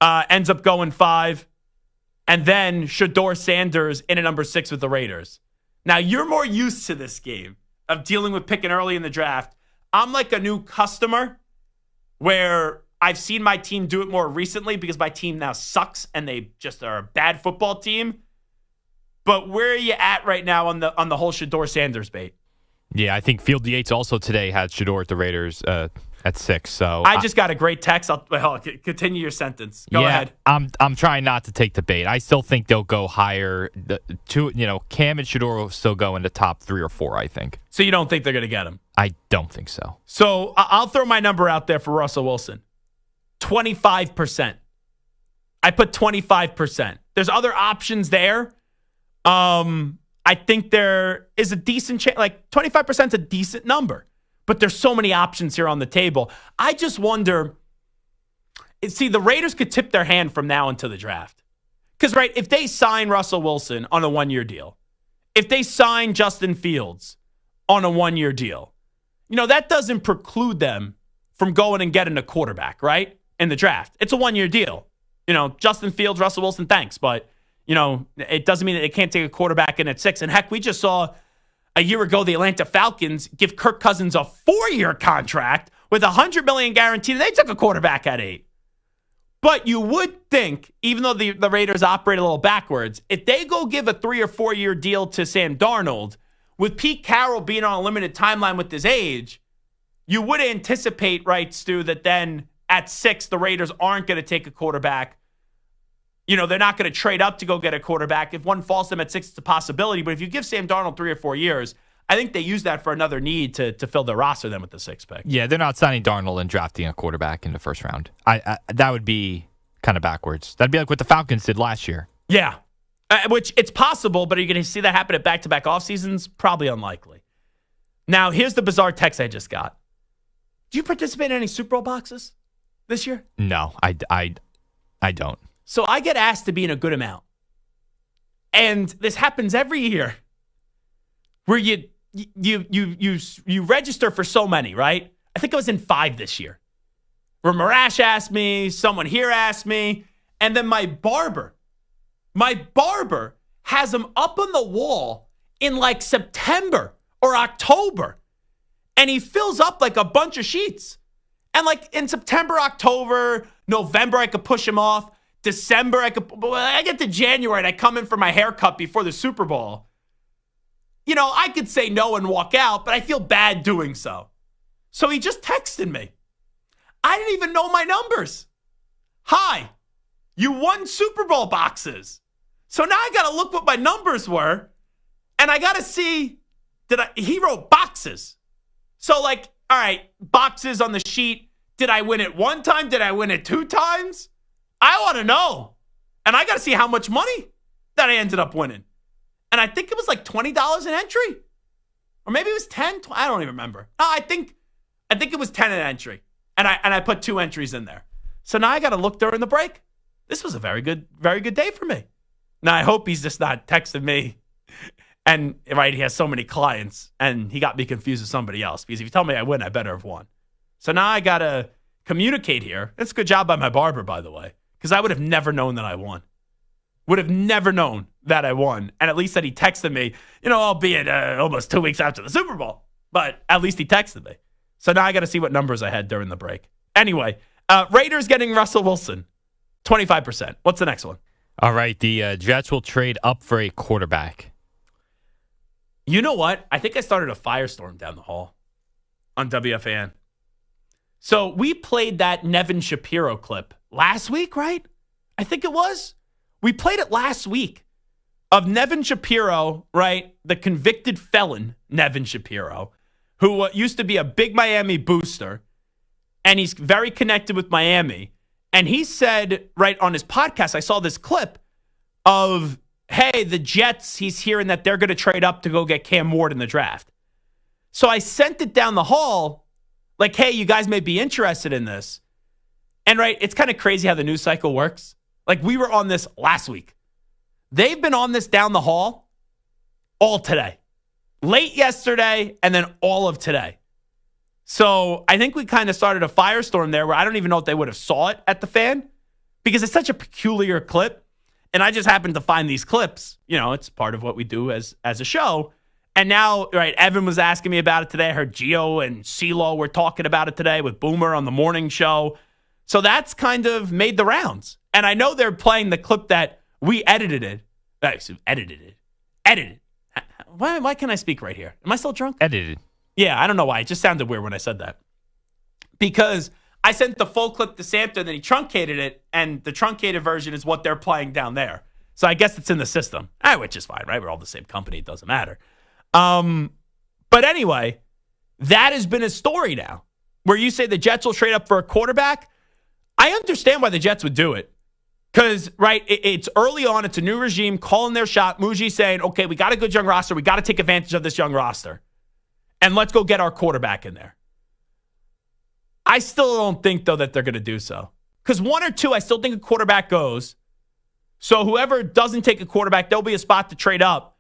ends up going 5. And then Shedeur Sanders in at number 6 with the Raiders. Now, you're more used to this game of dealing with picking early in the draft. I'm like a new customer where I've seen my team do it more recently because my team now sucks and they just are a bad football team. But where are you at right now on the whole Shedeur Sanders bait?
Yeah, I think Field Yates also today had Shedeur at the Raiders at 6. So
I just got a great text. I'll continue your sentence. Go ahead.
I'm trying not to take the bait. I still think they'll go higher. Cam and Shedeur will still go in the top 3 or 4, I think.
So you don't think they're going to get him?
I don't think so.
So I'll throw my number out there for Russell Wilson. 25%. I put 25%. There's other options there. I think there is a decent chance. Like 25% is a decent number. But there's so many options here on the table. I just wonder, see, the Raiders could tip their hand from now until the draft. Because, right, if they sign Russell Wilson on a 1-year deal, if they sign Justin Fields on a 1-year deal, that doesn't preclude them from going and getting a quarterback, right, in the draft. It's a 1-year deal. Justin Fields, Russell Wilson, thanks. But, it doesn't mean that they can't take a quarterback in at 6. And, heck, we just saw a year ago, the Atlanta Falcons give Kirk Cousins a 4-year contract with $100 million guaranteed, and they took a quarterback at 8. But you would think, even though the Raiders operate a little backwards, if they go give a 3 or 4 year deal to Sam Darnold, with Pete Carroll being on a limited timeline with his age, you would anticipate, right, Stu, that then at 6, the Raiders aren't going to take a quarterback. They're not going to trade up to go get a quarterback. If one falls to them at 6, it's a possibility. But if you give Sam Darnold 3 or 4 years, I think they use that for another need to fill their roster then with the 6th pick.
Yeah, they're not signing Darnold and drafting a quarterback in the first round. That would be kind of backwards. That'd be like what the Falcons did last year.
Yeah, which it's possible, but are you going to see that happen at back-to-back off seasons? Probably unlikely. Now, here's the bizarre text I just got. Do you participate in any Super Bowl boxes this year?
No, I don't.
So I get asked to be in a good amount. And this happens every year where you register for so many, right? I think I was in 5 this year. Where Marash asked me, someone here asked me, and then my barber has them up on the wall in like September or October. And he fills up like a bunch of sheets. And like in September, October, November, I could push him off. December, I get to January and I come in for my haircut before the Super Bowl. I could say no and walk out, but I feel bad doing so. So he just texted me. I didn't even know my numbers. Hi, you won Super Bowl boxes. So now I got to look what my numbers were, and I got to see, he wrote boxes. So all right, boxes on the sheet. Did I win it 1 time? Did I win it 2 times? I want to know. And I got to see how much money that I ended up winning. And I think it was like $20 an entry. Or maybe it was 10. I don't even remember. No, I think it was 10 an entry. And I put 2 entries in there. So now I got to look during the break. This was a very good day for me. Now I hope he's just not texting me. And right, he has so many clients and he got me confused with somebody else. Because if you tell me I win, I better have won. So now I got to communicate here. It's a good job by my barber, by the way. Because I would have never known that I won. Would have never known that I won. And at least that he texted me, albeit almost 2 weeks after the Super Bowl. But at least he texted me. So now I got to see what numbers I had during the break. Anyway, Raiders getting Russell Wilson, 25%. What's the next one?
All right, the Jets will trade up for a quarterback.
You know what? I think I started a firestorm down the hall on WFAN. So we played that Nevin Shapiro clip last week, right? I think it was. We played it last week of Nevin Shapiro, right? The convicted felon, Nevin Shapiro, who used to be a big Miami booster, and he's very connected with Miami. And he said, right on his podcast, I saw this clip of, hey, the Jets, he's hearing that they're going to trade up to go get Cam Ward in the draft. So I sent it down the hall, like, hey, you guys may be interested in this. And, right, it's kind of crazy how the news cycle works. Like, we were on this last week. They've been on this down the hall all today. Late yesterday, and then all of today. So I think we kind of started a firestorm there where I don't even know if they would have saw it at the Fan because it's such a peculiar clip. And I just happened to find these clips. It's part of what we do as a show. And now, right, Evan was asking me about it today. I heard Gio and CeeLo were talking about it today with Boomer on the morning show. So that's kind of made the rounds. And I know they're playing the clip that we edited it. Edited. Why can't I speak right here? Am I still drunk?
Edited.
Yeah, I don't know why. It just sounded weird when I said that. Because I sent the full clip to Samter, and then he truncated it, and the truncated version is what they're playing down there. So I guess it's in the system, which is fine, right? We're all the same company. It doesn't matter. But anyway, that has been a story now, where you say the Jets will trade up for a quarterback. I understand why the Jets would do it. Because, right, it's early on. It's a new regime calling their shot. Muji saying, okay, we got a good young roster. We got to take advantage of this young roster. And let's go get our quarterback in there. I still don't think, though, that they're going to do so. Because 1 or 2, I still think a quarterback goes. So whoever doesn't take a quarterback, there'll be a spot to trade up.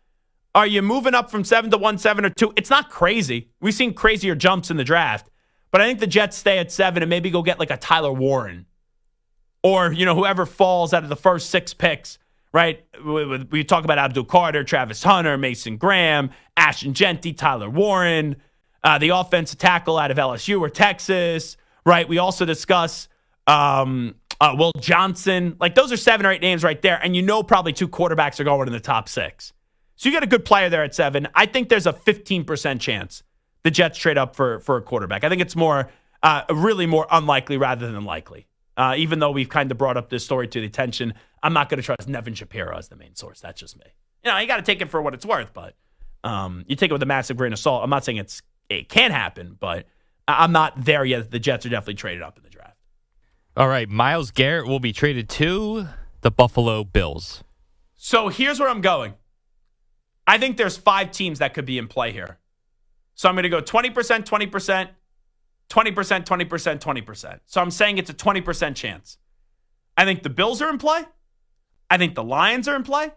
Are you moving up from 7 to 1, 7 or 2? It's not crazy. We've seen crazier jumps in the draft. But I think the Jets stay at 7 and maybe go get like a Tyler Warren. Or, whoever falls out of the first 6 picks, right? We talk about Abdul Carter, Travis Hunter, Mason Graham, Ashton Genty, Tyler Warren, the offensive tackle out of LSU or Texas, right? We also discuss Will Johnson. Like, those are 7 or 8 names right there. And probably 2 quarterbacks are going in the top 6. So you got a good player there at 7. I think there's a 15% chance the Jets trade up for a quarterback. I think it's really more unlikely rather than likely. Even though we've kind of brought up this story to the attention, I'm not going to trust Nevin Shapiro as the main source. That's just me. You got to take it for what it's worth, but you take it with a massive grain of salt. I'm not saying it can happen, but I'm not there yet. The Jets are definitely traded up in the draft.
All right, Myles Garrett will be traded to the Buffalo Bills.
So here's where I'm going. I think there's 5 teams that could be in play here. So I'm going to go 20%, 20%. 20%, 20%, 20%. So I'm saying it's a 20% chance. I think the Bills are in play. I think the Lions are in play.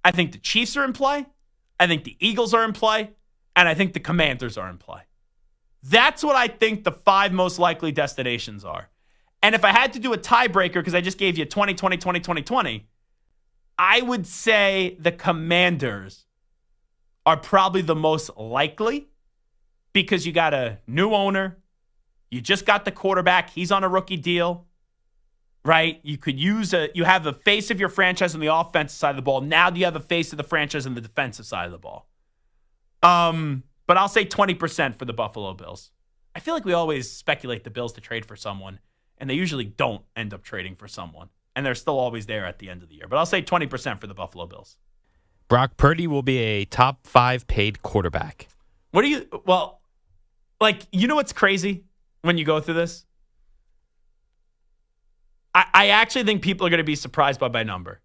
I think the Chiefs are in play. I think the Eagles are in play. And I think the Commanders are in play. That's what I think the 5 most likely destinations are. And if I had to do a tiebreaker, because I just gave you 20, 20, 20, 20, 20, I would say the Commanders are probably the most likely because you got a new owner. You just got the quarterback. He's on a rookie deal, right? You could you have a face of your franchise on the offensive side of the ball. Now do you have a face of the franchise on the defensive side of the ball? But I'll say 20% for the Buffalo Bills. I feel like we always speculate the Bills to trade for someone, and they usually don't end up trading for someone. And they're still always there at the end of the year. But I'll say 20% for the Buffalo Bills.
Brock Purdy will be a top 5 paid quarterback.
What's crazy? When you go through this, I actually think people are going to be surprised by my number.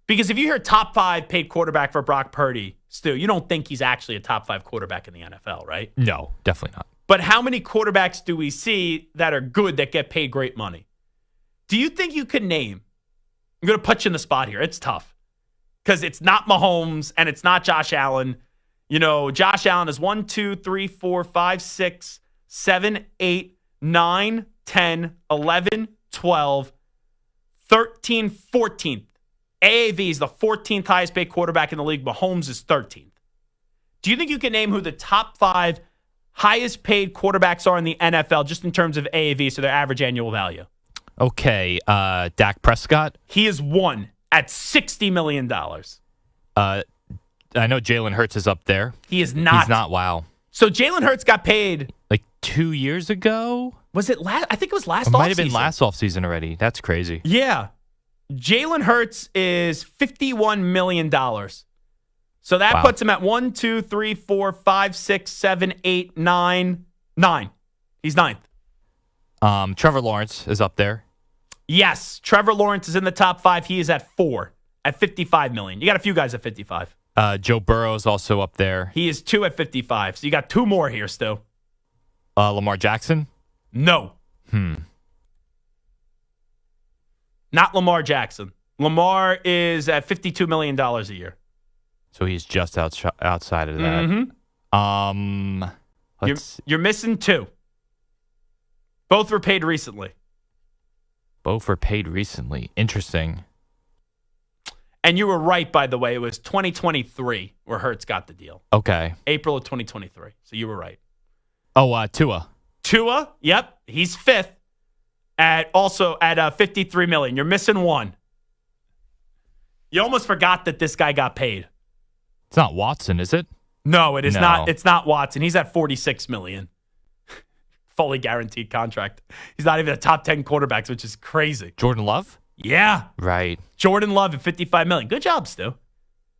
Because if you hear top 5 paid quarterback for Brock Purdy, Stu, you don't think he's actually a top 5 quarterback in the NFL, right?
No, definitely not.
But how many quarterbacks do we see that are good that get paid great money? Do you think you could name? I'm going to put you in the spot here. It's tough. Because it's not Mahomes and it's not Josh Allen. Josh Allen is 1, 2, 3, 4, 5, 6, 7, 8, 9, 10, 11, 12, 13, 14th AAV is the 14th highest paid quarterback in the league. Mahomes is 13th. Do you think you can name who the top 5 highest paid quarterbacks are in the NFL just in terms of AAV, so their average annual value?
Okay, Dak Prescott.
He is 1 at $60 million.
I know Jalen Hurts is up there.
He is not.
He's not. Wow.
So Jalen Hurts got paid
like 2 years ago.
Was it last? I think it was last.
It might have been last offseason already. That's crazy.
Yeah, Jalen Hurts is $51 million. So that puts him at 1, 2, 3, 4, 5, 6, 7, 8, 9. He's 9th.
Trevor Lawrence is up there.
Yes, Trevor Lawrence is in the top 5. He is at 4 at $55 million. You got a few guys at 55.
Joe Burrow is also up there.
He is 2 at 55. So you got 2 more here, Stu.
Lamar Jackson?
No. Not Lamar Jackson. Lamar is at $52 million a year.
So he's just outside of that.
You're missing 2. Both were paid recently.
Interesting.
And you were right, by the way. It was 2023 where Hurts got the deal.
Okay.
April of 2023. So you were right.
Oh, Tua.
Tua, yep. He's 5th at $53 million. You're missing 1. You almost forgot that this guy got paid.
It's not Watson, is it?
No, it is not. It's not Watson. He's at $46 million. Fully guaranteed contract. He's not even a top 10 quarterbacks, which is crazy.
Jordan Love?
Yeah.
Right.
Jordan Love at $55 million. Good job, Stu.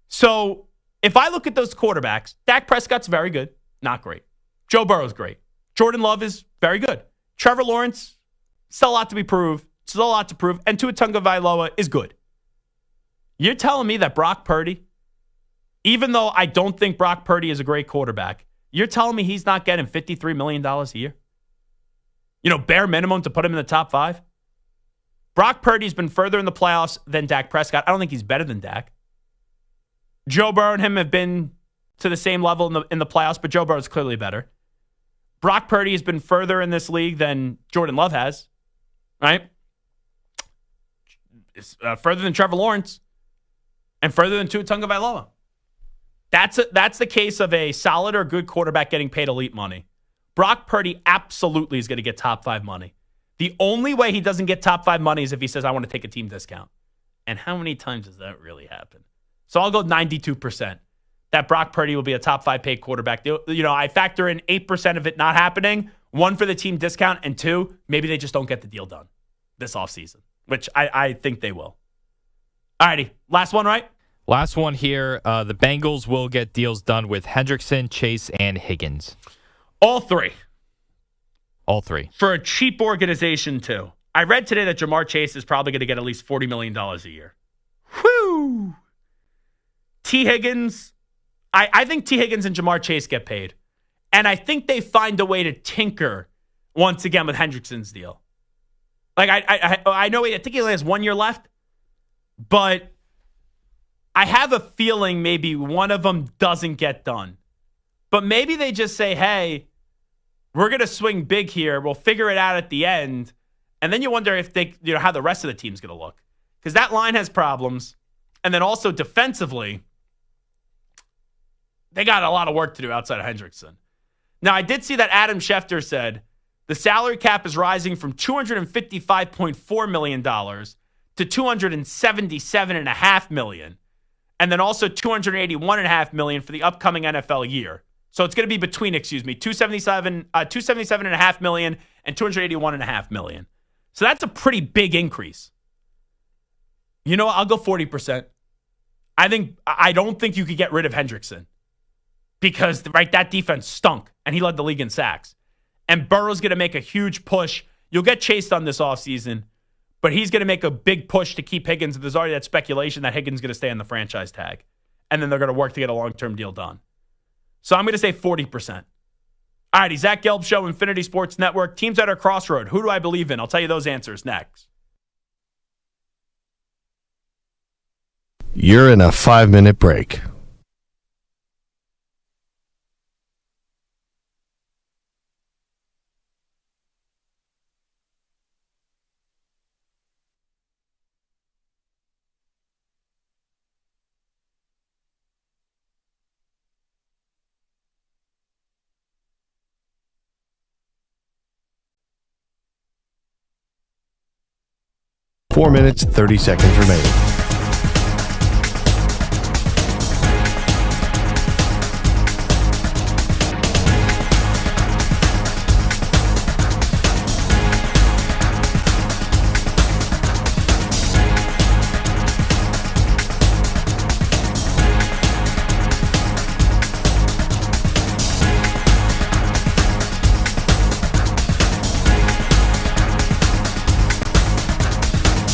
So if I look at those quarterbacks, Dak Prescott's very good. Not great. Joe Burrow's great. Jordan Love is very good. Trevor Lawrence, still a lot to be proved. Still a lot to prove. And Tua Tagovailoa is good. You're telling me that Brock Purdy, even though I don't think Brock Purdy is a great quarterback, you're telling me he's not getting $53 million a year? Bare minimum to put him in the top 5? Brock Purdy's been further in the playoffs than Dak Prescott. I don't think he's better than Dak. Joe Burrow and him have been to the same level in the playoffs, but Joe Burrow's clearly better. Brock Purdy has been further in this league than Jordan Love has, right? Further than Trevor Lawrence and further than Tua Tagovailoa. That's the case of a solid or good quarterback getting paid elite money. Brock Purdy absolutely is going to get top 5 money. The only way he doesn't get top 5 money is if he says, I want to take a team discount. And how many times does that really happen? So I'll go 92% that Brock Purdy will be a top 5 paid quarterback. I factor in 8% of it not happening, 1 for the team discount, and 2, maybe they just don't get the deal done this offseason, which I think they will. All righty, last one, right?
Last one here. The Bengals will get deals done with Hendrickson, Chase, and Higgins.
All 3.
All 3.
For a cheap organization, too. I read today that Jamar Chase is probably going to get at least $40 million a year. Whew! T. Higgins, I think T. Higgins and Jamar Chase get paid. And I think they find a way to tinker once again with Hendrickson's deal. Like, I know, I think he only has 1 year left. But I have a feeling maybe one of them doesn't get done. But maybe they just say, hey, we're going to swing big here. We'll figure it out at the end. And then you wonder if they, how the rest of the team's going to look. Because that line has problems. And then also defensively, they got a lot of work to do outside of Hendrickson. Now, I did see that Adam Schefter said the salary cap is rising from $255.4 million to $277.5 million. And then also $281.5 million for the upcoming NFL year. So it's going to be between, $277.5 million and $281.5 million. So that's a pretty big increase. You know what? I'll go 40%. I don't think you could get rid of Hendrickson because that defense stunk and he led the league in sacks. And Burrow's going to make a huge push. You'll get chased on this offseason, but he's going to make a big push to keep Higgins. There's already that speculation that Higgins is going to stay on the franchise tag. And then they're going to work to get a long-term deal done. So I'm going to say 40%. All righty, Zach Gelb Show, Infinity Sports Network. Teams at our crossroad. Who do I believe in? I'll tell you those answers next.
You're in a 5-minute break. 4 minutes, 30 seconds remaining.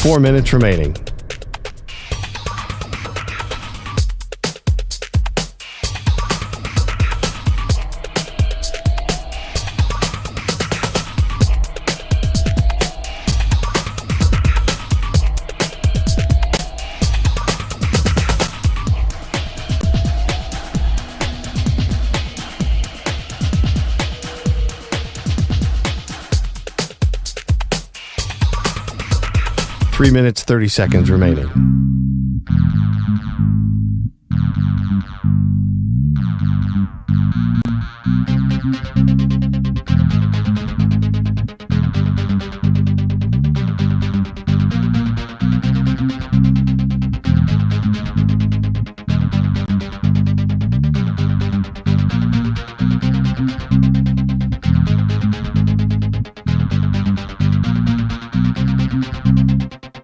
Four minutes remaining. Three minutes, 30 seconds remaining.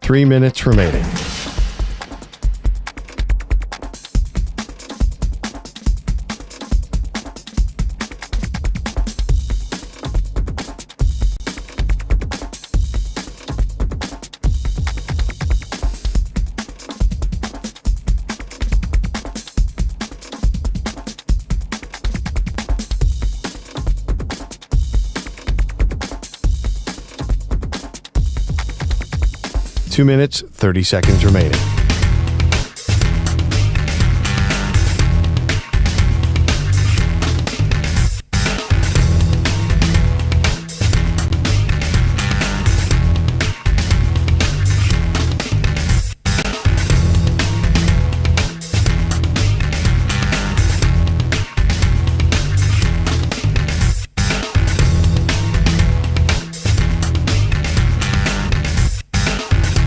Three minutes remaining. Two minutes, 30 seconds remaining.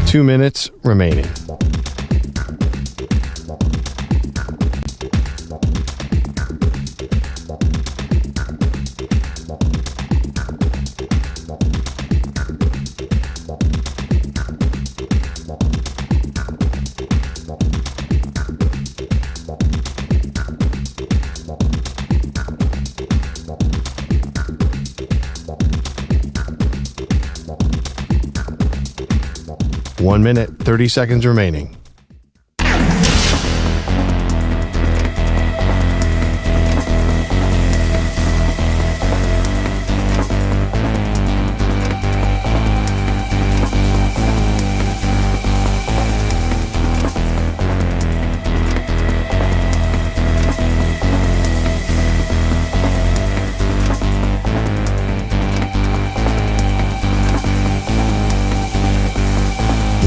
Two minutes remaining. One minute, 30 seconds remaining.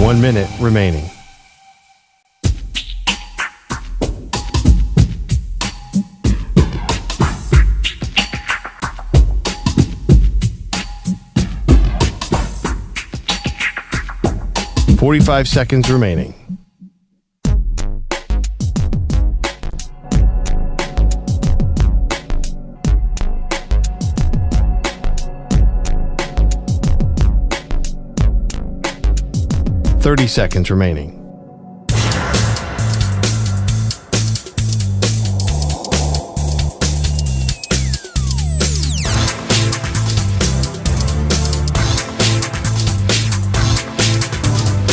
One minute remaining. $45 seconds remaining. $30 seconds remaining.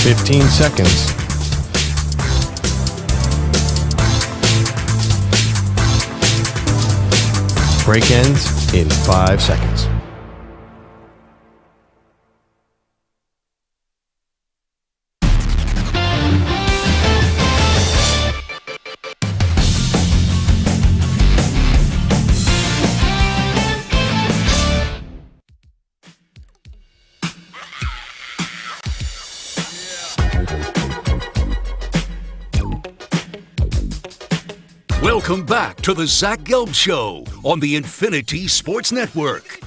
$15 seconds. Break ends in 5 seconds.
Welcome back to the Zach Gelb Show on the Infinity Sports Network.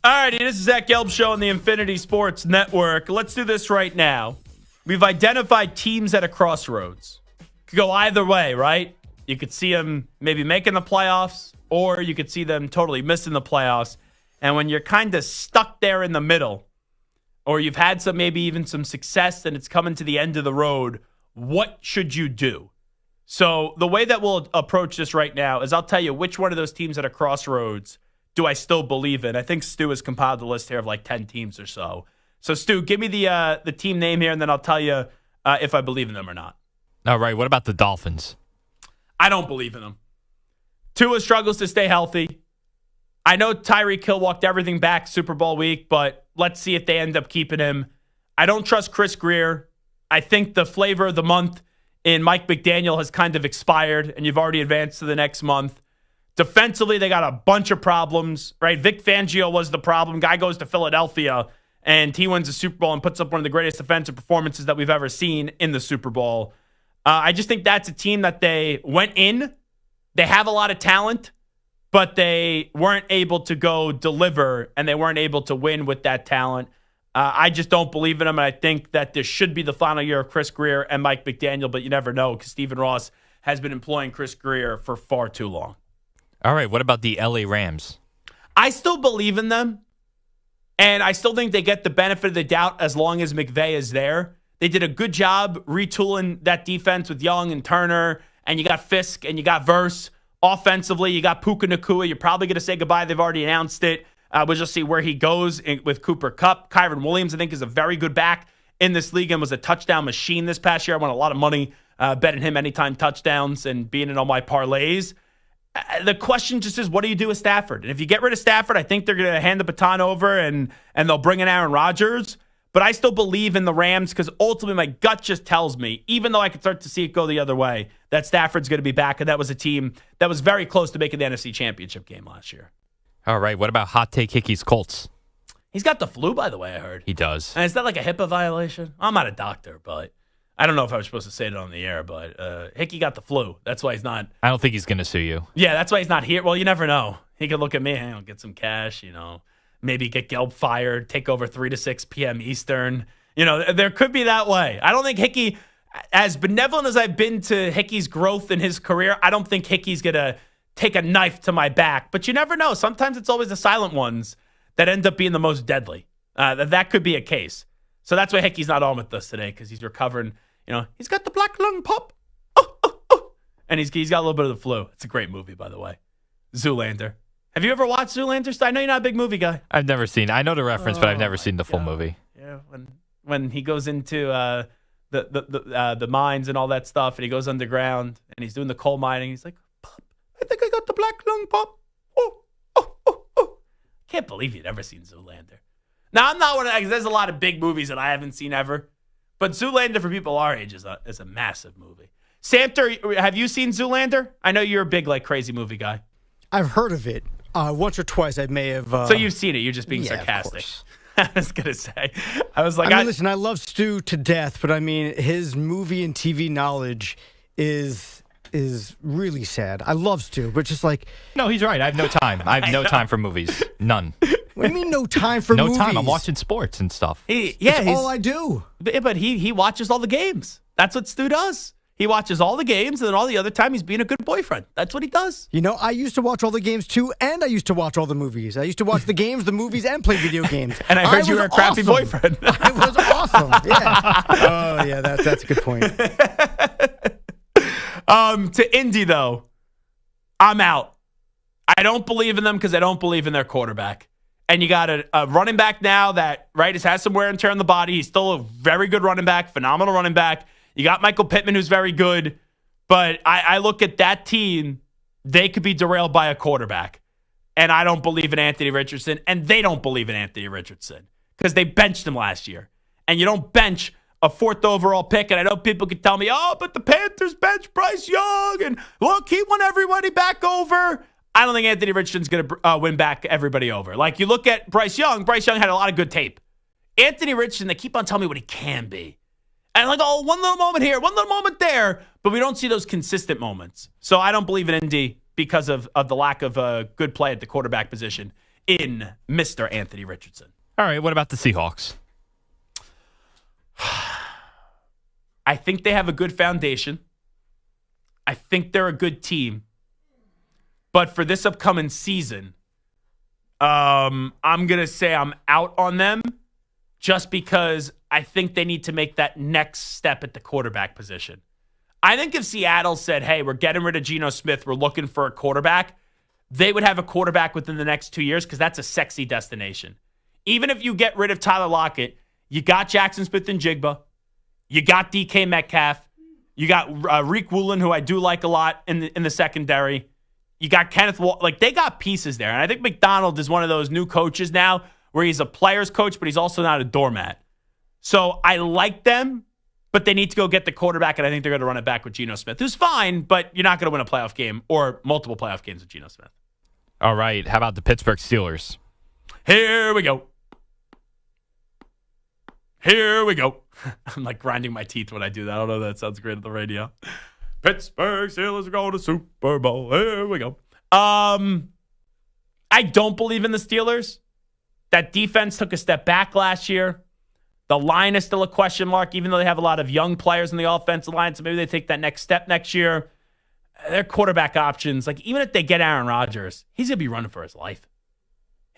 All righty, this is Zach Gelb Show on the Infinity Sports Network. Let's do this right now. We've identified teams at a crossroads. Could go either way, right? You could see them maybe making the playoffs, or you could see them totally missing the playoffs. And when you're kind of stuck there in the middle, or you've had maybe even some success and it's coming to the end of the road, what should you do? So the way that we'll approach this right now is I'll tell you which one of those teams at a crossroads do I still believe in. I think Stu has compiled a list here of like 10 teams or so. So, Stu, give me the team name here, and then I'll tell you if I believe in them or not.
All right, what about the Dolphins?
I don't believe in them. Tua struggles to stay healthy. I know Tyreek Hill walked everything back Super Bowl week, but let's see if they end up keeping him. I don't trust Chris Greer. I think the flavor of the month in Mike McDaniel has kind of expired, and you've already advanced to the next month. Defensively, they got a bunch of problems, right? Vic Fangio was the problem. Guy goes to Philadelphia, and he wins the Super Bowl and puts up one of the greatest defensive performances that we've ever seen in the Super Bowl. I just think that's a team that they went in. They have a lot of talent, but they weren't able to go deliver, and they weren't able to win with that talent. I just don't believe in them, and I think that this should be the final year of Chris Greer and Mike McDaniel, but you never know because Stephen Ross has been employing Chris Greer for far too long.
All right, what about the LA Rams?
I still believe in them, and I still think they get the benefit of the doubt as long as McVay is there. They did a good job retooling that defense with Young and Turner, and you got Fisk and you got Verse. Offensively, you got Puka Nacua. You're probably going to say goodbye. They've already announced it. We'll just see where he goes with Cooper Kupp. Kyron Williams, I think, is a very good back in this league and was a touchdown machine this past year. I won a lot of money betting him anytime touchdowns and being in all my parlays. The question just is, what do you do with Stafford? And if you get rid of Stafford, I think they're going to hand the baton over and they'll bring in Aaron Rodgers. But I still believe in the Rams because ultimately my gut just tells me, even though I could start to see it go the other way, that Stafford's going to be back. And that was a team that was very close to making the NFC Championship game last year.
All right, what about Hot Take Hickey's Colts?
He's got the flu, by the way, I heard.
He does.
And is that like a HIPAA violation? I'm not a doctor, but I don't know if I was supposed to say it on the air, but Hickey got the flu. That's why he's not.
I don't think he's going to sue you.
Yeah, that's why he's not here. Well, you never know. He could look at me, get some cash, maybe get Gelb fired, take over 3 to 6 p.m. Eastern. There could be that way. I don't think Hickey, as benevolent as I've been to Hickey's growth in his career, I don't think Hickey's going to take a knife to my back. But you never know. Sometimes it's always the silent ones that end up being the most deadly. That could be a case. So that's why Hickey's not on with us today because he's recovering. He's got the black lung pop. And he's got a little bit of the flu. It's a great movie, by the way. Zoolander. Have you ever watched Zoolander? I know you're not a big movie guy.
I've never seen. I know the reference, but I've never seen the full movie.
Yeah, when he goes into the mines and all that stuff, and he goes underground and he's doing the coal mining. He's like, "Pop, I think I got the black lung pop." Can't believe you'd ever seen Zoolander. Now I'm not one of. There's a lot of big movies that I haven't seen ever, but Zoolander for people our age is a massive movie. Samter, have you seen Zoolander? I know you're a big crazy movie guy.
I've heard of it. Once or twice I may have.
So you've seen it. You're just being sarcastic. I was going to say. I was like,
listen, I love Stu to death, but his movie and TV knowledge is really sad. I love Stu, but just like.
No, he's right. I have no time. I have no time for movies. None.
What do you mean no time for movies?
No time. I'm watching sports and stuff.
That's all I do.
But he watches all the games. That's what Stu does. He watches all the games, and then all the other time he's being a good boyfriend. That's what he does.
I used to watch all the games, too, and I used to watch all the movies. I used to watch the games, the movies, and play video games.
And I heard you were a crappy boyfriend.
I was awesome, yeah. Oh, yeah, that's a good point.
To Indy, though, I'm out. I don't believe in them because I don't believe in their quarterback. And you got a running back now that, has some wear and tear on the body. He's still a very good running back, phenomenal running back. You got Michael Pittman, who's very good. But I look at that team, they could be derailed by a quarterback. And I don't believe in Anthony Richardson, and they don't believe in Anthony Richardson because they benched him last year. And you don't bench a 4th overall pick. And I know people could tell me, but the Panthers bench Bryce Young. And look, he won everybody back over. I don't think Anthony Richardson's going to win back everybody over. Like, you look at Bryce Young had a lot of good tape. Anthony Richardson, they keep on telling me what he can be. And one little moment here, one little moment there, but we don't see those consistent moments. So I don't believe in Indy because of the lack of good play at the quarterback position in Mr. Anthony Richardson.
All right, what about the Seahawks?
I think they have a good foundation. I think they're a good team. But for this upcoming season, I'm going to say I'm out on them just because I think they need to make that next step at the quarterback position. I think if Seattle said, hey, we're getting rid of Geno Smith, we're looking for a quarterback, they would have a quarterback within the next 2 years because that's a sexy destination. Even if you get rid of Tyler Lockett, you got Jackson Smith-Njigba, you got DK Metcalf, you got Reek Woolen, who I do like a lot in the secondary. You got Kenneth Walker. Like, they got pieces there. And I think McDonald is one of those new coaches now where he's a player's coach, but he's also not a doormat. So I like them, but they need to go get the quarterback, and I think they're going to run it back with Geno Smith, who's fine, but you're not going to win a playoff game or multiple playoff games with Geno Smith.
All right, how about the Pittsburgh Steelers?
Here we go. Here we go. I'm like grinding my teeth when I do that. I don't know if that sounds great on the radio. Pittsburgh Steelers are going to Super Bowl. Here we go. I don't believe in the Steelers. That defense took a step back last year. The line is still a question mark, even though they have a lot of young players in the offensive line. So maybe they take that next step next year. Their quarterback options, like even if they get Aaron Rodgers, he's going to be running for his life.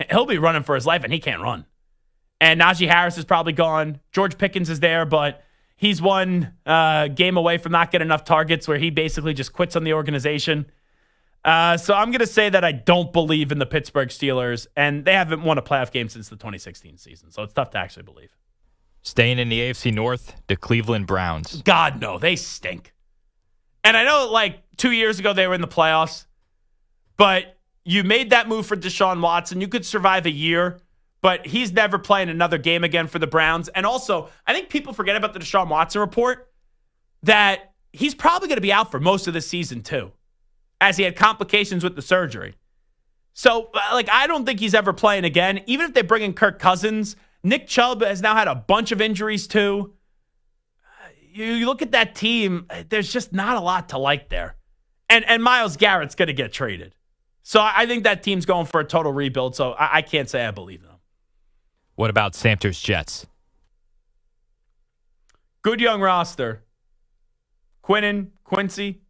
He'll be running for his life, and he can't run. And Najee Harris is probably gone. George Pickens is there, but he's one game away from not getting enough targets where he basically just quits on the organization. So I'm going to say that I don't believe in the Pittsburgh Steelers, and they haven't won a playoff game since the 2016 season, so it's tough to actually believe.
Staying in the AFC North, the Cleveland Browns.
God, no, they stink. And I know like 2 years ago they were in the playoffs, but you made that move for Deshaun Watson. You could survive a year, but he's never playing another game again for the Browns. And also, I think people forget about the Deshaun Watson report that he's probably going to be out for most of the season too, as he had complications with the surgery. So, like, I don't think he's ever playing again. Even if they bring in Kirk Cousins, Nick Chubb has now had a bunch of injuries too. You look at that team, there's just not a lot to like there. And Myles Garrett's going to get traded. So I think that team's going for a total rebuild, so I can't say I believe them.
What about Samter's Jets?
Good young roster. Quinnen, Quincy,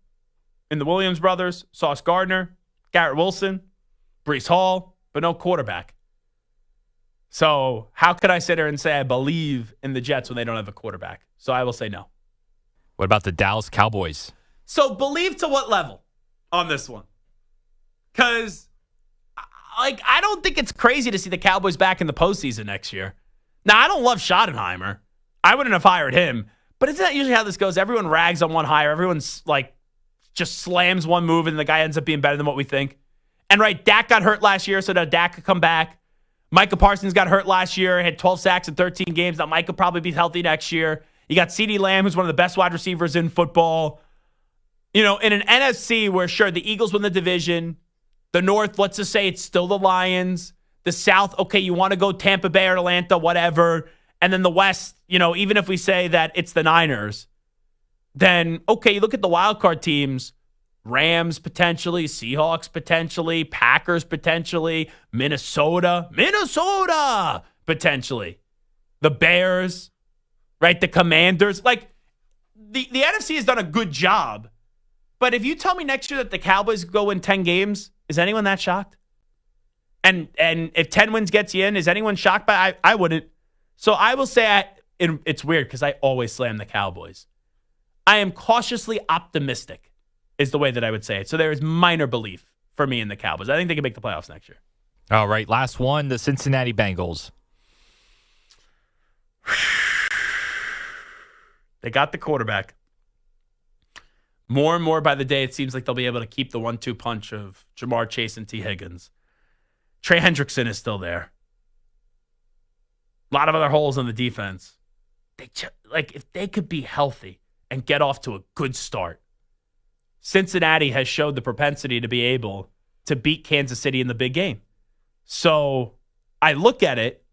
and the Williams brothers, Sauce Gardner, Garrett Wilson, Breece Hall, but no quarterback. So how could I sit there and say I believe in the Jets when they don't have a quarterback? So I will say no.
What about the Dallas Cowboys?
So believe to what level on this one? Because I don't think it's crazy to see the Cowboys back in the postseason next year. Now, I don't love Schottenheimer. I wouldn't have hired him. But isn't that usually how this goes? Everyone rags on one hire. Everyone's like just slams one move, and the guy ends up being better than what we think. And right, Dak got hurt last year, so that Dak could come back. Micah Parsons got hurt last year, had 12 sacks in 13 games. Now Mike will probably be healthy next year. You got CeeDee Lamb, who's one of the best wide receivers in football. You know, in an NFC where, sure, the Eagles win the division. The North, let's just say it's still the Lions. The South, okay, you want to go Tampa Bay or Atlanta, whatever. And then the West, you know, even if we say that it's the Niners, then, okay, you look at the wild card teams. Rams potentially, Seahawks potentially, Packers potentially, Minnesota potentially, the Bears, right? The Commanders. Like, the NFC has done a good job. But if you tell me next year that the Cowboys go win 10 games, is anyone that shocked? And if 10 wins gets you in, is anyone shocked by I wouldn't. So I will say it's weird because I always slam the Cowboys. I am cautiously optimistic is the way that I would say it. So there is minor belief for me in the Cowboys. I think they can make the playoffs next year.
All right, last one, the Cincinnati Bengals.
They got the quarterback. More and more by the day, it seems like they'll be able to keep the 1-2 punch of Jamar Chase and T. Higgins. Trey Hendrickson is still there. A lot of other holes on the defense. If they could be healthy and get off to a good start, Cincinnati has showed the propensity to be able to beat Kansas City in the big game. So I look at it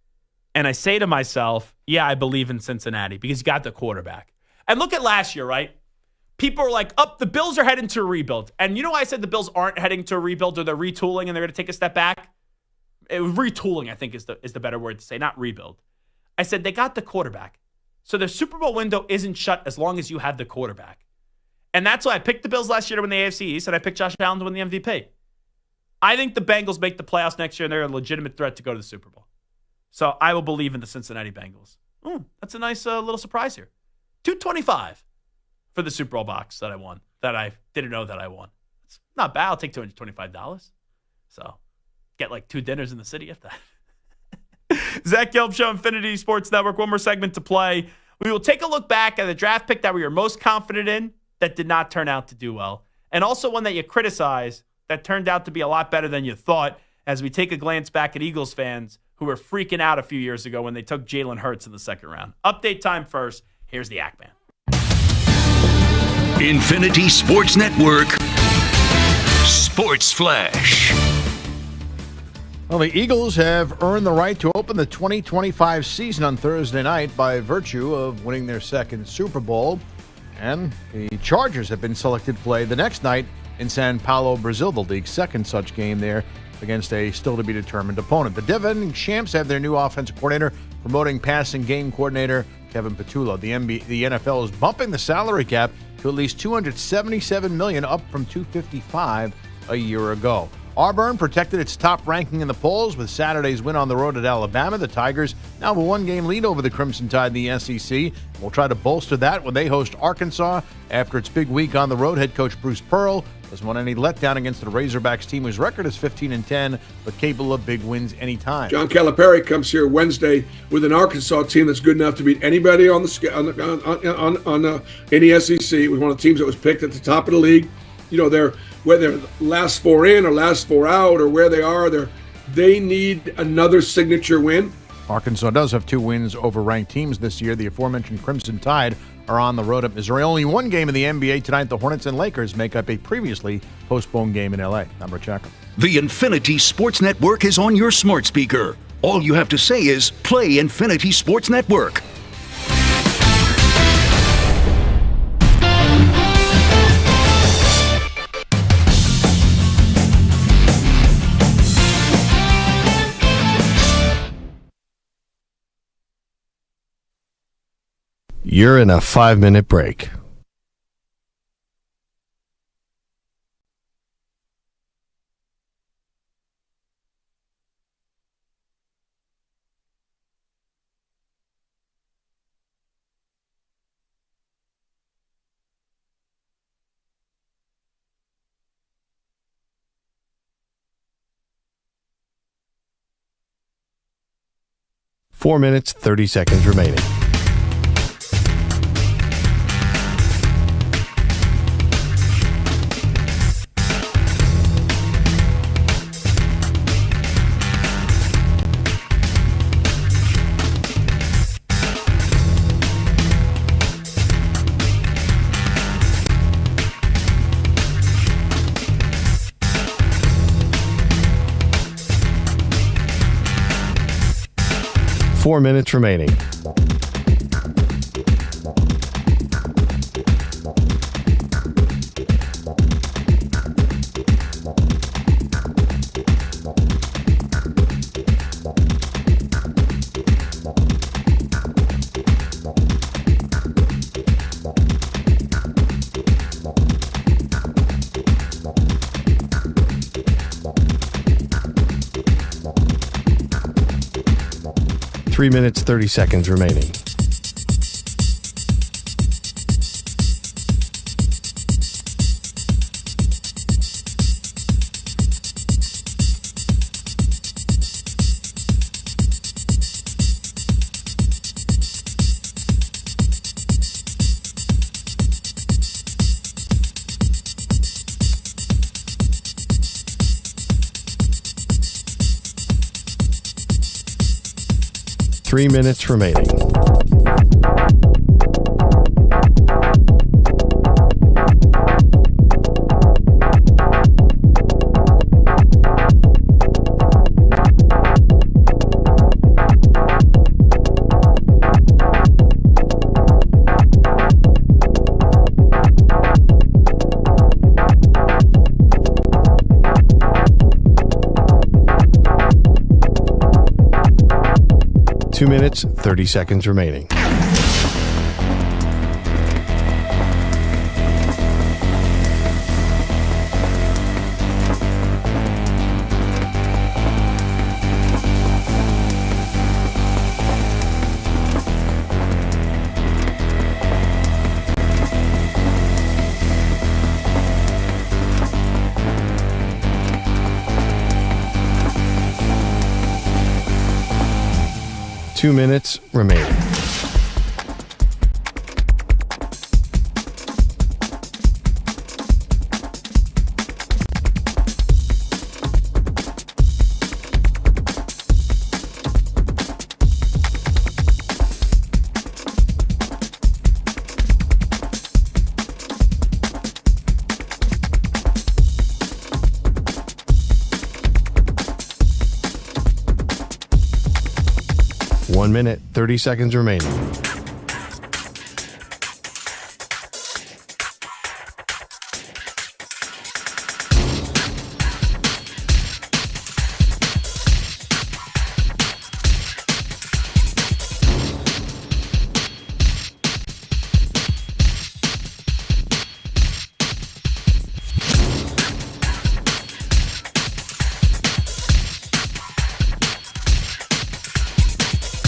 and I say to myself, yeah, I believe in Cincinnati because you got the quarterback. And look at last year, right? People are like, the Bills are heading to a rebuild. And you know why I said the Bills aren't heading to a rebuild or they're retooling and they're going to take a step back? retooling, I think is the better word to say, not rebuild. I said they got the quarterback. So the Super Bowl window isn't shut as long as you have the quarterback. And that's why I picked the Bills last year to win the AFC East, and I picked Josh Allen to win the MVP. I think the Bengals make the playoffs next year, and they're a legitimate threat to go to the Super Bowl. So I will believe in the Cincinnati Bengals. That's a nice little surprise here. $225 for the Super Bowl box that I won, that I didn't know that I won. It's not bad. I'll take $225. So get like 2 dinners in the city if that. Zach Gelb Show, Infinity Sports Network. One more segment to play. We will take a look back at the draft pick that we were most confident in that did not turn out to do well, and also one that you criticized that turned out to be a lot better than you thought, as we take a glance back at Eagles fans who were freaking out a few years ago when they took Jalen Hurts in the second round. Update time first. Here's the Act Man.
Infinity Sports Network Sports Flash.
Well, the Eagles have earned the right to open the 2025 season on Thursday night by virtue of winning their second Super Bowl. And the Chargers have been selected to play the next night in Sao Paulo, Brazil, the league's second such game there against a still-to-be-determined opponent. The defending champs have their new offensive coordinator, promoting passing game coordinator Kevin Petullo. The NFL is bumping the salary cap to at least $277 million, up from $255 a year ago. Auburn protected its top ranking in the polls with Saturday's win on the road at Alabama. The Tigers now have a 1-game lead over the Crimson Tide in the SEC. We'll try to bolster that when they host Arkansas. After its big week on the road, head coach Bruce Pearl doesn't want any letdown against the Razorbacks team, whose record is 15-10, but capable of big wins anytime.
John Calipari comes here Wednesday with an Arkansas team that's good enough to beat anybody on any SEC. It was one of the teams that was picked at the top of the league. You know, they're whether last 4 in or last 4 out or where they are, they need another signature win.
Arkansas does have 2 wins over ranked teams this year. The aforementioned Crimson Tide are on the road at Missouri. Only 1 game in the NBA tonight. The Hornets and Lakers make up a previously postponed game in L.A. I'm Rich Acker.
The Infinity Sports Network is on your smart speaker. All you have to say is, play Infinity Sports Network.
You're in a 5-minute break. Four minutes, 30 seconds remaining. Four minutes remaining. Three minutes, 30 seconds remaining. Three minutes remaining. 2 minutes, 30 seconds remaining. Two minutes remaining. One minute, 30 seconds remaining.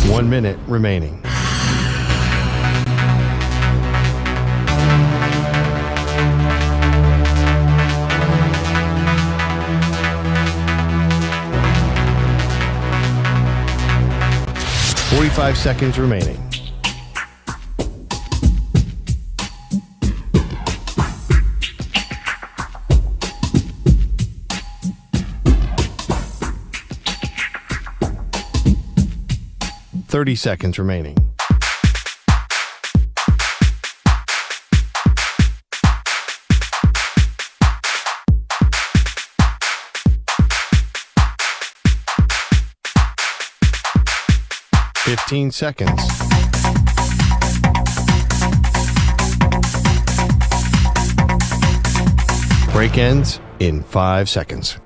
One minute remaining. Forty-five seconds remaining. Thirty seconds remaining. Fifteen seconds. Break ends in 5 seconds.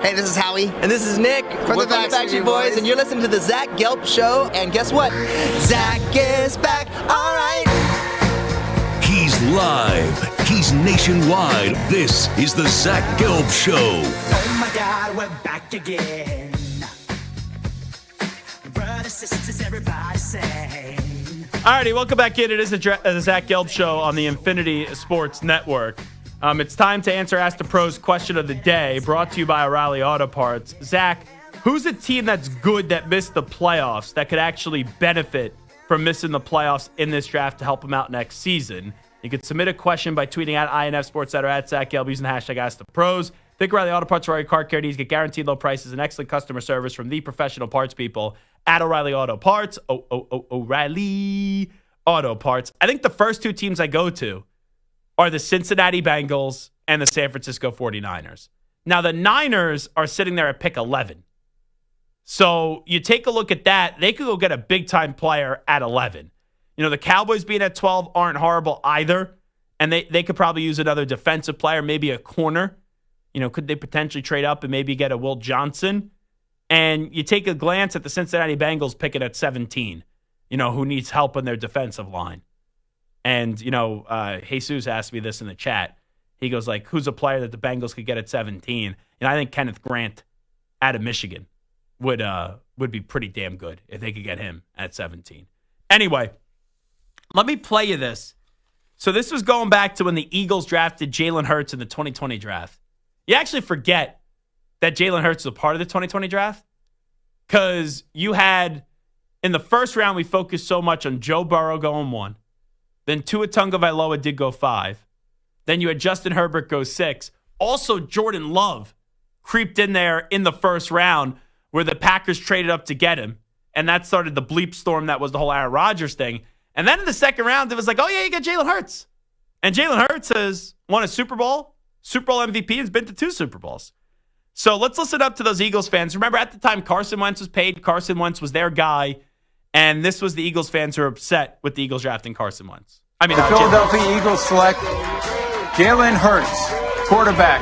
Hey, this is Howie. And this is Nick. From the Backstreet Boys. And you're listening to the Zach Gelb Show. And guess what? Zach is back. All right.
He's live. He's nationwide. This is the Zach Gelb Show.
Oh my God, we're back again. Brothers, sisters, everybody say.
Alrighty, welcome back in. It is the Zach Gelb Show on the Infinity Sports Network. It's time to answer Ask the Pros question of the day, brought to you by O'Reilly Auto Parts. Zach, who's a team that's good that missed the playoffs that could actually benefit from missing the playoffs in this draft to help them out next season? You can submit a question by tweeting at INF Sports Center at Zach Gelb using the hashtag Ask the Pros. Think O'Reilly Auto Parts for all your car care needs. Get guaranteed low prices and excellent customer service from the professional parts people at O'Reilly Auto Parts. O'Reilly Auto Parts. I think the first two teams I go to are the Cincinnati Bengals and the San Francisco 49ers. Now, the Niners are sitting there at pick 11. So you take a look at that. They could go get a big-time player at 11. You know, the Cowboys being at 12 aren't horrible either. And they could probably use another defensive player, maybe a corner. You know, could they potentially trade up and maybe get a Will Johnson? And you take a glance at the Cincinnati Bengals picking at 17, you know, who needs help in their defensive line. And, you know, Jesus asked me this in the chat. He goes, like, who's a player that the Bengals could get at 17? And I think Kenneth Grant out of Michigan would be pretty damn good if they could get him at 17. Anyway, let me play you this. So this was going back to when the Eagles drafted Jalen Hurts in the 2020 draft. You actually forget that Jalen Hurts was a part of the 2020 draft because you had, in the first round, we focused so much on Joe Burrow going 1. Then Tua Tagovailoa did go 5. Then you had Justin Herbert go 6. Also, Jordan Love creeped in there in the first round where the Packers traded up to get him. And that started the bleep storm that was the whole Aaron Rodgers thing. And then in the second round, it was like, oh, yeah, you got Jalen Hurts. And Jalen Hurts has won a Super Bowl MVP, and has been to 2 Super Bowls. So let's listen up to those Eagles fans. Remember, at the time, Carson Wentz was paid. Carson Wentz was their guy. And this was the Eagles fans who are upset with the Eagles drafting Carson Wentz.
The Philadelphia Eagles select Jalen Hurts, quarterback,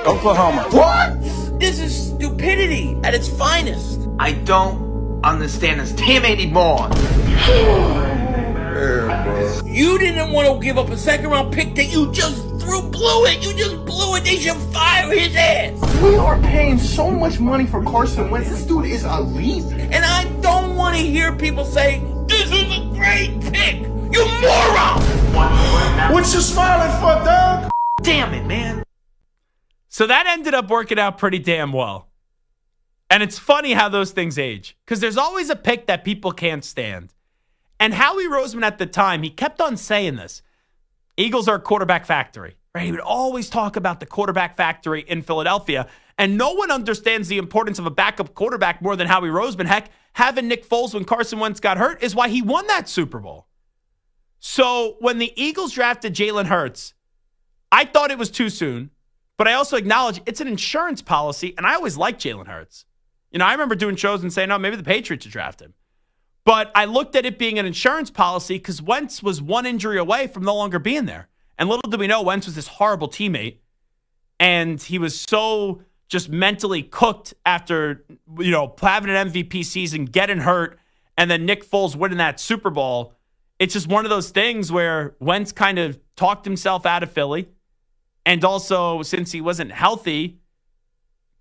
Oklahoma.
What? This is stupidity at its finest. I don't understand this team anymore. You didn't want to give up a second-round pick that you just blew it. You just blew it. They should fire his ass.
We are paying so much money for Carson Wentz. This dude is elite.
And I don't want to hear people say, this is a great pick. You moron.
What you smiling for, dog?
Damn it, man.
So that ended up working out pretty damn well. And it's funny how those things age. Because there's always a pick that people can't stand. And Howie Roseman at the time, he kept on saying this. Eagles are a quarterback factory. Right? He would always talk about the quarterback factory in Philadelphia. And no one understands the importance of a backup quarterback more than Howie Roseman. Heck, having Nick Foles when Carson Wentz got hurt is why he won that Super Bowl. So when the Eagles drafted Jalen Hurts, I thought it was too soon. But I also acknowledge it's an insurance policy, and I always liked Jalen Hurts. You know, I remember doing shows and saying, oh, maybe the Patriots should draft him. But I looked at it being an insurance policy because Wentz was one injury away from no longer being there. And little did we know, Wentz was this horrible teammate. And he was so just mentally cooked after, you know, having an MVP season, getting hurt, and then Nick Foles winning that Super Bowl. It's just one of those things where Wentz kind of talked himself out of Philly. And also, since he wasn't healthy,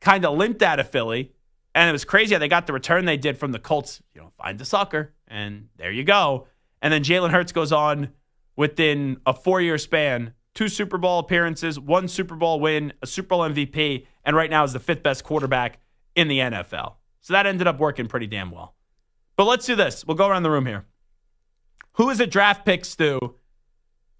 kind of limped out of Philly. And it was crazy how they got the return they did from the Colts. You know, find a sucker, and there you go. And then Jalen Hurts goes on within a 4-year span, 2 Super Bowl appearances, 1 Super Bowl win, a Super Bowl MVP, and right now is the 5th best quarterback in the NFL. So that ended up working pretty damn well. But let's do this. We'll go around the room here. Who is a draft pick, Stu?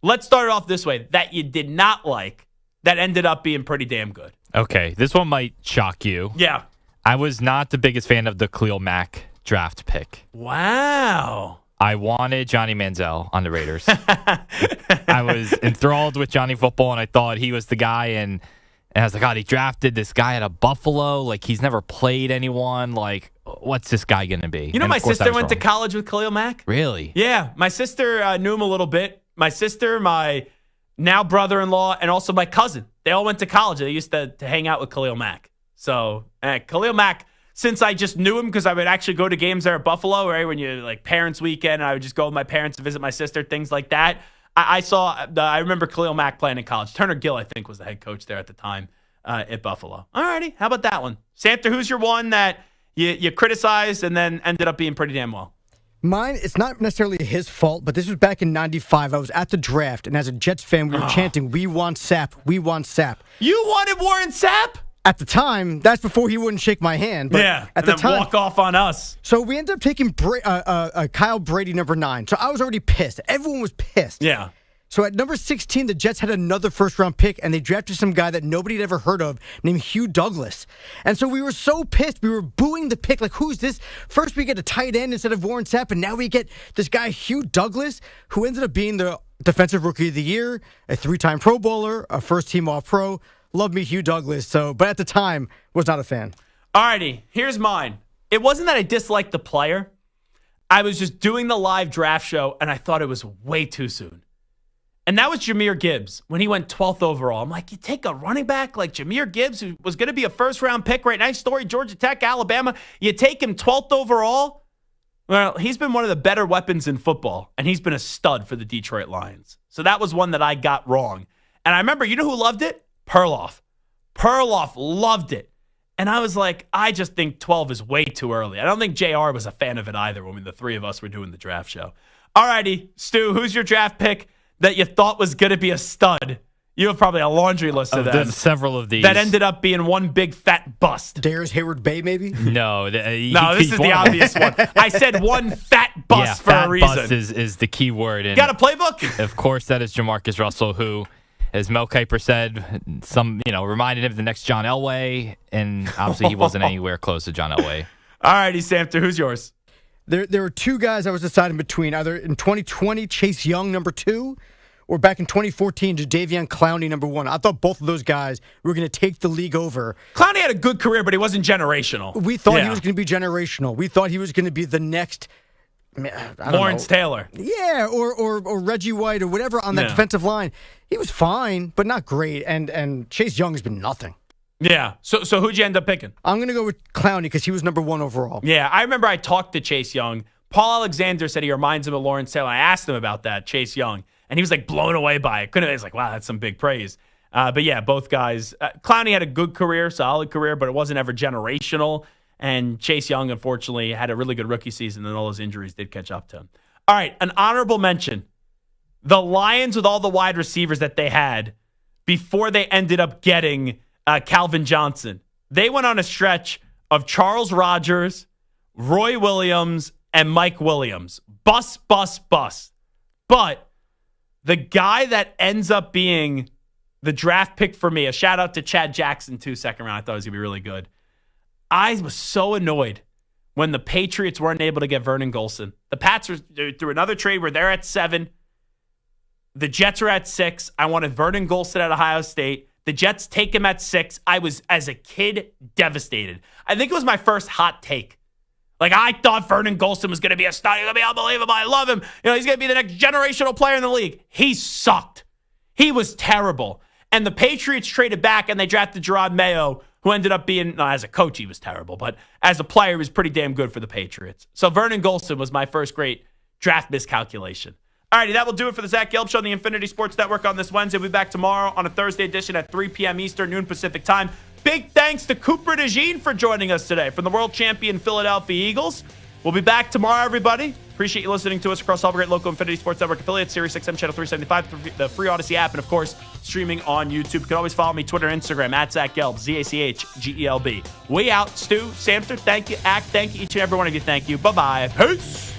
Let's start it off this way. That you did not like, that ended up being pretty damn good.
Okay, this one might shock you.
Yeah.
I was not the biggest fan of the Khalil Mack draft pick.
Wow.
I wanted Johnny Manziel on the Raiders. I was enthralled with Johnny Football, and I thought he was the guy. And I was like, oh, they drafted this guy out of Buffalo. Like, he's never played anyone. Like, what's this guy going to be?
You know, my sister went to college with Khalil Mack.
Really?
Yeah. My sister knew him a little bit. My sister, my now brother-in-law, and also my cousin. They all went to college. They used to hang out with Khalil Mack. So, Khalil Mack, since I just knew him because I would actually go to games there at Buffalo, right? When you like parents' weekend, and I would just go with my parents to visit my sister, things like that. I remember Khalil Mack playing in college. Turner Gill, I think, was the head coach there at the time at Buffalo. All righty. How about that one? Santa, who's your one that you criticized and then ended up being pretty damn well?
Mine, it's not necessarily his fault, but this was back in 95. I was at the draft, and as a Jets fan, we were chanting, we want Sapp, we want Sapp.
You wanted Warren Sapp?
At the time, that's before he wouldn't shake my hand. But
yeah,
at the
then
time,
walk off on us.
So we ended up taking Kyle Brady, number 9. So I was already pissed. Everyone was pissed.
Yeah.
So at number 16, the Jets had another first-round pick, and they drafted some guy that nobody had ever heard of named Hugh Douglas. And so we were so pissed. We were booing the pick. Like, who's this? First, we get a tight end instead of Warren Sapp, and now we get this guy, Hugh Douglas, who ended up being the Defensive Rookie of the Year, a 3-time Pro Bowler, a first-team All-Pro. Love me, Hugh Douglas. But at the time, was not a fan.
All righty, here's mine. It wasn't that I disliked the player. I was just doing the live draft show, and I thought it was way too soon. And that was Jahmyr Gibbs when he went 12th overall. I'm like, you take a running back like Jahmyr Gibbs, who was going to be a first-round pick, right? Nice story, Georgia Tech, Alabama. You take him 12th overall? Well, he's been one of the better weapons in football, and he's been a stud for the Detroit Lions. So that was one that I got wrong. And I remember, you know who loved it? Perloff. Perloff loved it. And I was like, I just think 12 is way too early. I don't think JR was a fan of it either when the three of us were doing the draft show. All righty, Stu, who's your draft pick that you thought was going to be a stud? You have probably a laundry list of them.
Several of these.
That ended up being one big fat bust.
Darius Hayward-Bay, maybe?
No.
This is the obvious one. I said one fat bust for a reason.
Fat bust is the key word. And
got a playbook?
Of course, that is Jamarcus Russell, who, as Mel Kiper said, reminded him of the next John Elway, and obviously he wasn't anywhere close to John Elway.
All righty, Samter, who's yours?
There were two guys I was deciding between, either in 2020, Chase Young, number 2, or back in 2014, Jadeveon Clowney, number 1. I thought both of those guys were going to take the league over.
Clowney had a good career, but he wasn't generational.
We thought he was going to be generational. We thought he was going to be the next
Lawrence Taylor.
Yeah, or Reggie White or whatever on that defensive line. He was fine, but not great. And Chase Young has been nothing.
Yeah. So who'd you end up picking?
I'm going to go with Clowney because he was number 1 overall.
Yeah, I remember I talked to Chase Young. Paul Alexander said he reminds him of Lawrence Taylor. I asked him about that, Chase Young, and he was like blown away by it. He was like, wow, that's some big praise. But yeah, both guys. Clowney had a good career, solid career, but it wasn't ever generational. And Chase Young, unfortunately, had a really good rookie season, and all those injuries did catch up to him. All right, an honorable mention. The Lions, with all the wide receivers that they had before they ended up getting Calvin Johnson, they went on a stretch of Charles Rodgers, Roy Williams, and Mike Williams. Bust. But the guy that ends up being the draft pick for me, a shout out to Chad Jackson, too, second round. I thought he was going to be really good. I was so annoyed when the Patriots weren't able to get Vernon Golson. The Pats were through another trade where they're at 7. The Jets are at 6. I wanted Vernon Golson at Ohio State. The Jets take him at 6. I was, as a kid, devastated. I think it was my first hot take. Like, I thought Vernon Golson was going to be a star. He's going to be unbelievable. I love him. He's going to be the next generational player in the league. He sucked. He was terrible. And the Patriots traded back, and they drafted Gerard Mayo, who ended up being, as a coach, he was terrible, but as a player, he was pretty damn good for the Patriots. So Vernon Golson was my first great draft miscalculation. All righty, that will do it for the Zach Gelb Show on the Infinity Sports Network on this Wednesday. We'll be back tomorrow on a Thursday edition at 3 p.m. Eastern, noon Pacific time. Big thanks to Cooper DeJean for joining us today from the world champion Philadelphia Eagles. We'll be back tomorrow, everybody. Appreciate you listening to us across all the great local Infinity Sports Network affiliates, Sirius XM Channel 375, the free Odyssey app, and, of course, streaming on YouTube. You can always follow me, Twitter and Instagram, at Zach Gelb, ZACHGELB. We out. Stu, Samster, thank you. Act, thank you. Each and every one of you, thank you. Bye-bye. Peace.